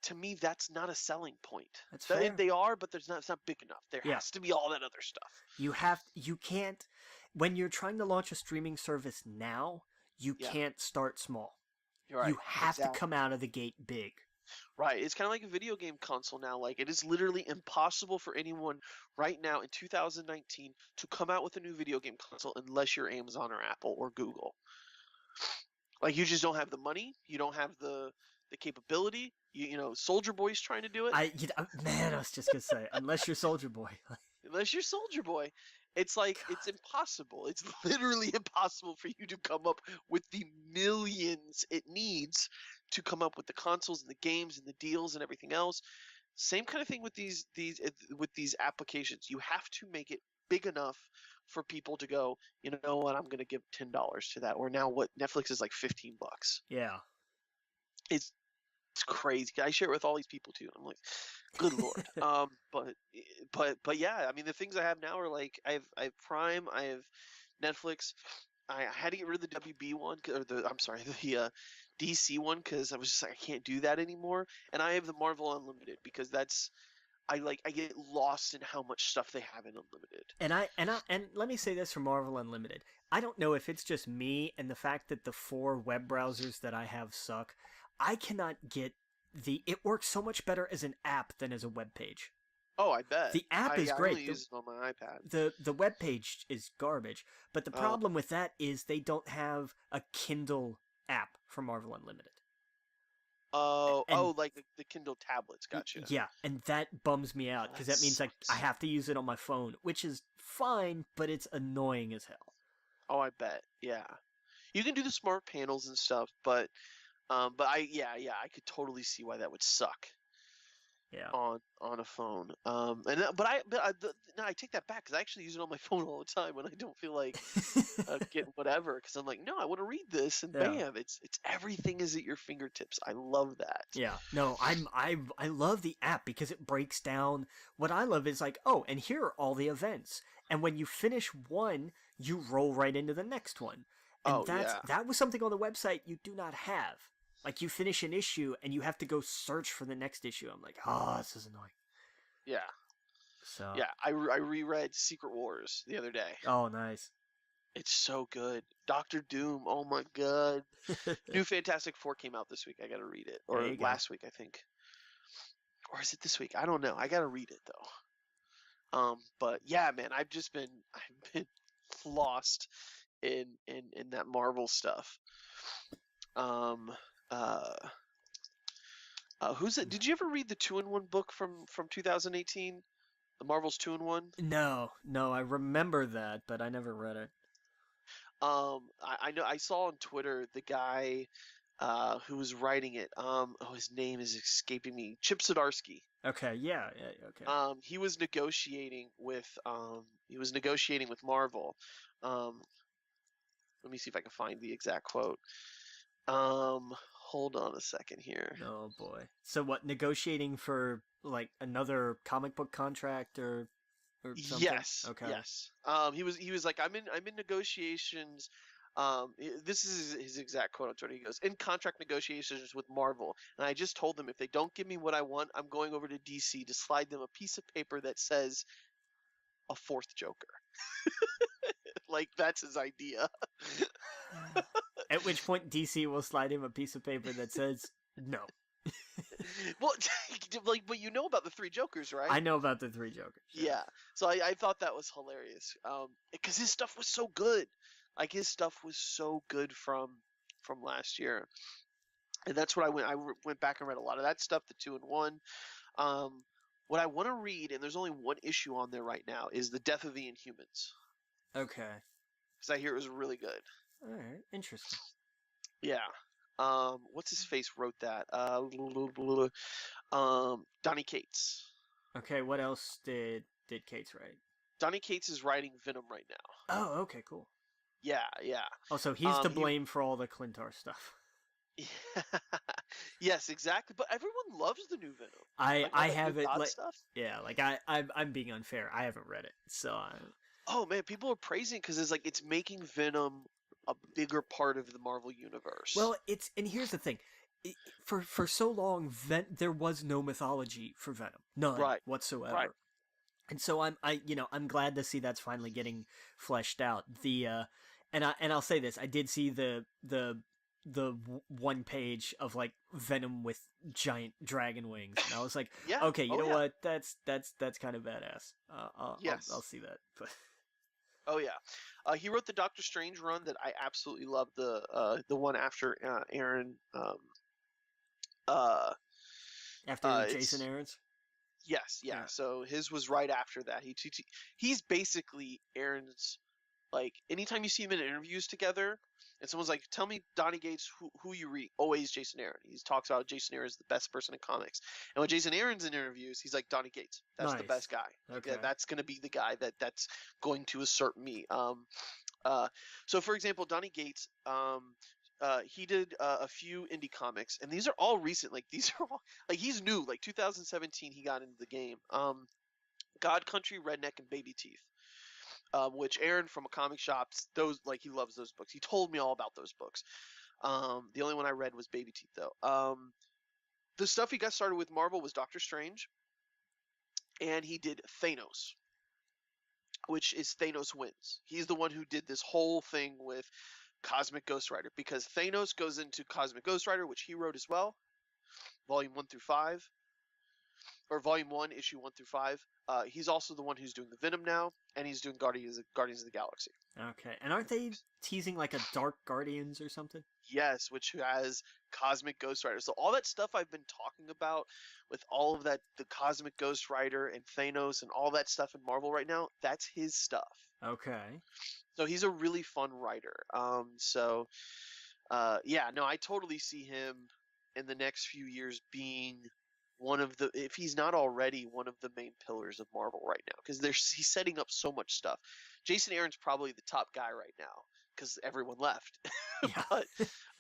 To me, that's not a selling point. That's fair. They are, but it's not big enough. There Yeah. has to be all that other stuff. You can't, when you're trying to launch a streaming service now, you can't start small. Right. You have to come out of the gate big. Right. It's kind of like a video game console now. Like, it is literally impossible for anyone right now in 2019 to come out with a new video game console unless you're Amazon or Apple or Google. Like, you just don't have the money. You don't have the capability. You know, Soldier Boy's trying to do it. I was just gonna say, unless you're Soldier Boy. Unless you're Soldier Boy, it's like, it's impossible. It's literally impossible for you to come up with the millions it needs to come up with the consoles and the games and the deals and everything else. Same kind of thing with these applications. You have to make it big enough for people to go, you know what, I'm going to give $10 to that. Or now what Netflix is like $15. Yeah. It's crazy. I share it with all these people too. I'm like, good lord. But yeah, I mean, the things I have now are like, I have Prime, I have Netflix. I had to get rid of the WB one, or the DC one, because I was just like, I can't do that anymore. And I have the Marvel Unlimited because that's, I get lost in how much stuff they have in Unlimited. And let me say this for Marvel Unlimited. I don't know if it's just me and the fact that the 4 web browsers that I have suck. I cannot get it works so much better as an app than as a web page. Oh, I bet. The app is I only great. use it on my iPad. The web page is garbage, but the Oh, problem with that is they don't have a Kindle app for Marvel Unlimited. And like the Kindle tablets. Gotcha. yeah, and that bums me out Oh, because that that means I sucks. have to use it on my phone, which is fine, but it's annoying as hell. Oh, I bet. Yeah. You can do the smart panels and stuff, but I could totally see why that would suck Yeah. on a phone. No, I take that back because I actually use it on my phone all the time when I don't feel like getting whatever. Because I'm like, no, I want to read this, and Yeah. bam, it's everything is at your fingertips. I love that. Yeah, no, I love the app because it breaks down. What I love is like, oh, and here are all the events, and when you finish one, you roll right into the next one, and Oh yeah, that was something on the website you do not have. Like you finish an issue and you have to go search for the next issue. I'm like, oh, this is annoying. yeah, So, yeah. I reread Secret Wars the other day. oh, nice. It's so good. Doctor Doom. Oh my god. New Fantastic Four came out this week. I gotta read it, There or you go. last week I think, or is it this week? I don't know. I gotta read it though. But yeah, man, I've been lost in that Marvel stuff. Um, uh, who's it? Did you ever read the 2-in-1 book from 2018? The Marvel's 2-in-1. No, no, I remember that, but I never read it. I know I saw on Twitter the guy who was writing it. His name is escaping me. Chip Zdarsky. Okay, yeah, yeah, okay. He was negotiating with Marvel. Um, Let me see if I can find the exact quote. Hold on a second here. Oh boy. So what? Negotiating for like another comic book contract or something? Yes, Okay. yes. He was like, I'm in negotiations. This is his exact quote on Twitter. He goes, in contract negotiations with Marvel, and I just told them if they don't give me what I want, I'm going over to DC to slide them a piece of paper that says a fourth Joker. Like that's his idea. At which point DC will slide him a piece of paper that says no. Well, like, but you know about the three Jokers, I right? know about the three Jokers. Yeah. Yeah. So I thought that was hilarious. Because his stuff was so good. Like his stuff was so good from last year, and that's what went back and read a lot of that stuff. The 2-in-1. Um, what I want to read, and there's only one issue on there right now, is the Death of the Inhumans, Okay. because I hear it was really good. All right. Interesting. Yeah. What's his face wrote that? Donny Cates. Okay. What else did Kate's write? Donny Cates is writing Venom right now. Oh. Okay. Cool. Yeah, yeah. Oh, so he's to He blame for all the Clintar stuff. Yes, exactly. But everyone loves the new Venom. I Like all I that New have it God like stuff. yeah like I'm being unfair. I haven't read it, so Oh man, people are praising because it's making Venom a bigger part of the Marvel universe. well it's and here's the thing. For so long, there was no mythology for Venom, none Right, right. whatsoever. And so I'm glad to see that's finally getting fleshed out. And I'll say this: I did see one page of like Venom with giant dragon wings, and I was like, Yeah. okay, you Oh know yeah. what? That's kind of badass. I'll Yes. see that. But Oh yeah. He wrote the Doctor Strange run that I absolutely love. The one after Aaron. Uh, after Jason it's Aaron's, Yes, yeah. yeah, So his was right after that. He's basically Aaron's. Like anytime you see him in interviews together, and someone's like, "Tell me, Donny Gates, who you read?" Always Jason Aaron. He talks about Jason Aaron is the best person in comics, and when Jason Aaron's in interviews, he's like, "Donny Gates, that's the nice. best guy. Like Okay, that's gonna be the guy that's going to assert me." Uh, so for example, Donny Gates, he did a few indie comics, and these are all recent. Like these are all like he's new. Like 2017, he got into the game. God Country, Redneck, and Baby Teeth. Which Aaron from a comic shop, those like he loves those books. He told me all about those books. The only one I read was Baby Teeth though. The stuff he got started with Marvel was Doctor Strange, and he did Thanos, which is Thanos Wins. He's the one who did this whole thing with Cosmic Ghost Rider, because Thanos goes into Cosmic Ghost Rider, which he wrote as well, volume 1 through 5, or volume 1, issue 1 through 5. He's also the one who's doing the Venom now, and he's doing Guardians of the Galaxy. Okay, and aren't they teasing like a Dark Guardians or something? Yes, which has Cosmic Ghost Rider. So all that stuff I've been talking about with all of that, the Cosmic Ghost Rider and Thanos and all that stuff in Marvel right now, that's his stuff. Okay. So he's a really fun writer. Yeah, no, I totally see him in the next few years being one of the, if he's not already one of the main pillars of Marvel right now, because he's setting up so much stuff. Jason Aaron's probably the top guy right now because everyone left. Yeah.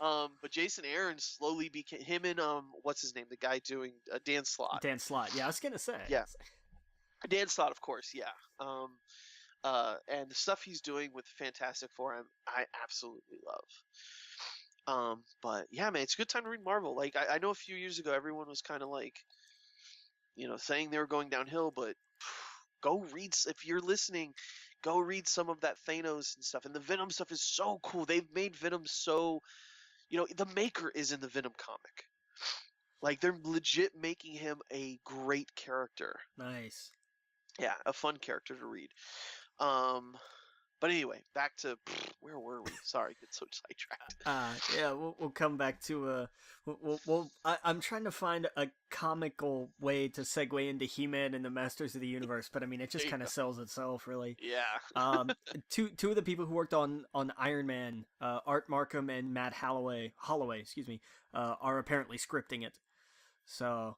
But Jason Aaron slowly became him and what's his name, the guy doing Dan Slott. Dan Slott. Yeah, I was gonna say. Yeah, Dan Slott, of course. Yeah. And the stuff he's doing with Fantastic Four, I absolutely love. But yeah, man, it's a good time to read Marvel. Like I know a few years ago, everyone was kind of like, saying they were going downhill, but go read, if you're listening, go read some of that Thanos and stuff. And the Venom stuff is so cool. They've made Venom so, the maker is in the Venom comic. Like, they're legit making him a great character. Nice. Yeah, a fun character to read. But anyway, back to where were we? Sorry, get so sidetracked. Yeah, we'll come back to I'm trying to find a comical way to segue into He-Man and the Masters of the Universe, but I mean it just kind of sells itself, really. Yeah. Two of the people who worked on Iron Man, Art Markham and Matt Holloway, are apparently scripting it. So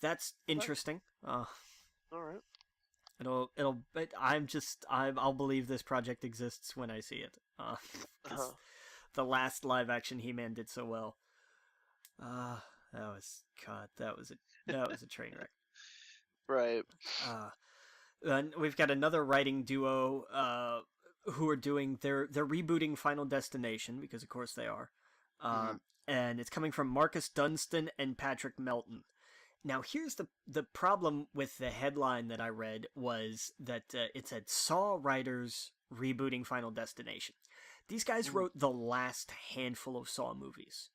that's interesting. All right. I'll believe this project exists when I see it. The last live action He-Man did so well. That was a train wreck. Right. And we've got another writing duo, who are doing, they're rebooting Final Destination, because of course they are. And it's coming from Marcus Dunstan and Patrick Melton. Now, here's the problem with the headline that I read was that it said Saw writers rebooting Final Destination. These guys wrote the last handful of Saw movies.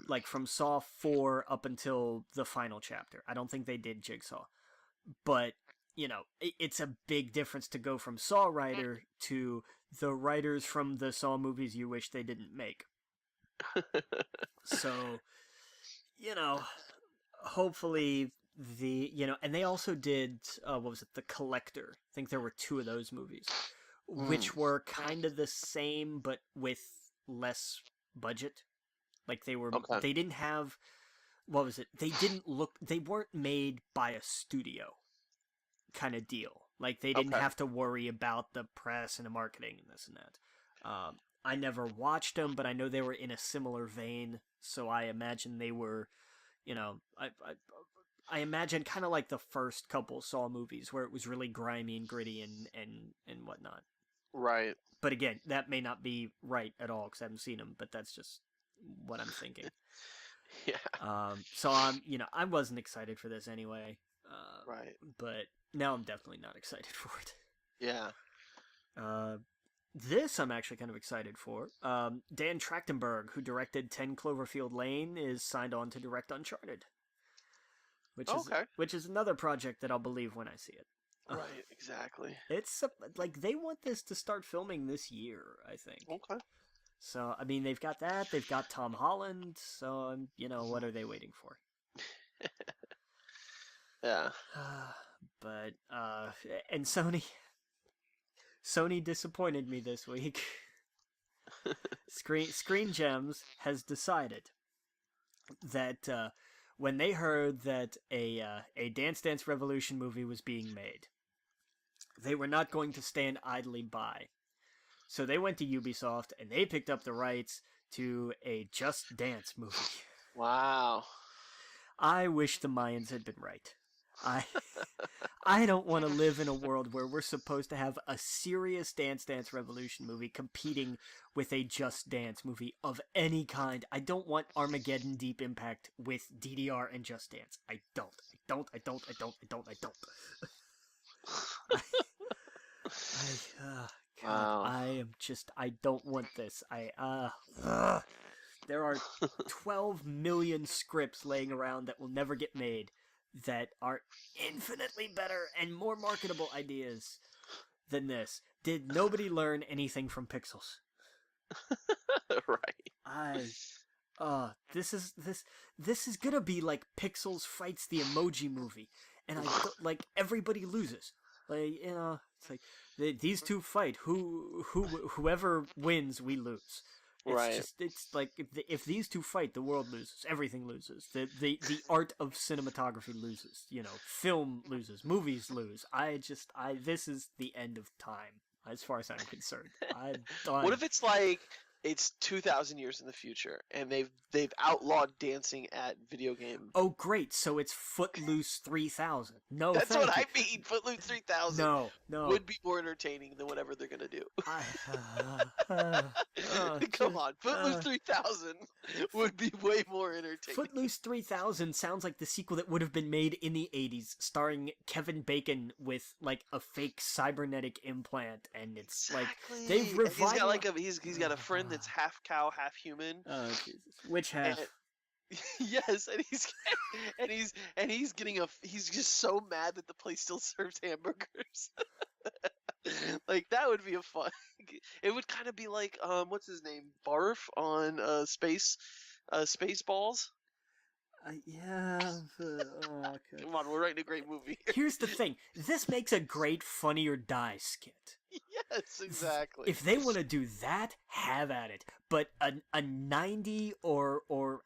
Like from Saw 4 up until the final chapter. I don't think they did Jigsaw. But, it's a big difference to go from Saw writer to the writers from the Saw movies you wish they didn't make. So, hopefully and they also did what was it, The Collector. I think there were 2 of those movies, which were kind of the same but with less budget. Like they didn't have, what was it, they weren't made by a studio kind of deal. Like they didn't have to worry about the press and the marketing and this and that. I never watched them, but I know they were in a similar vein, so I imagine they were, I imagine kind of like the first couple Saw movies where it was really grimy and gritty and whatnot. Right. But again, that may not be right at all because I haven't seen them, but that's just what I'm thinking. Yeah. So I wasn't excited for this anyway. Right. But now I'm definitely not excited for it. Yeah. This I'm actually kind of excited for. Dan Trachtenberg, who directed 10 Cloverfield Lane, is signed on to direct Uncharted. Which is another project that I'll believe when I see it. Right, exactly. It's they want this to start filming this year, I think. Okay. So, I mean, they've got that. They've got Tom Holland. So, what are they waiting for? Yeah. But, and Sony disappointed me this week. Screen Gems has decided that when they heard that a Dance Dance Revolution movie was being made, they were not going to stand idly by. So they went to Ubisoft and they picked up the rights to a Just Dance movie. Wow. I wish the Mayans had been right. I I don't want to live in a world where we're supposed to have a serious Dance Dance Revolution movie competing with a Just Dance movie of any kind. I don't want Armageddon Deep Impact with DDR and Just Dance. I don't. I don't. I don't. I don't. I don't. I don't. I God, Wow. I am just. I don't want this. Ugh. There are 12 million scripts laying around that will never get made that are infinitely better and more marketable ideas than this. Did nobody learn anything from Pixels? Right. I this is gonna be like Pixels fights the Emoji Movie, and I don't, like everybody loses. Like it's like these two fight. Whoever wins, we lose. Right. It's like if these two fight, the world loses. Everything loses. The art of cinematography loses. Film loses. Movies lose. This is the end of time as far as I'm concerned. I'm What done. if it's like it's 2,000 years in the future and they've outlawed dancing at video game? Oh, great. So it's Footloose 3000. No, That's what thank you. I mean. Footloose 3000 No, no. would be more entertaining than whatever they're gonna do. I, uh, Come on, Footloose 3000 would be way more entertaining. Footloose 3000 sounds like the sequel that would have been made in the 80s, starring Kevin Bacon with, like, a fake cybernetic implant, and it's Exactly. like, they've And he's got revitalized... he's got a friend that's half cow, half human. Oh, Jesus. Which half? And, yes, and he's getting he's just so mad that the place still serves hamburgers. Like that would be a fun. It would kind of be like what's his name, Barf on Spaceballs. Yeah. Oh, okay. Come on, we're writing a great movie. Here's the thing. This makes a great Funny or Die skit. Yes, exactly. If they want to do that, have at it. But a 90 or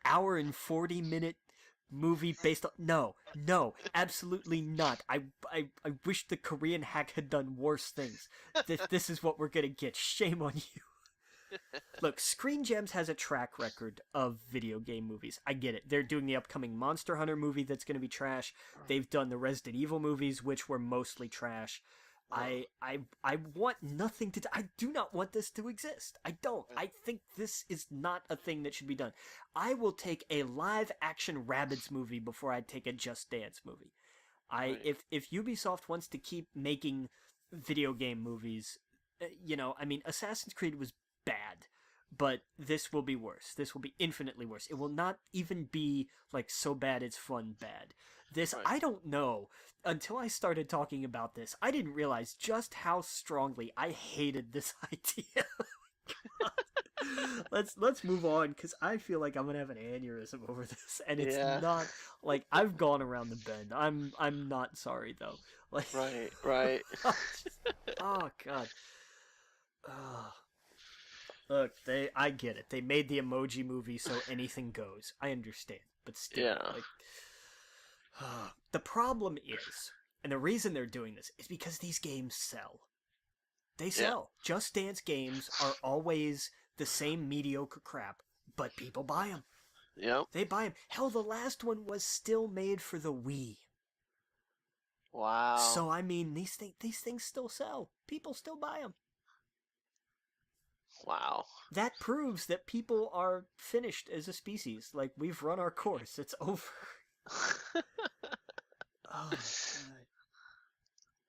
hour and 40-minute movie based on... No, absolutely not. I wish the Korean hack had done worse things. This is what we're gonna get. Shame on you. Look, Screen Gems has a track record of video game movies. I get it. They're doing the upcoming Monster Hunter movie that's going to be trash. They've done the Resident Evil movies, which were mostly trash. I want nothing to... I do not want this to exist. I don't. I think this is not a thing that should be done. I will take a live-action Rabbids movie before I'd take a Just Dance movie. If Ubisoft wants to keep making video game movies, I mean, Assassin's Creed was bad, but this will be worse. This will be infinitely worse. It will not even be like so bad it's fun bad. This, Right. I don't know. Until I started talking about this, I didn't realize just how strongly I hated this idea. Let's move on, because I feel like I'm gonna have an aneurysm over this, and it's Yeah. not like I've gone around the bend. I'm not sorry though. Like, Right. oh God. Ugh. Look, I get it. They made the Emoji Movie so anything goes. I understand, but still, Yeah. the problem is, and the reason they're doing this is because these games sell. They sell. Yeah. Just Dance games are always the same mediocre crap, but people buy them. Yep. They buy them. Hell, the last one was still made for the Wii. Wow. So I mean, these things still sell. People still buy them. Wow. That proves that people are finished as a species. Like, we've run our course. It's over. Oh, God.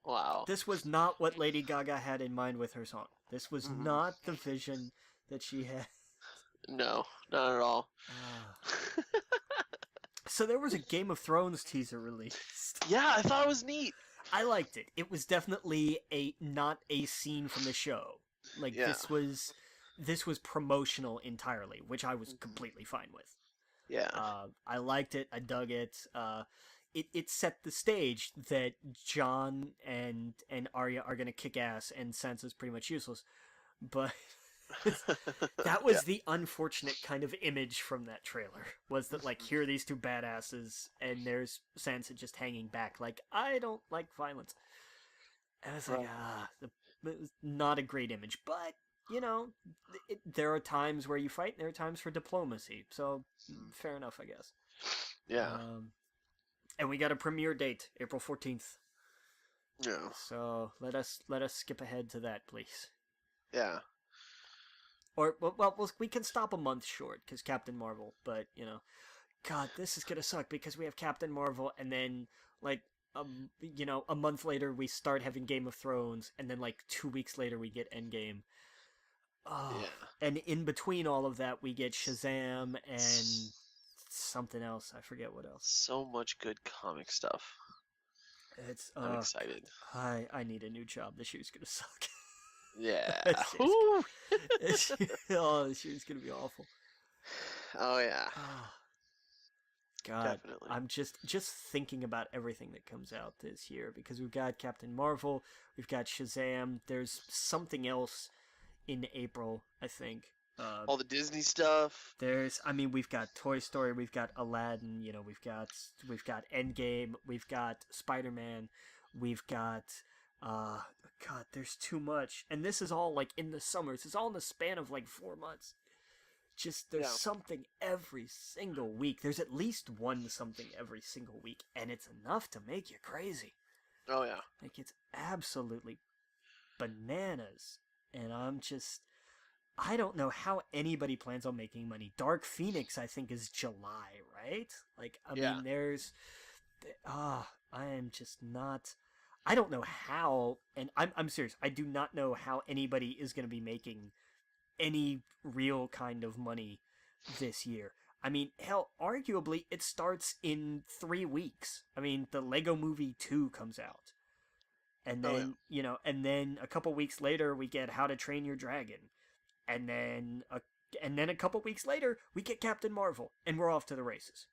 Wow. This was not what Lady Gaga had in mind with her song. This was not the vision that she had. No, not at all. So there was a Game of Thrones teaser released. Yeah, I thought it was neat. I liked it. It was definitely not a scene from the show. Like, Yeah. this was promotional entirely, which I was completely fine with. Yeah. I liked it. I dug it. It set the stage that Jon and Arya are gonna kick ass, and Sansa's pretty much useless. But that was the unfortunate kind of image from that trailer. Was that, like, here are these two badasses, and there's Sansa just hanging back, like, I don't like violence. And I was like, it was not a great image, but there are times where you fight, and there are times for diplomacy. So fair enough, I guess. Yeah. And we got a premiere date, April 14th. Yeah. So let us skip ahead to that, please. Yeah. Or we can stop a month short because Captain Marvel. But God, this is gonna suck because we have Captain Marvel, and then like a month later we start having Game of Thrones, and then like 2 weeks later we get Endgame. Oh, Yeah. and in between all of that we get Shazam and something else. I forget what else. So much good comic stuff. It's I'm excited. I need a new job. This year's gonna suck. Yeah. this year's, Woo! this year's gonna be awful. Oh yeah. Oh, God, Definitely. I'm just thinking about everything that comes out this year because we've got Captain Marvel, we've got Shazam. There's something else in April, I think. All the Disney stuff. We've got Toy Story, we've got Aladdin, we've got Endgame, we've got Spider-Man, we've got, God, there's too much, and this is all like in the summers. It's all in the span of like 4 months. Just there's Yeah. something every single week. There's at least one something every single week, and it's enough to make you crazy. Oh yeah. Like it's absolutely bananas, and I don't know how anybody plans on making money. Dark Phoenix, I think, is July, right? Like, I Yeah. mean, I am just not. I don't know how, and I'm serious. I do not know how anybody is going to be making any real kind of money this year. I mean, hell, arguably, it starts in 3 weeks. I mean, the Lego Movie 2 comes out. And Oh yeah. then, and then a couple weeks later, we get How to Train Your Dragon. And then a couple weeks later, we get Captain Marvel, and we're off to the races.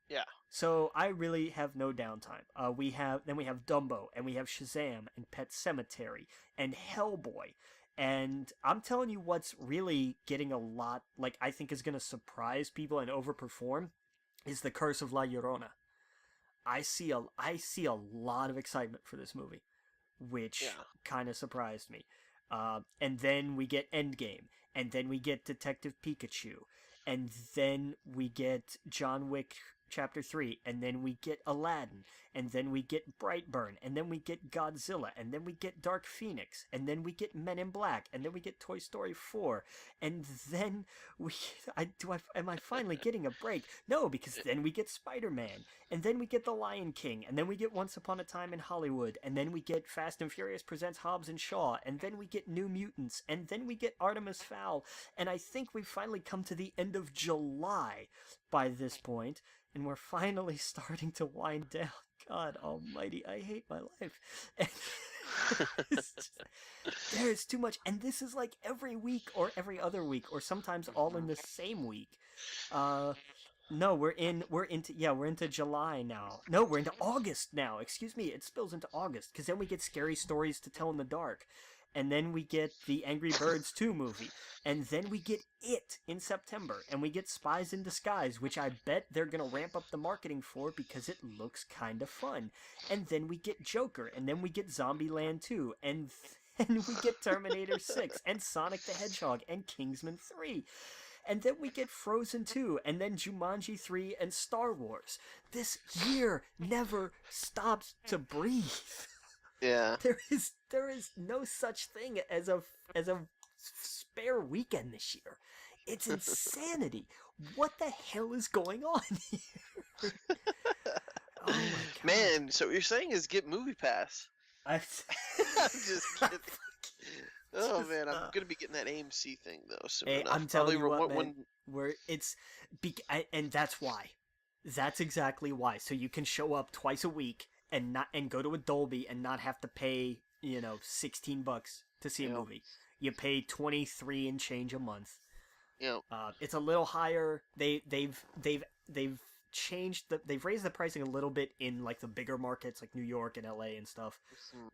Yeah. So I really have no downtime. We have Dumbo, and we have Shazam, and Pet Sematary, and Hellboy. And I'm telling you what's really getting a lot, like, I think is going to surprise people and overperform, is The Curse of La Llorona. I see a lot of excitement for this movie, which Yeah. kind of surprised me. And then we get Endgame, and then we get Detective Pikachu, and then we get John Wick Chapter 3, and then we get Aladdin, and then we get Brightburn, and then we get Godzilla, and then we get Dark Phoenix, and then we get Men in Black, and then we get Toy Story 4, and then am I finally getting a break? No, because then we get Spider-Man, and then we get The Lion King, and then we get Once Upon a Time in Hollywood, and then we get Fast and Furious Presents Hobbs and Shaw, and then we get New Mutants, and then we get Artemis Fowl, and I think we've finally come to the end of July by this point, and we're finally starting to wind down. God almighty, I hate my life. There's too much, and this is like every week or every other week, or sometimes all in the same week. No, we're into July now. No, we're into August now. Excuse me, it spills into August because then we get Scary Stories to Tell in the Dark, and then we get the Angry Birds 2 movie, and then we get It in September, and we get Spies in Disguise, which I bet they're gonna ramp up the marketing for because it looks kind of fun, and then we get Joker, and then we get Zombieland 2, and then we get Terminator 6, and Sonic the Hedgehog, and Kingsman 3. And then we get Frozen 2, and then Jumanji 3, and Star Wars. This year never stops to breathe. Yeah. There is no such thing as a spare weekend this year. It's insanity. What the hell is going on here? Oh my god. Man, so what you're saying is get Movie Pass. I'm just kidding. Oh man, I'm gonna be getting that AMC thing though soon enough. I'm telling you what, man. And that's why. That's exactly why. So you can show up twice a week and go to a Dolby and not have to pay $16 to see a movie. You pay 23 and change a month. Yeah. It's a little higher. They've changed they've raised the pricing a little bit in like the bigger markets like New York and LA and stuff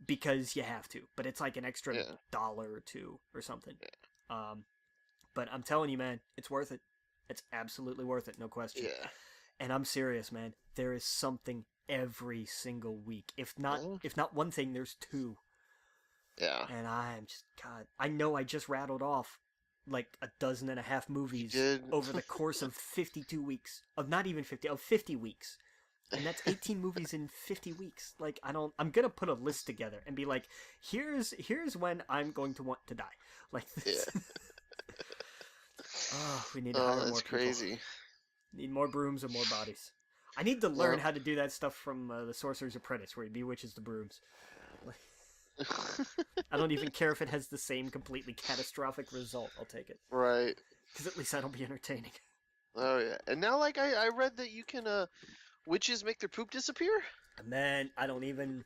because you have to. But it's like an extra dollar or two or something. Yeah. But I'm telling you, man, it's worth it. It's absolutely worth it, no question. Yeah. And I'm serious, man. There is something every single week. If not one thing, there's two. Yeah. And I'm just, God, I know I just rattled off like 12.5 movies over the course of 52 weeks. Of not even 50, of 50 weeks. And that's 18 movies in 50 weeks. Like, I'm gonna put a list together and be like, here's when I'm going to want to die. Like Yeah. this. Oh, we need to Oh, hire more that's people. crazy. Need more brooms and more bodies. I need to learn Well, how to do that stuff from the Sorcerer's Apprentice, where he bewitches the brooms. I don't even care if it has the same completely catastrophic result. I'll take it. right. Because at least that'll be entertaining. Oh yeah. And now, like, I read that you can witches make their poop disappear. Man, I don't even.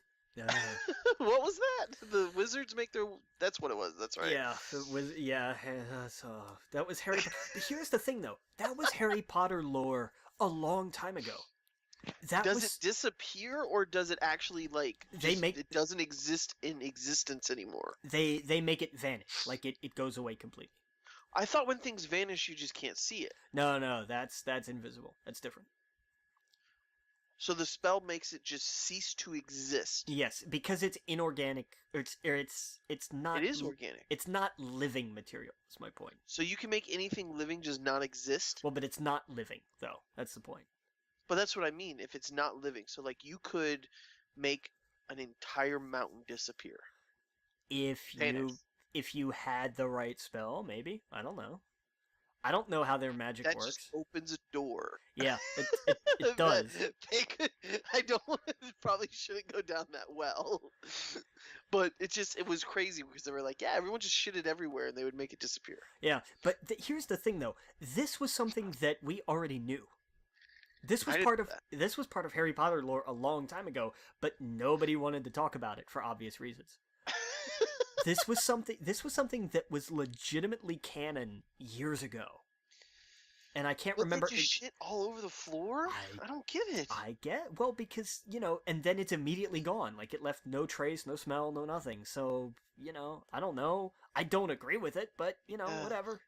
What was that? The wizards make their. That's what it was. That's right. Yeah, it was. Yeah, so that was Harry. But here's the thing, though. That was Harry Potter lore a long time ago. That Does was. it disappear, or does it actually like They just make it doesn't exist in existence anymore? they make it vanish, like it goes away completely. I thought when things vanish, you just can't see it. No, that's invisible. That's different. So the spell makes it just cease to exist. Yes, because it's inorganic. It's not. It is organic. It's not living material. That's my point. So you can make anything living just not exist. Well, but it's not living, though. That's the point. But that's what I mean. If it's not living, so like you could make an entire mountain disappear. If Vanish. you had the right spell, maybe. I don't know. I don't know how their magic That works. just opens a door. Yeah, it does. They could, I don't. It probably shouldn't go down that well. But it was crazy because they were like, yeah, everyone just shit it everywhere, and they would make it disappear. Yeah, but here's the thing, though. This was something that we already knew. This was part of Harry Potter lore a long time ago, but nobody wanted to talk about it for obvious reasons. This was something that was legitimately canon years ago. And I can't remember. They just shit all over the floor? I don't get it. Well, because, and then it's immediately gone. Like, it left no trace, no smell, no nothing. So, I don't know. I don't agree with it, but, whatever.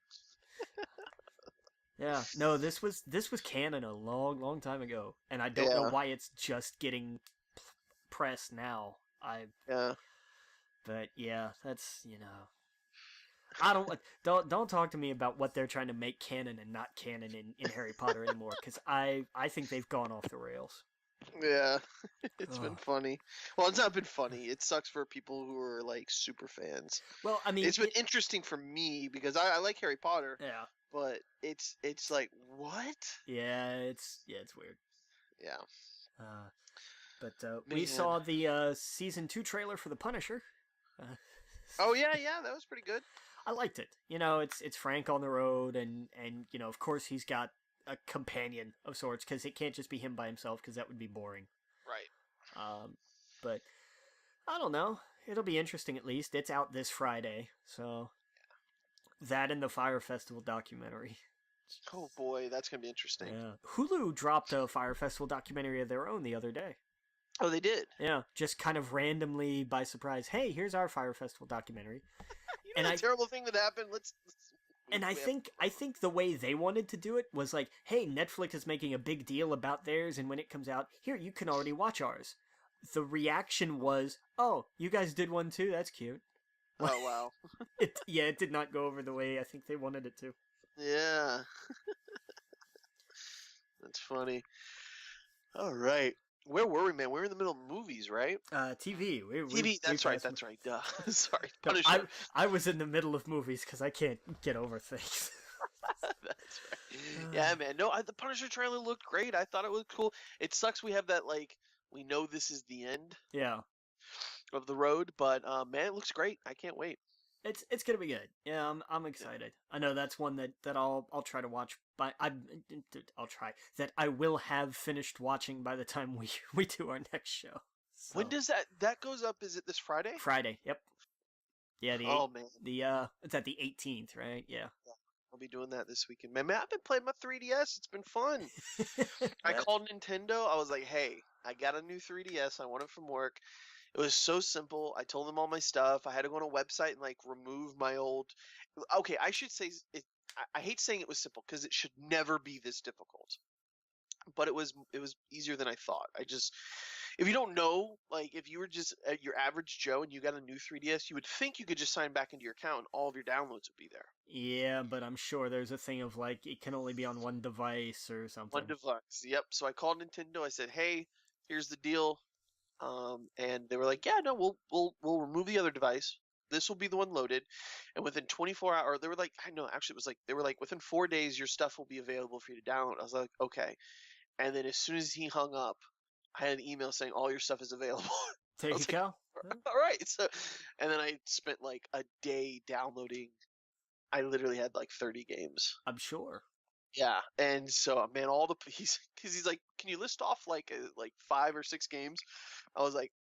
Yeah, no, this was canon a long, long time ago, and I don't know why it's just getting pressed now. But yeah, that's I don't talk to me about what they're trying to make canon and not canon in Harry Potter anymore, because I think they've gone off the rails. Yeah, it's been funny. Well, it's not been funny. It sucks for people who are like super fans. Well, I mean, it's been interesting for me because I like Harry Potter. Yeah. But it's like what? Yeah, it's weird. Yeah. But we saw the season 2 trailer for The Punisher. Oh yeah, that was pretty good. I liked it. It's Frank on the road, and of course he's got a companion of sorts, because it can't just be him by himself, because that would be boring. Right. But I don't know. It'll be interesting at least. It's out this Friday, so that and the Fire Festival documentary. Oh boy, that's gonna be interesting. Yeah. Hulu dropped a Fire Festival documentary of their own the other day. Oh, they did? Yeah, just kind of randomly by surprise. Hey, here's our Fire Festival documentary. You know, terrible thing that happened. I think the way they wanted to do it was like, hey, Netflix is making a big deal about theirs, and when it comes out, here, you can already watch ours. The reaction was, oh, you guys did one too? That's cute. Oh, wow. It did not go over the way I think they wanted it to. Yeah. That's funny. All right. Where were we, man? We were in the middle of movies, right? TV. TV, that's right. Duh. Sorry. Punisher. I was in the middle of movies because I can't get over things. That's right. Yeah, man. No, the Punisher trailer looked great. I thought it was cool. It sucks we have that, like, we know this is the end. Yeah. Of the road, but man, it looks great. I can't wait. It's gonna be good. Yeah, I'm excited. I know that's one that I'll try to watch. But I'll try that. I will have finished watching by the time we do our next show. So. When does that goes up? Is it this Friday? Friday. Yep. Yeah. Man. It's at the 18th, right? Yeah. I'll be doing that this weekend. Man, I've been playing my 3DS. It's been fun. I called Nintendo. I was like, hey, I got a new 3DS. I want it from work. It was so simple. I told them all my stuff. I had to go on a website and like remove my old. Okay, I should say it. I hate saying it was simple because it should never be this difficult. but it was easier than I thought. If you don't know, like if you were just your average Joe and you got a new 3DS, you would think you could just sign back into your account and all of your downloads would be there. Yeah, but I'm sure there's a thing of like it can only be on one device or One something. device. Yep. So I called Nintendo. I said, "Hey, here's the deal." And they were like, "Yeah, no, we'll remove the other device. This will be the one loaded." And within 24 hours, they were like, I know, actually, it was like they were like, "Within 4 days, your stuff will be available for you to download." I was like, "Okay." And then as soon as he hung up, I had an email saying all your stuff is available. There I you was like, go. "All right." So, and then I spent like a day downloading. I literally had like 30 games. I'm sure. Yeah, and so man, all the he's like, "Can you list off like 5 or 6 games?" I was like,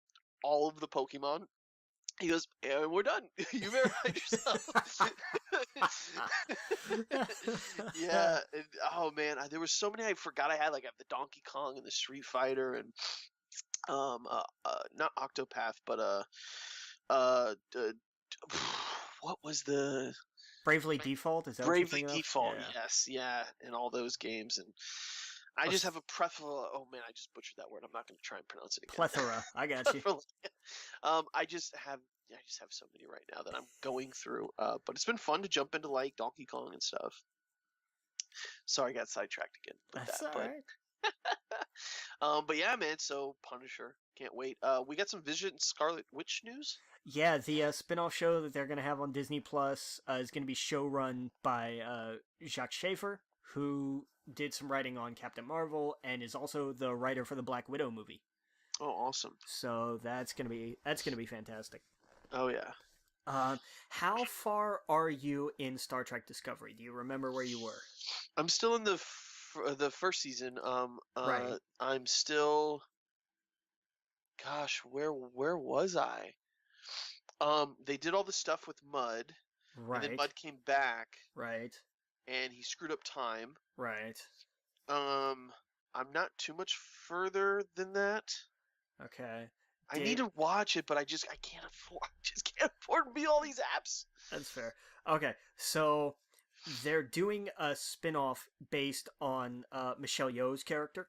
"All of the Pokemon." He goes, "And we're done. You verified yourself." Yeah, and, oh man, there were so many I forgot I had. Like I have the Donkey Kong and the Street Fighter and not Octopath, but uh, what was the Bravely Default, is that what you're Bravely thinking of? Default? Yeah. Yes, yeah, and all those games. And I just have a plethora. Oh man, I just butchered that word. I'm not going to try and pronounce it again. Plethora. I got you. I just have so many right now that I'm going through. But it's been fun to jump into like Donkey Kong and stuff. Sorry, I got sidetracked again with That's that. all right. But yeah, man. So Punisher, can't wait. We got some Vision Scarlet Witch news. Yeah, the spin-off show that they're going to have on Disney Plus is going to be showrun by Jacques Schaefer, who did some writing on Captain Marvel and is also the writer for the Black Widow movie. Oh, awesome. So that's going to be fantastic. Oh yeah. How far are you in Star Trek Discovery? Do you remember where you were? I'm still in the first season. Right. I'm still. Gosh, where was I? They did all the stuff with Mud, and then Right. Mud came back, Right. and he screwed up time. Right. Um, I'm not too much further than that. Okay. I need to watch it, but I can't afford. I just can't afford to be all these apps. That's fair. Okay, so they're doing a spin-off based on Michelle Yeoh's character,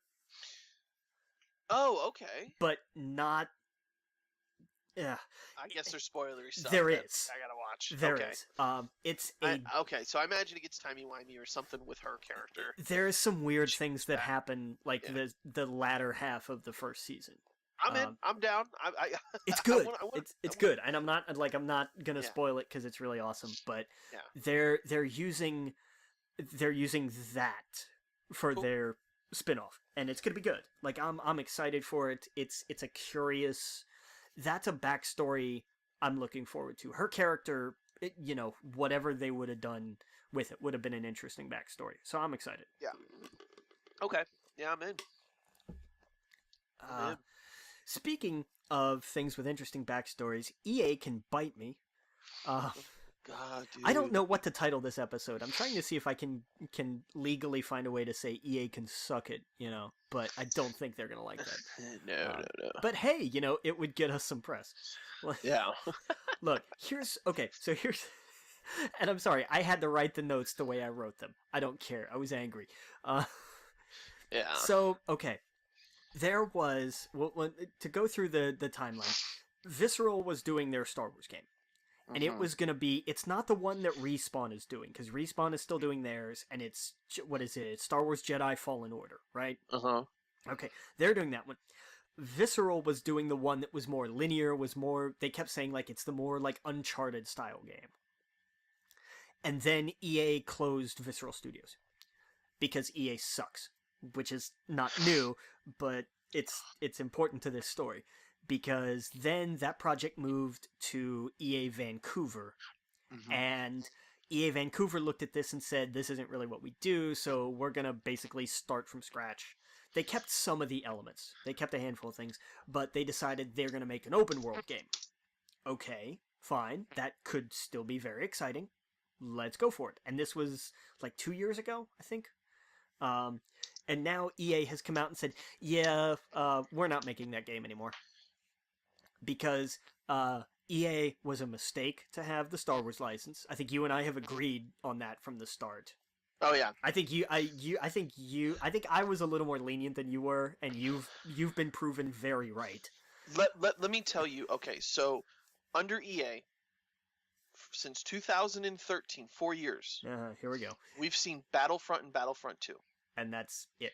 Oh, okay. but not. Yeah, I guess there's spoilery stuff. there that is. I gotta watch. There Okay. is. It's a. Okay, so I imagine it gets timey-wimey or something with her character. There is some weird things that happen, like Yeah. the latter half of the first season. I'm in. I'm down. It's good. I wanna, It's good, and I'm not gonna Yeah. spoil it because it's really awesome. But Yeah. they're using that for Cool. their spin-off, and it's gonna be good. Like I'm excited for it. It's a curious. That's a backstory I'm looking forward to. Her character, whatever they would have done with it would have been an interesting backstory. So I'm excited. Yeah. Okay. Yeah, I'm in. I'm in. Speaking of things with interesting backstories, EA can bite me. Uh, God, dude. I don't know what to title this episode. I'm trying to see if I can legally find a way to say EA can suck it, but I don't think they're gonna like that. No. But hey, it would get us some press. Yeah. Look, here's, and I'm sorry, I had to write the notes the way I wrote them. I don't care. I was angry. Yeah. So, okay. There was, to go through the timeline, Visceral was doing their Star Wars game. And it was going to be, it's not the one that Respawn is doing, because Respawn is still doing theirs, and it's, what is it? It's Star Wars Jedi Fallen Order, right? Uh-huh. Okay, they're doing that one. Visceral was doing the one that was more linear, they kept saying, like, it's the more, like, Uncharted style game. And then EA closed Visceral Studios. Because EA sucks. Which is not new, but it's important to this story. Because then that project moved to EA Vancouver, and EA Vancouver looked at this and said, this isn't really what we do, so we're going to basically start from scratch. They kept some of the elements. They kept a handful of things, but they decided they're going to make an open world game. Okay, fine. That could still be very exciting. Let's go for it. And this was like 2 years ago, I think. And now EA has come out and said, yeah, we're not making that game anymore. Because EA was a mistake to have the Star Wars license. I think you and I have agreed on that from the start. Oh yeah. I think I was a little more lenient than you were, and you've been proven very right. Let me tell you. Okay, so under EA, since 2013, 4 years, Here we go, we've seen Battlefront and Battlefront 2. and that's it.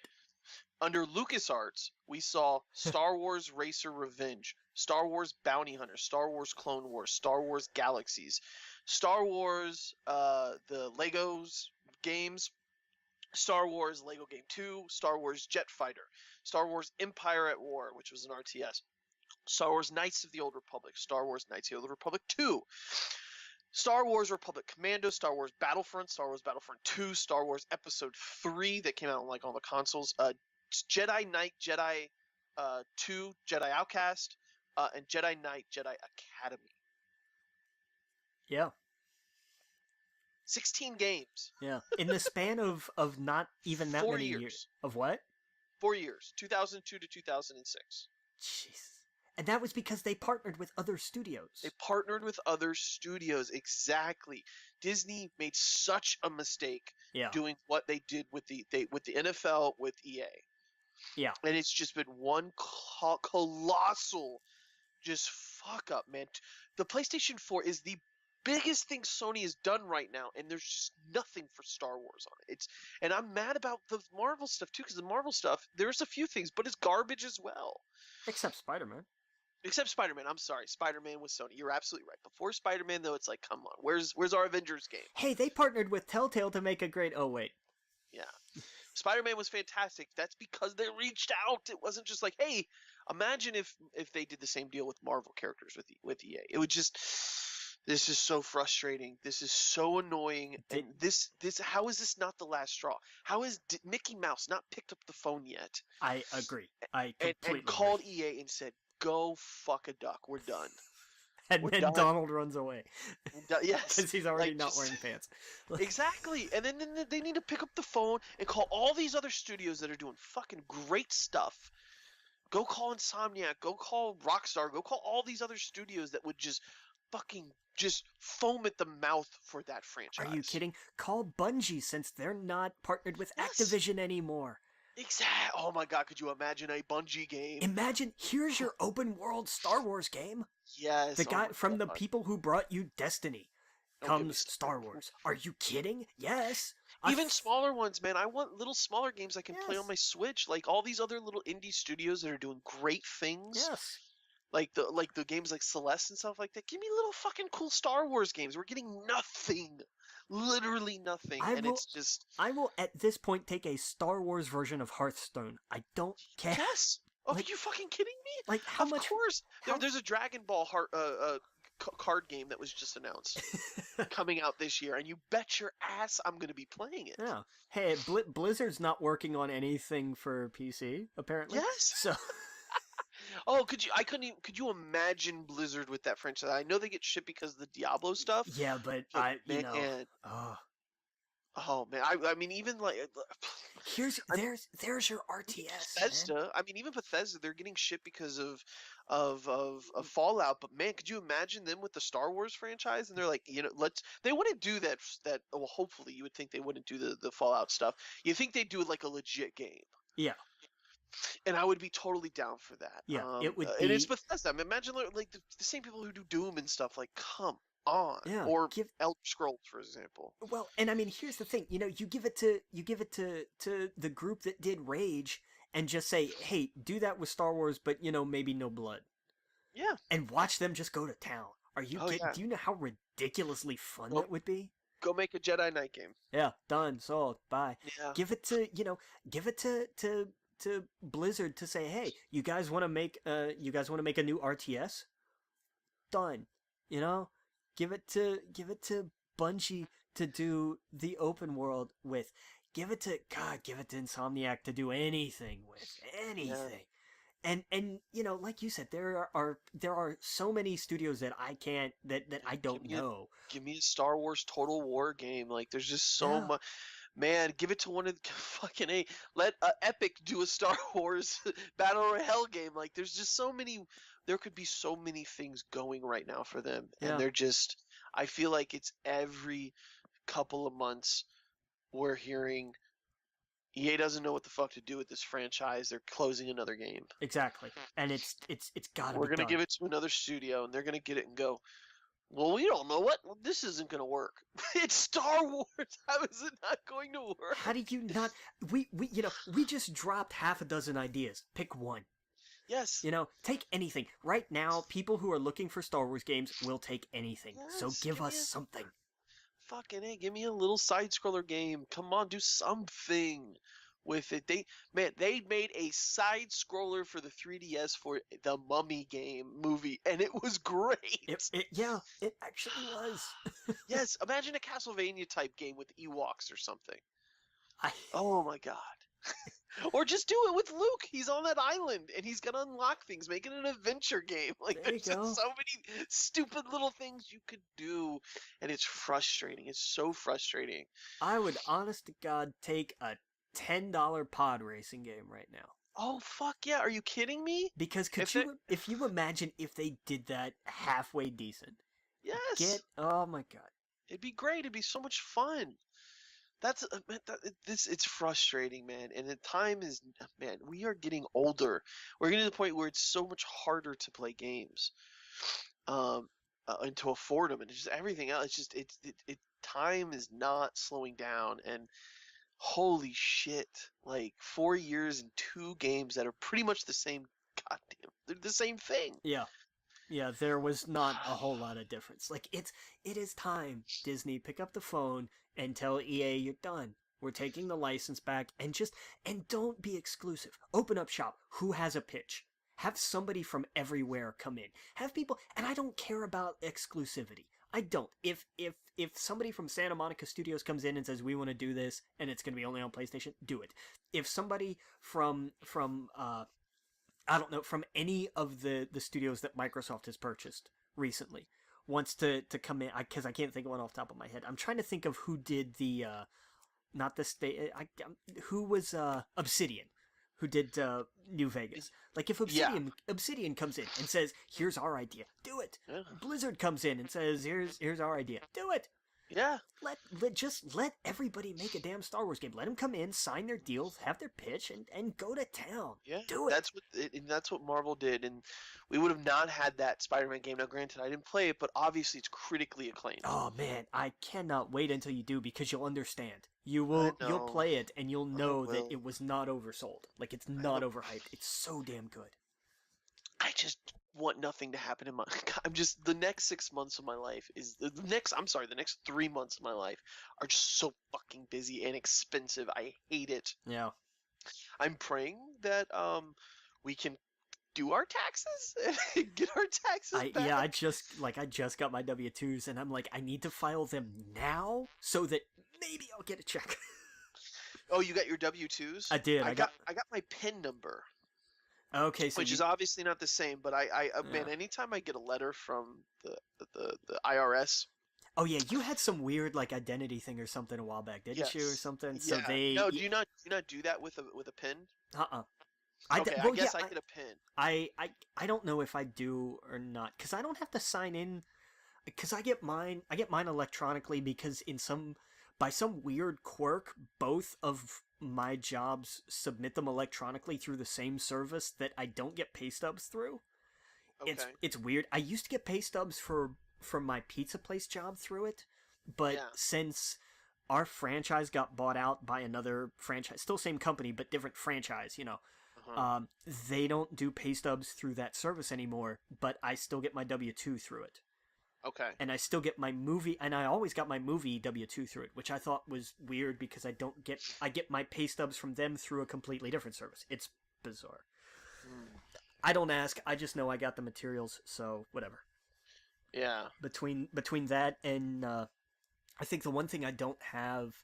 Under LucasArts, we saw Star Wars Racer Revenge, Star Wars Bounty Hunter, Star Wars Clone Wars, Star Wars Galaxies, Star Wars, the Legos games, Star Wars Lego Game 2, Star Wars Jet Fighter, Star Wars Empire at War, which was an RTS, Star Wars Knights of the Old Republic, Star Wars Knights of the Old Republic 2, Star Wars Republic Commando, Star Wars Battlefront 2, Star Wars Episode 3 that came out on like all the consoles, Jedi Knight, Jedi 2, Jedi Outcast, and Jedi Knight, Jedi Academy. Yeah, 16 games. yeah. In the span of not even that Four many years. years. Of what? 4 years. 2002 to 2006. Jeez. And that was because they partnered with other studios. They partnered with other studios. Exactly. Disney made such a mistake doing what they did with the NFL with EA. Yeah. And it's just been one colossal just fuck up, man. The PlayStation 4 is the biggest thing Sony has done right now, and there's just nothing for Star Wars on it. And I'm mad about the Marvel stuff too, because the Marvel stuff, there's a few things, but it's garbage as well. Except Spider-Man. Except Spider-Man. I'm sorry, Spider-Man with Sony. You're absolutely right. Before Spider-Man, though, it's like, come on, where's our Avengers game? Hey, they partnered with Telltale to make a great. Oh wait. Yeah. Spider-Man was fantastic. That's because they reached out. It wasn't just like, hey, imagine if they did the same deal with Marvel characters with EA. It would just, this is so frustrating. This is so annoying. And this how is this not the last straw? How is Mickey Mouse not picked up the phone yet? I agree. I completely and called agree. EA and said, go fuck a duck. We're done. And then Donald runs away. Yes. Because he's already not wearing pants. Exactly. And then they need to pick up the phone and call all these other studios that are doing fucking great stuff. Go call Insomniac. Go call Rockstar. Go call all these other studios that would just fucking just foam at the mouth for that franchise. Are you kidding? Call Bungie, since they're not partnered with Activision anymore. Exactly. Oh my god, could you imagine a Bungie game? Imagine, here's your open world Star Wars game. Yes. The guy from the people who brought you Destiny comes Star Wars. Are you kidding? Yes. Even smaller ones, man. I want little smaller games I can play on my Switch. Like all these other little indie studios that are doing great things. Yes. Like the games like Celeste and stuff like that. Give me little fucking cool Star Wars games. We're getting nothing. Literally nothing. I will at this point take a Star Wars version of Hearthstone. I don't care. Yes. Oh, are you fucking kidding me? Like how much? Of course. There's a Dragon Ball card game that was just announced coming out this year, and you bet your ass I'm going to be playing it. Yeah. Hey, Blizzard's not working on anything for PC apparently. Yes. So. Oh, could you imagine Blizzard with that franchise? I know they get shit because of the Diablo stuff. Yeah, but oh man, I mean even like there's your RTS. Bethesda. Man. I mean even Bethesda, they're getting shit because of Fallout. But man, could you imagine them with the Star Wars franchise? And they're like, they wouldn't do that. Well, hopefully you would think they wouldn't do the Fallout stuff. You think they'd do like a legit game. Yeah. And I would be totally down for that. Yeah, it would be. And it's Bethesda. I mean, imagine like the same people who do Doom and stuff. Like, come on. Yeah, or Elder Scrolls, for example. Well, and I mean, here's the thing. You give it to the group that did Rage, and just say, hey, do that with Star Wars, but maybe no blood. Yeah. And watch them just go to town. Are you kidding? Yeah. Do you know how ridiculously fun that would be? Go make a Jedi Knight game. Yeah, done, sold, bye. Yeah. Give it to Blizzard to say, hey, you guys want to make a new RTS? Done. Give it to Bungie to do the open world with. Give it to Insomniac to do anything with. Anything. Yeah. And like you said, there are so many studios that I can't that I don't know. Give me a Star Wars Total War game. Like there's just so much. Man, give it to one of the fucking A. Let Epic do a Star Wars Battle Royale game. Like, there's just so many. There could be so many things going right now for them, and they're just. I feel like it's every couple of months we're hearing EA doesn't know what the fuck to do with this franchise. They're closing another game. Exactly. And it's got to We're be gonna done. give it to another studio, and they're gonna get it and go. Well, we don't know what. Well, this isn't gonna work. It's Star Wars. How is it not going to How work? did you not we just dropped half a dozen ideas. Pick one. Yes. Take anything. Right now, people who are looking for Star Wars games will take anything. So Yes. give Give us me a something. fucking A. Give me a little side scroller game. Come on, do something with it. They made a side scroller for the 3DS for the Mummy game movie, and it was great. Yeah, it actually was. Yes, imagine a Castlevania type game with Ewoks or something. I Oh my god. Or just do it with Luke. He's on that island and he's gonna unlock things, make it an adventure game. Like There you there's just go. so many stupid little things you could do, and it's frustrating. It's so frustrating. I would honest to God take a $10 pod racing game right now. Oh fuck yeah! Are you kidding me? Because If it, if you imagine if they did that halfway decent? yes, Oh my god. it'd be great. It'd be so much fun. That's this. It's frustrating, man. And the time is, man. We are getting older. We're getting to the point where it's so much harder to play games, um, and to afford them, and it's just everything else. It's just time is not slowing down, and holy shit, like 4 years and two games that are pretty much the same. Goddamn, they're the same thing. Yeah. Yeah, there was not a whole lot of difference. Like it is time, Disney, pick up the phone and tell EA you're done. We're taking the license back and don't be exclusive. Open up shop. Who has a pitch? Have somebody from everywhere come in. Have people and I don't care about exclusivity. I don't. If somebody from Santa Monica Studios comes in and says we want to do this and it's going to be only on PlayStation, do it. If somebody from I don't know, from any of the studios that Microsoft has purchased recently wants to come in, because I can't think of one off the top of my head. I'm trying to think of who did the not the state who was Obsidian, who did New Vegas. Like if Yeah, Obsidian comes in and says here's our idea, do it. yeah, Blizzard comes in and says here's our idea, do it. yeah. Just let everybody make a damn Star Wars game. Let them come in, sign their deals, have their pitch, and go to town. Yeah, Do it. that's what Marvel did, and we would have not had that Spider-Man game. Now, granted, I didn't play it, but obviously it's critically acclaimed. Oh man, I cannot wait until you do because you'll understand. I You'll know, play it and you'll I know that will. it was not oversold. Like it's I not know. overhyped. It's so damn good. I just want nothing to happen in my. I'm just the next 6 months of my life is the next. I'm sorry, the next 3 months of my life are just so fucking busy and expensive. I hate it. Yeah. I'm praying that we can do our taxes and get our taxes back. I just got my W-2s and I'm like I need to file them now so that maybe I'll get a check. Oh, you got your W-2s? I did. I got my PIN number. Okay, so Which you is obviously not the same, but man, yeah. anytime I get a letter from the IRS, Oh yeah, you had some weird like identity thing or something a while back, didn't you, or yes, something? So yeah, no, do you not do that with a pin? uh-uh. Okay, I Well, yeah, guess I get a pin. I don't know if I do or not because I don't have to sign in because I get mine electronically because by some weird quirk both of my jobs submit them electronically through the same service that I don't get pay stubs through. Okay, It's weird. I used to get pay stubs for my pizza place job through it, but yeah, since our franchise got bought out by another franchise, still same company but different franchise, uh-huh. they don't do pay stubs through that service anymore, but I still get my W-2 through it. Okay, And I still get my movie, and I always got my movie W-2 through it, which I thought was weird because I get my pay stubs from them through a completely different service. It's bizarre. hmm. I don't ask, I just know I got the materials, so whatever. Yeah, Between that and, I think the one thing I don't have,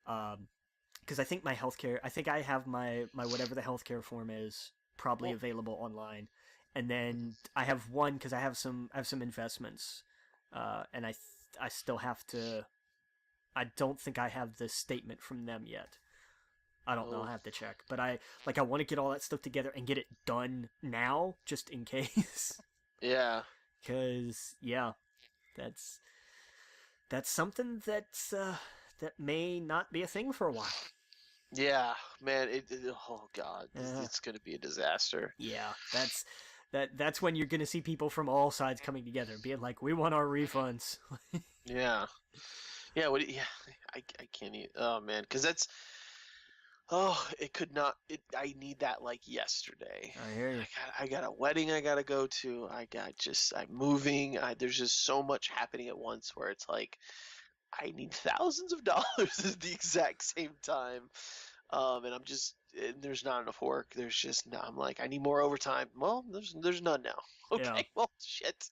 because I think my healthcare, I think I have my whatever the healthcare form is probably well, available online, and mhm. then I have one because I have some investments, and I still have to. I don't think I have the statement from them yet. I don't know. I Oh, have to check, but I want to get all that stuff together and get it done now, just in case. yeah, Because yeah, that's that's something that may not be a thing for a while. Yeah, man, oh God, Uh, it's gonna be a disaster. yeah, that's when you're gonna see people from all sides coming together, being like, "We want our refunds." Yeah, yeah, yeah, I can't even, oh man, because that's, oh, it could not, I need that like yesterday. I hear you. I got a wedding I gotta go to. I'm moving. There's just so much happening at once where it's like, I need thousands of dollars at the exact same time. And there's not enough work. There's just no, I'm like, I need more overtime. Well, there's none now. Yeah, Okay, well, shit.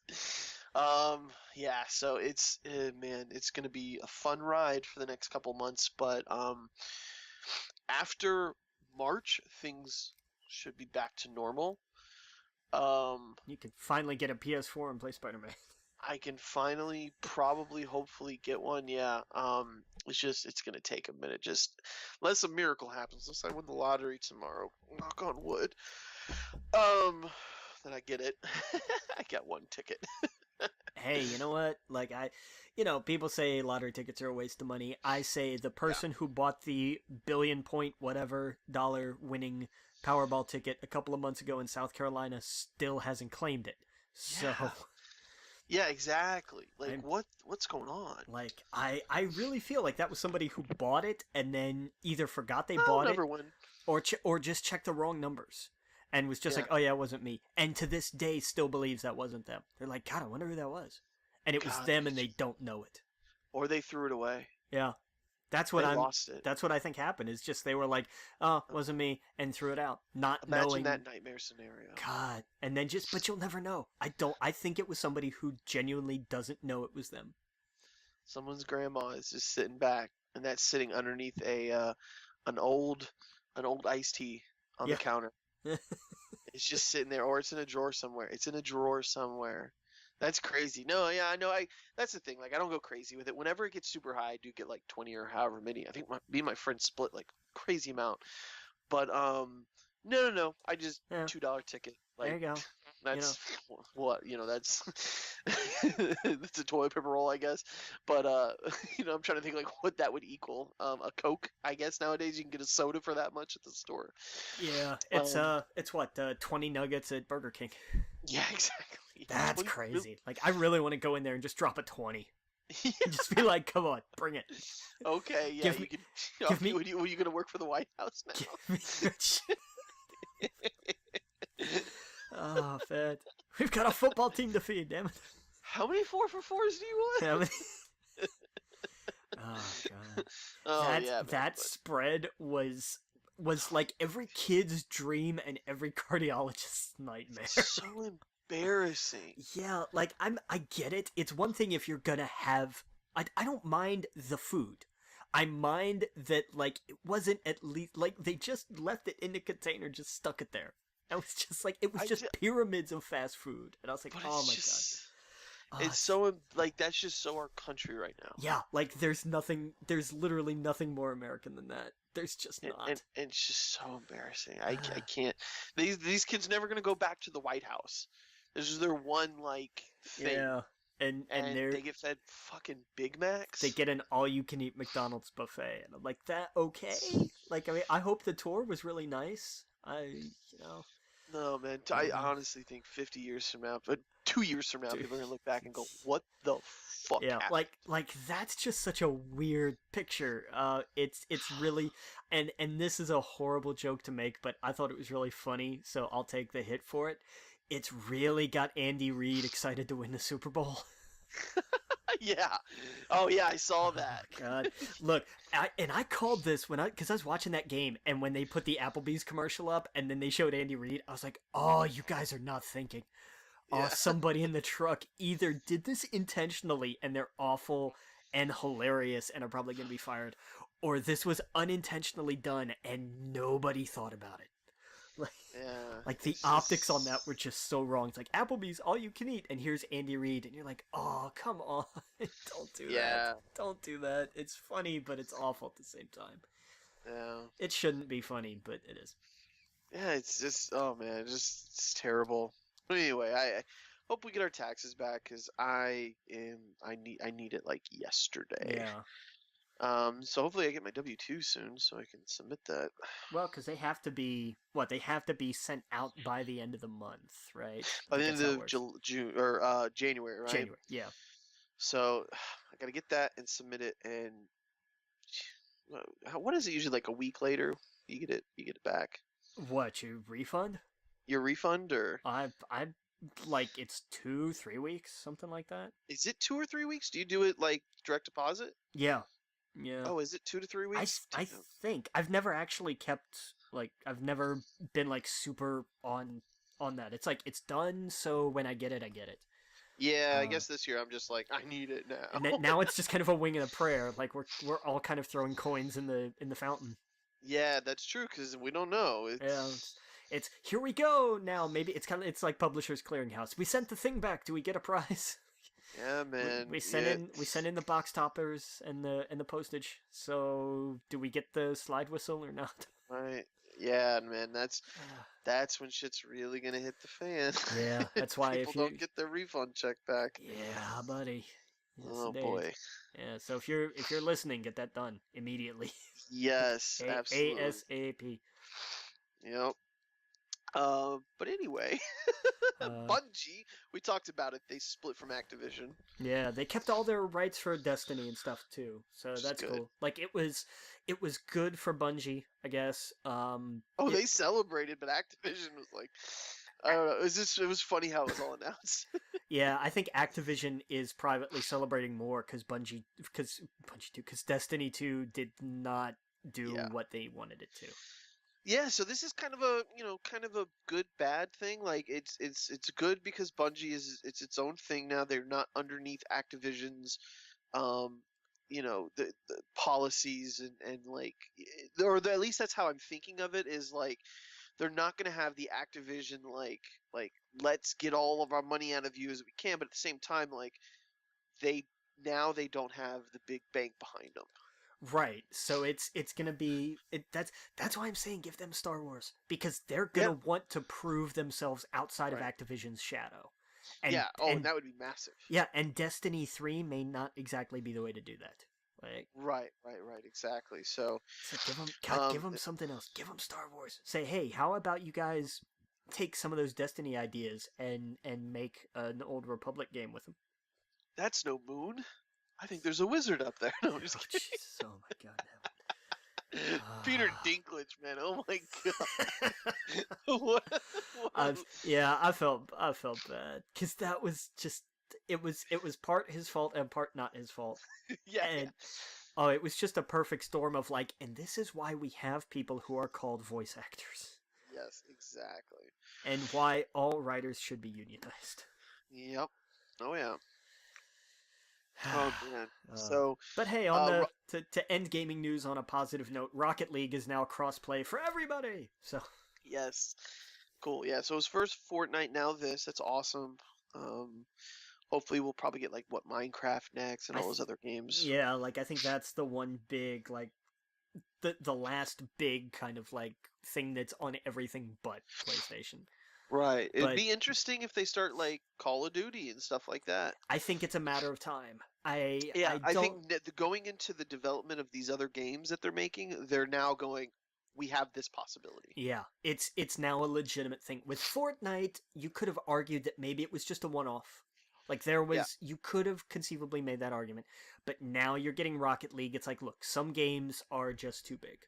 Yeah, so man, it's gonna be a fun ride for the next couple months, but after March, things should be back to normal. Um, you could finally get a PS4 and play Spider-Man. I can finally, probably, hopefully get one. Yeah. It's gonna take a minute. Just unless a miracle happens. Unless I win the lottery tomorrow. Knock on wood. Um, then I get it. I got one ticket. Hey, you know what? Like people say lottery tickets are a waste of money. I say the Yeah. person who bought the billion point whatever dollar winning Powerball ticket a couple of months ago in South Carolina still hasn't claimed it. So, Yeah. Yeah. Exactly. Like I'm what's going on? like I really feel like that was somebody who bought it and then either forgot they I'll bought it never win. or just checked the wrong numbers and was just Yeah. like, "Oh yeah, it wasn't me." And to this day still believes that wasn't them. They're like, "God, I wonder who that was." And it was God. them and they don't know it. Or they threw it away. Yeah. That's what They I'm lost it. that's what I think happened. Is just they were like, "Oh, wasn't me," and threw it out, not Imagine knowing. that nightmare scenario. God, and then just but you'll never know. I think it was somebody who genuinely doesn't know it was them. Someone's grandma is just sitting back, and that's sitting underneath an old an old iced tea on the Yeah. counter. It's just sitting there, or it's in a drawer somewhere. It's in a drawer somewhere. That's crazy. No, yeah, I know. That's the thing. Like, I don't go crazy with it. Whenever it gets super high, I do get like 20 or however many. I think me and my friend split like crazy amount. But no, no, no. I just Yeah. $2 ticket. There Like you go. You know. that's what that's that's a toilet paper roll, I guess. But I'm trying to think like what that would equal. A Coke, I guess nowadays you can get a soda for that much at the store. Yeah. Um, It's what 20 nuggets at Burger King. yeah, exactly. That's 20, crazy. Like I really want to go in there and just drop a 20. yeah, And just be like, "Come on, bring it. okay, yeah, Give you me, can. give me, Are you gonna work for the White House give now? me your shit." Oh, man. We've got a football team to feed, damn it. How many 4 for 4s do you want? How many- Oh god. Oh That yeah, man. that spread was like every kid's dream and every cardiologist's nightmare. So embarrassing. Yeah, like I get it. It's one thing if you're gonna have I don't mind the food. I mind that like it wasn't at least like they just left it in the container, just stuck it there. It was just like it was I just ju- pyramids of fast food. And I was like, but "Oh it's my just. god." It's so like that's just so our country right now. Yeah, like there's literally nothing more American than that. There's just not. And it's just so embarrassing. I can't. These kids never gonna go back to the White House. This is their one like thing, Yeah. And and they get fed fucking Big they Macs. get an all you can eat McDonald's buffet and I'm like, "That okay?" Like I hope the tour was really nice. You know, No man, I uh, honestly think 50 years from now, but 2 years from now, dude. people are gonna look back and go, "What the fuck Yeah, happened?" like that's just such a weird picture. It's really and this is a horrible joke to make, but I thought it was really funny, so I'll take the hit for it. It's really got Andy Reid excited to win the Super Bowl. Yeah. Oh yeah, I saw Oh that. God! Look, I called this because I was watching that game, and when they put the Applebee's commercial up, and then they showed Andy Reid, I was like, "Oh, you guys are not thinking. Oh, Yeah. somebody in the truck either did this intentionally, and they're awful and hilarious, and are probably gonna be fired, or this was unintentionally done, and nobody thought about it." Like, Yeah. like the It's optics on that just. were just so wrong. It's like Applebee's all you can eat, and here's Andy Reid, and you're like, "Oh, come on, don't do that, Yeah. don't do that." It's funny, but it's awful at the same time. Yeah. It shouldn't be funny, but it is. Yeah. It's just. Oh man. It's terrible. But anyway, I hope we get our taxes back because I need it like yesterday. Yeah. So hopefully I get my W-2 soon so I can submit that. Well, because they have to be what they have to be sent out by the end of the month, right? I By the think that's end how it of works. June or January, right? January, yeah. So I gotta get that and submit it. And what is it usually like a week later? You get it. You get it back. What, you refund? Your refund, or I like it's 2, 3 weeks, something like that. is it 2 or 3 weeks? Do you do it like direct deposit? Yeah, yeah. Oh, is it 2 to 3 weeks? I Damn. think I've never actually kept like I've never been like super on that. It's like it's done, so when I get it, I get it. Yeah, I Uh, guess this year I'm just like I need it and now. now it's just kind of a wing and a prayer. Like we're all kind of throwing coins in the fountain. Yeah, that's true because we don't know. Yeah, It's it's here we go now. Maybe it's like Publishers Clearinghouse. We sent the thing back. Do we get a prize? yeah, we, man. we sent Yeah, in we sent in the box toppers and the postage. So do we get the slide whistle or not? right. Yeah, man. That's when shit's really gonna hit the fan. Yeah, that's why People if you don't get their refund check back. yeah, buddy. Yes, Oh indeed. boy. Yeah, so if you're listening, get that done immediately. Yes, absolutely. ASAP. Yep. But anyway, Uh, Bungie, we talked about it. They split from Activision, yeah, they kept all their rights for Destiny and stuff too, so which is that's good. cool. Like it was good for Bungie, I guess. Oh, they celebrated, but Activision was like, I don't know. It was funny how it was all announced. Yeah, I think Activision is privately celebrating more because because Destiny 2 did not do Yeah. what they wanted it to. Yeah, so this is kind of a, kind of a good bad thing. Like it's good because Bungie is it's its own thing now. They're not underneath Activision's um the policies and like at least that's how I'm thinking of it is like they're not going to have the Activision like let's get all of our money out of you as we can, but at the same time like they they don't have the big bank behind them. Right. So it's gonna be that's why I'm saying give them Star Wars because they're Yeah, gonna want to prove themselves outside of right. Activision's shadow, and Yeah, oh, and and that would be massive. yeah, and Destiny 3 may not exactly be the way to do that. Like Right, exactly. So, it's like give um, them something else. Give them Star Wars. Say hey, how about you guys take some of those Destiny ideas and make an old Republic game with them? that's no moon. I think there's a wizard up there. No, I'm just Oh kidding. Jesus! Oh my God! Peter Ah. Dinklage, man. Oh my god. what? I've yeah, I felt bad because that was just it was part his fault and part not his fault, Yeah, yeah. and oh, it was just a perfect storm of like, and this is why we have people who are called voice actors, Yes, exactly. and why all writers should be unionized. Yep. Oh yeah. Oh man. uh, So, but hey, on uh, the Ro- to end gaming news on a positive note, Rocket League is now crossplay for everybody. So yes. Cool. Yeah. So it was first Fortnite, now this. That's awesome. Um, hopefully we'll probably get like what Minecraft next and I all th- those other games. yeah, like I think that's the one big like the last big kind of like thing that's on everything but PlayStation. Right. It'd But be interesting if they start like Call of Duty and stuff like that. I think it's a matter of time. I Yeah, I I don't. think that going into the development of these other games that they're making, they're now going, we have this possibility. Yeah, it's now a legitimate thing. With Fortnite, you could have argued that maybe it was just a one-off. Like Yeah, you could have conceivably made that argument. But now you're getting Rocket League. It's like, look, some games are just too big.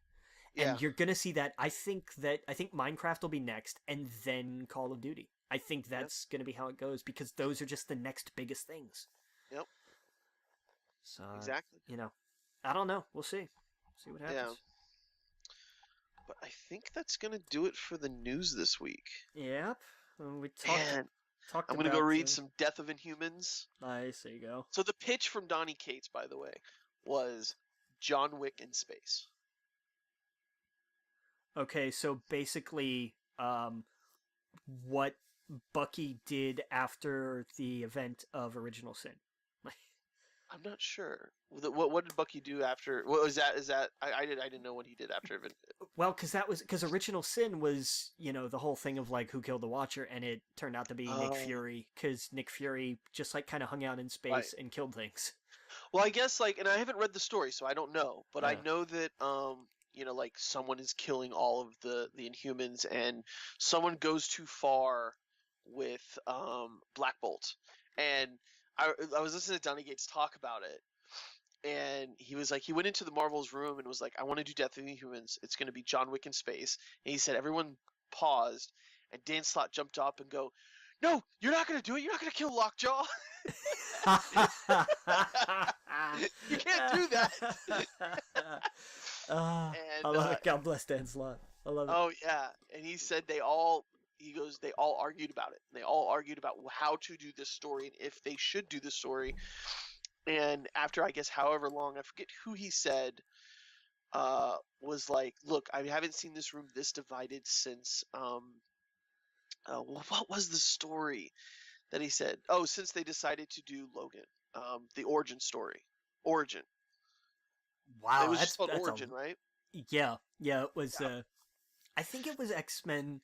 yeah, And you're gonna see that. I think Minecraft will be next, and then Call of Duty. I think yep, that's gonna be how it goes because those are just the next biggest things. yep, So exactly. you know, I don't know. We'll see. See what Yeah, happens. but I think that's gonna do it for the news this week. Yep. We Man, talked I'm gonna go about. read some Death of Inhumans. Nice. There you go. So the pitch from Donny Cates, by the way, was John Wick in space. Okay, so basically, what Bucky did after the event of Original Sin. I'm not sure. What did Bucky do after? What was that? Is that I didn't know what he did after it. Well, because Original Sin was the whole thing of like who killed the Watcher, and it turned out to be Nick Oh, Fury because Nick Fury just like kind of hung out in right. space and killed things. Well, I guess like, and I haven't read the story, so I don't know, but I Yeah. know that like someone is killing all of the Inhumans, and someone goes too far with Black Bolt, and I was listening to Donny Gates talk about it, and he was like, he went into the Marvels room and was like, I want to do Death of the Humans. It's going to be John Wick in space. And he said everyone paused, and Dan Slott jumped up and go, "No, you're not going to do it. You're not going to kill Lockjaw. You can't do that." I And love it. God bless Dan Slott. I love it. oh yeah, and he said he goes, they all argued about it. They all argued about how to do this story and if they should do this story. And after, I guess, however long, I forget who he said, was like, look, I haven't seen this room this divided since what was the story that he said? Oh, since they decided to do Logan, the origin story. Origin. It Wow, was just called that's a Origin, right? yeah, yeah. It was. Yeah. I think it was X-Men.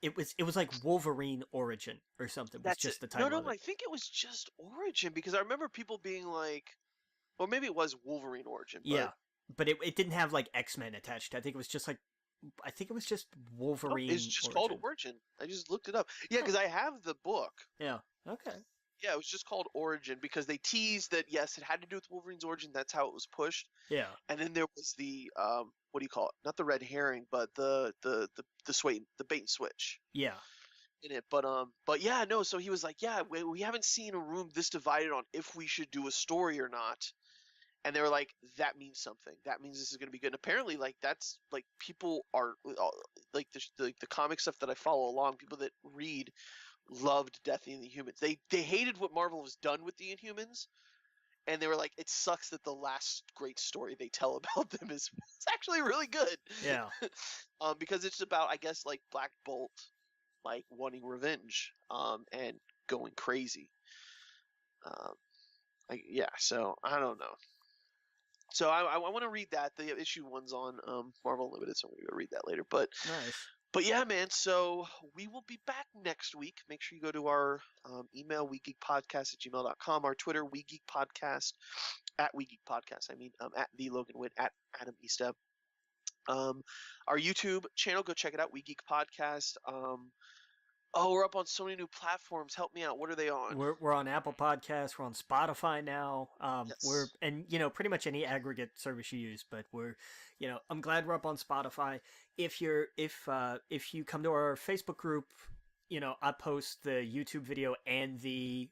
It was like Wolverine Origin or something. Was That's it. just the No, title no, of it. I think it was just Origin because I remember people being like, well, maybe it was Wolverine Origin, but Yeah, but it didn't have like X-Men attached. I think it was just like I think it was just no, it's Wolverine just called Origin. Origin. I just looked it up. Yeah, Huh. because I have the book. Yeah. Okay. Yeah, it was just called Origin because they teased that yes, it had to do with Wolverine's origin. That's how it was pushed. Yeah. And then there was the what do you call it? Not the red herring, but the bait and switch Yeah. in it. But yeah, no. So he was like, yeah, we haven't seen a room this divided on if we should do a story or not. And they were like, that means something. That means this is going to be good. And apparently, like that's like people are like the comic stuff that I follow along. People that read loved Death and the Humans. They hated what Marvel has done with the Inhumans, and they were like, it sucks that the last great story they tell about them is it's actually really good. Yeah. Because it's about, I guess, like Black Bolt, like wanting revenge, and going crazy. Um, yeah. So I don't know. So I want to read that. The issue one's on Marvel Unlimited, so I'm gonna go read that later. Nice. But yeah, man. So we will be back next week. Make sure you go to our email, wegeekpodcast@gmail.com, our Twitter, wegeekpodcast, at wegeekpodcast. I mean, at the Logan Witt, at Adam Eastep. Our YouTube channel, go check it out, We Geek Podcast. Oh, we're up on so many new platforms. Help me out. What are they on? We're on Apple Podcasts. We're on Spotify now. We're Yes. and pretty much any aggregate service you use. But I'm glad we're up on Spotify. If you come to our Facebook group, I post the YouTube video and the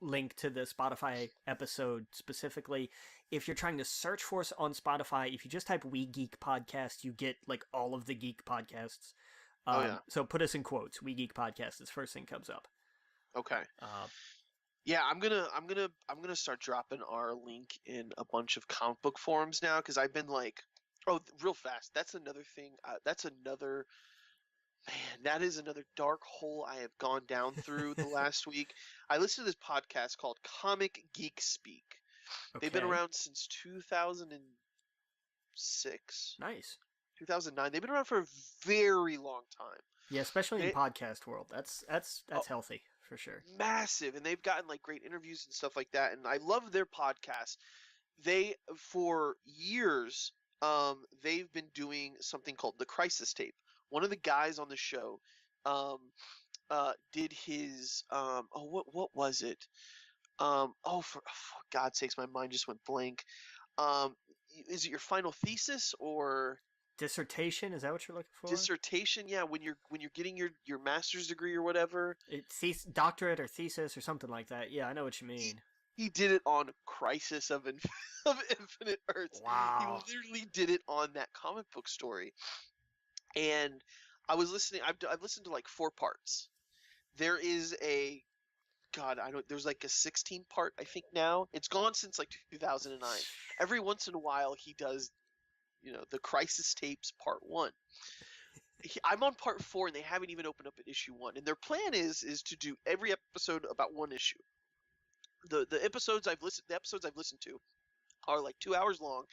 link to the Spotify episode specifically. If you're trying to search for us on Spotify, if you just type "We Geek Podcast," you get like all of the Geek podcasts. Oh yeah. So put us in quotes. We Geek Podcast is the first thing comes up. Okay. Yeah, I'm gonna start dropping our link in a bunch of comic book forums now because I've been like, oh, real fast. That's another thing. That's another man. That is another dark hole I have gone down through the last week. I listened to this podcast called Comic Geek Speak. They've been Okay. around since 2006, Nice. 2009. They've been around for a very long time. Yeah, especially in They, podcast world. That's oh, healthy for sure. massive, and they've gotten like great interviews and stuff like that. And I love their podcast. They for years they've been doing something called the crisis tape. One of the guys on the show um did his what was it? For God's sakes, my mind just went blank. Um is it your final thesis or Dissertation, is that what you're looking for? dissertation? Yeah, when you're getting your master's degree or whatever. Doctorate or thesis or something like that. Yeah, I know what you He mean. he did it on Crisis of of Infinite Earths. He Wow. literally did it on that comic book story. And I was listening. I've listened to like 4 parts. There is a God. I don't. There's like a 16 part. I think now it's gone since like 2009. Every once in a while he does, the Crisis tapes part one. I'm on part 4 and they haven't even opened up at issue 1. And their plan is to do every episode about one issue. The episodes I've listened to are like 2 hours long,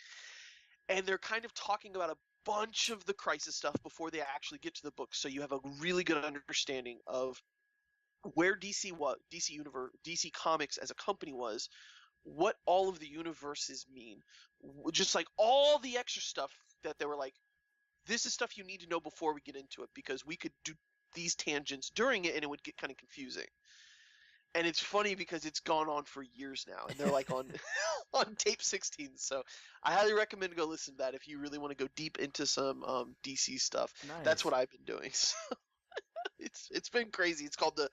and they're kind of talking about a bunch of the Crisis stuff before they actually get to the book, so you have a really good understanding of where DC Universe, DC Comics as a company was what all of the universes mean. Just like all the extra stuff that they were like, this is stuff you need to know before we get into it, because we could do these tangents during it and it would get kind of confusing. And it's funny because it's gone on for years now, and they're like on on tape 16. So I highly recommend to go listen to that if you really want to go deep into some DC stuff. That's Nice. what I've been doing. So it's been crazy. It's called the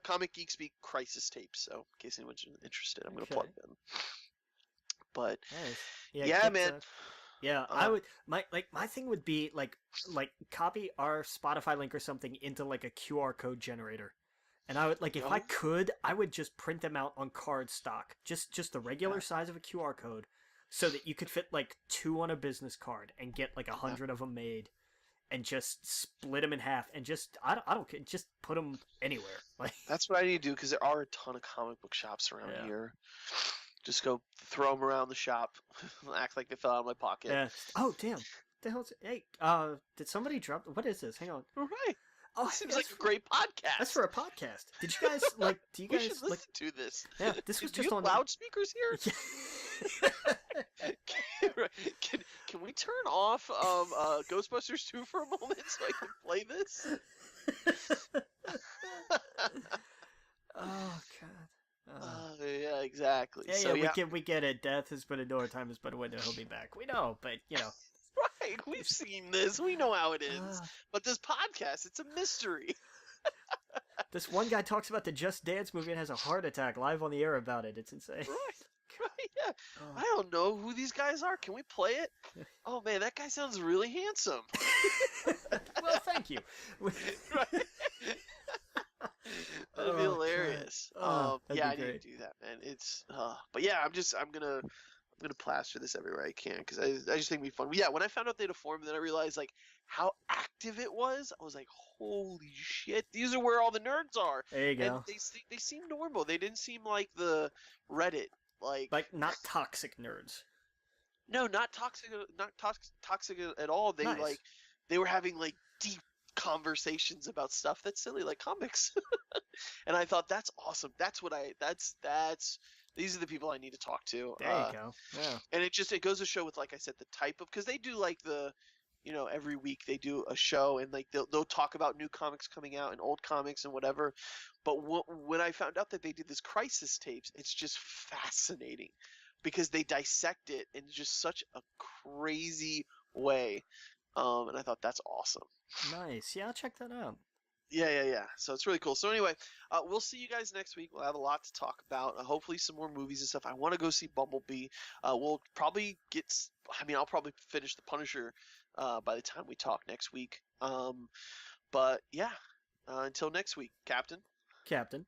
Comic Geek Speak Crisis Tapes. So in case anyone's interested, I'm gonna plug Okay. them. But Nice. Yeah, yeah, get man. yeah, I Um, would my thing would be like copy our Spotify link or something into like a QR code generator. And I would like if I oh could, I would just print them out on card stock. Just the yeah, regular size of a QR code so that you could fit like two on a business card and get like a yeah. 100 of them made and just split them in half and just I don't care, just put them anywhere. Like That's what I need to do because there are a ton of comic book shops around yeah. here. Just go throw them around the shop, act like they fell out of my pocket. Yeah. Oh damn. The hell's hey, did somebody drop what is this? Hang on. All right. Oh, This seems that's like a great that's podcast. for a podcast. Did you guys like? Do you We should guys like? listen to this. Yeah, this was Do you just have on. loudspeakers here? Yeah. Can we turn off Ghostbusters 2 for a moment so I can play this? Oh god. Yeah, exactly. Yeah, So yeah, we get it. Death has been a door, time has been a window. He'll be back. We know, but you know, right. We've seen this. We know how it ends. uh, But this podcast, it's a mystery. this one guy talks about the Just Dance movie and has a heart attack live on the air about it. It's insane. Right, yeah. I Oh. don't know who these guys are. Can we play it? Oh man, that guy sounds really handsome. Well, thank you. Right. That'd be Oh, hilarious. God. Oh, that'd Yeah, be I need great. to do that, man. It's but yeah, I'm gonna plaster this everywhere I can because I just think it'd be fun. Yeah, when I found out they had a forum, then I realized like how active it was. I was like, holy shit, these are where all the nerds are, There you and go. they seem normal. They didn't seem like the Reddit like. Like not toxic nerds. No, not toxic at all. They Nice. like they were having like deep conversations about stuff that's silly like comics. And I thought that's awesome. That's what that's these are the people I need to talk to. There you go. Yeah. And it goes to show with like I said the type of because they do like the every week they do a show and like they'll talk about new comics coming out and old comics and whatever. But when I found out that they did this crisis tapes, it's just fascinating because they dissect it in just such a crazy way. And I thought that's awesome. Nice. Yeah, I'll check that out. Yeah. So it's really cool. So anyway, we'll see you guys next week. We'll have a lot to talk about. Hopefully some more movies and stuff. I want to go see Bumblebee. We'll probably I'll probably finish The Punisher by the time we talk next week. But yeah, until next week, Captain. Captain.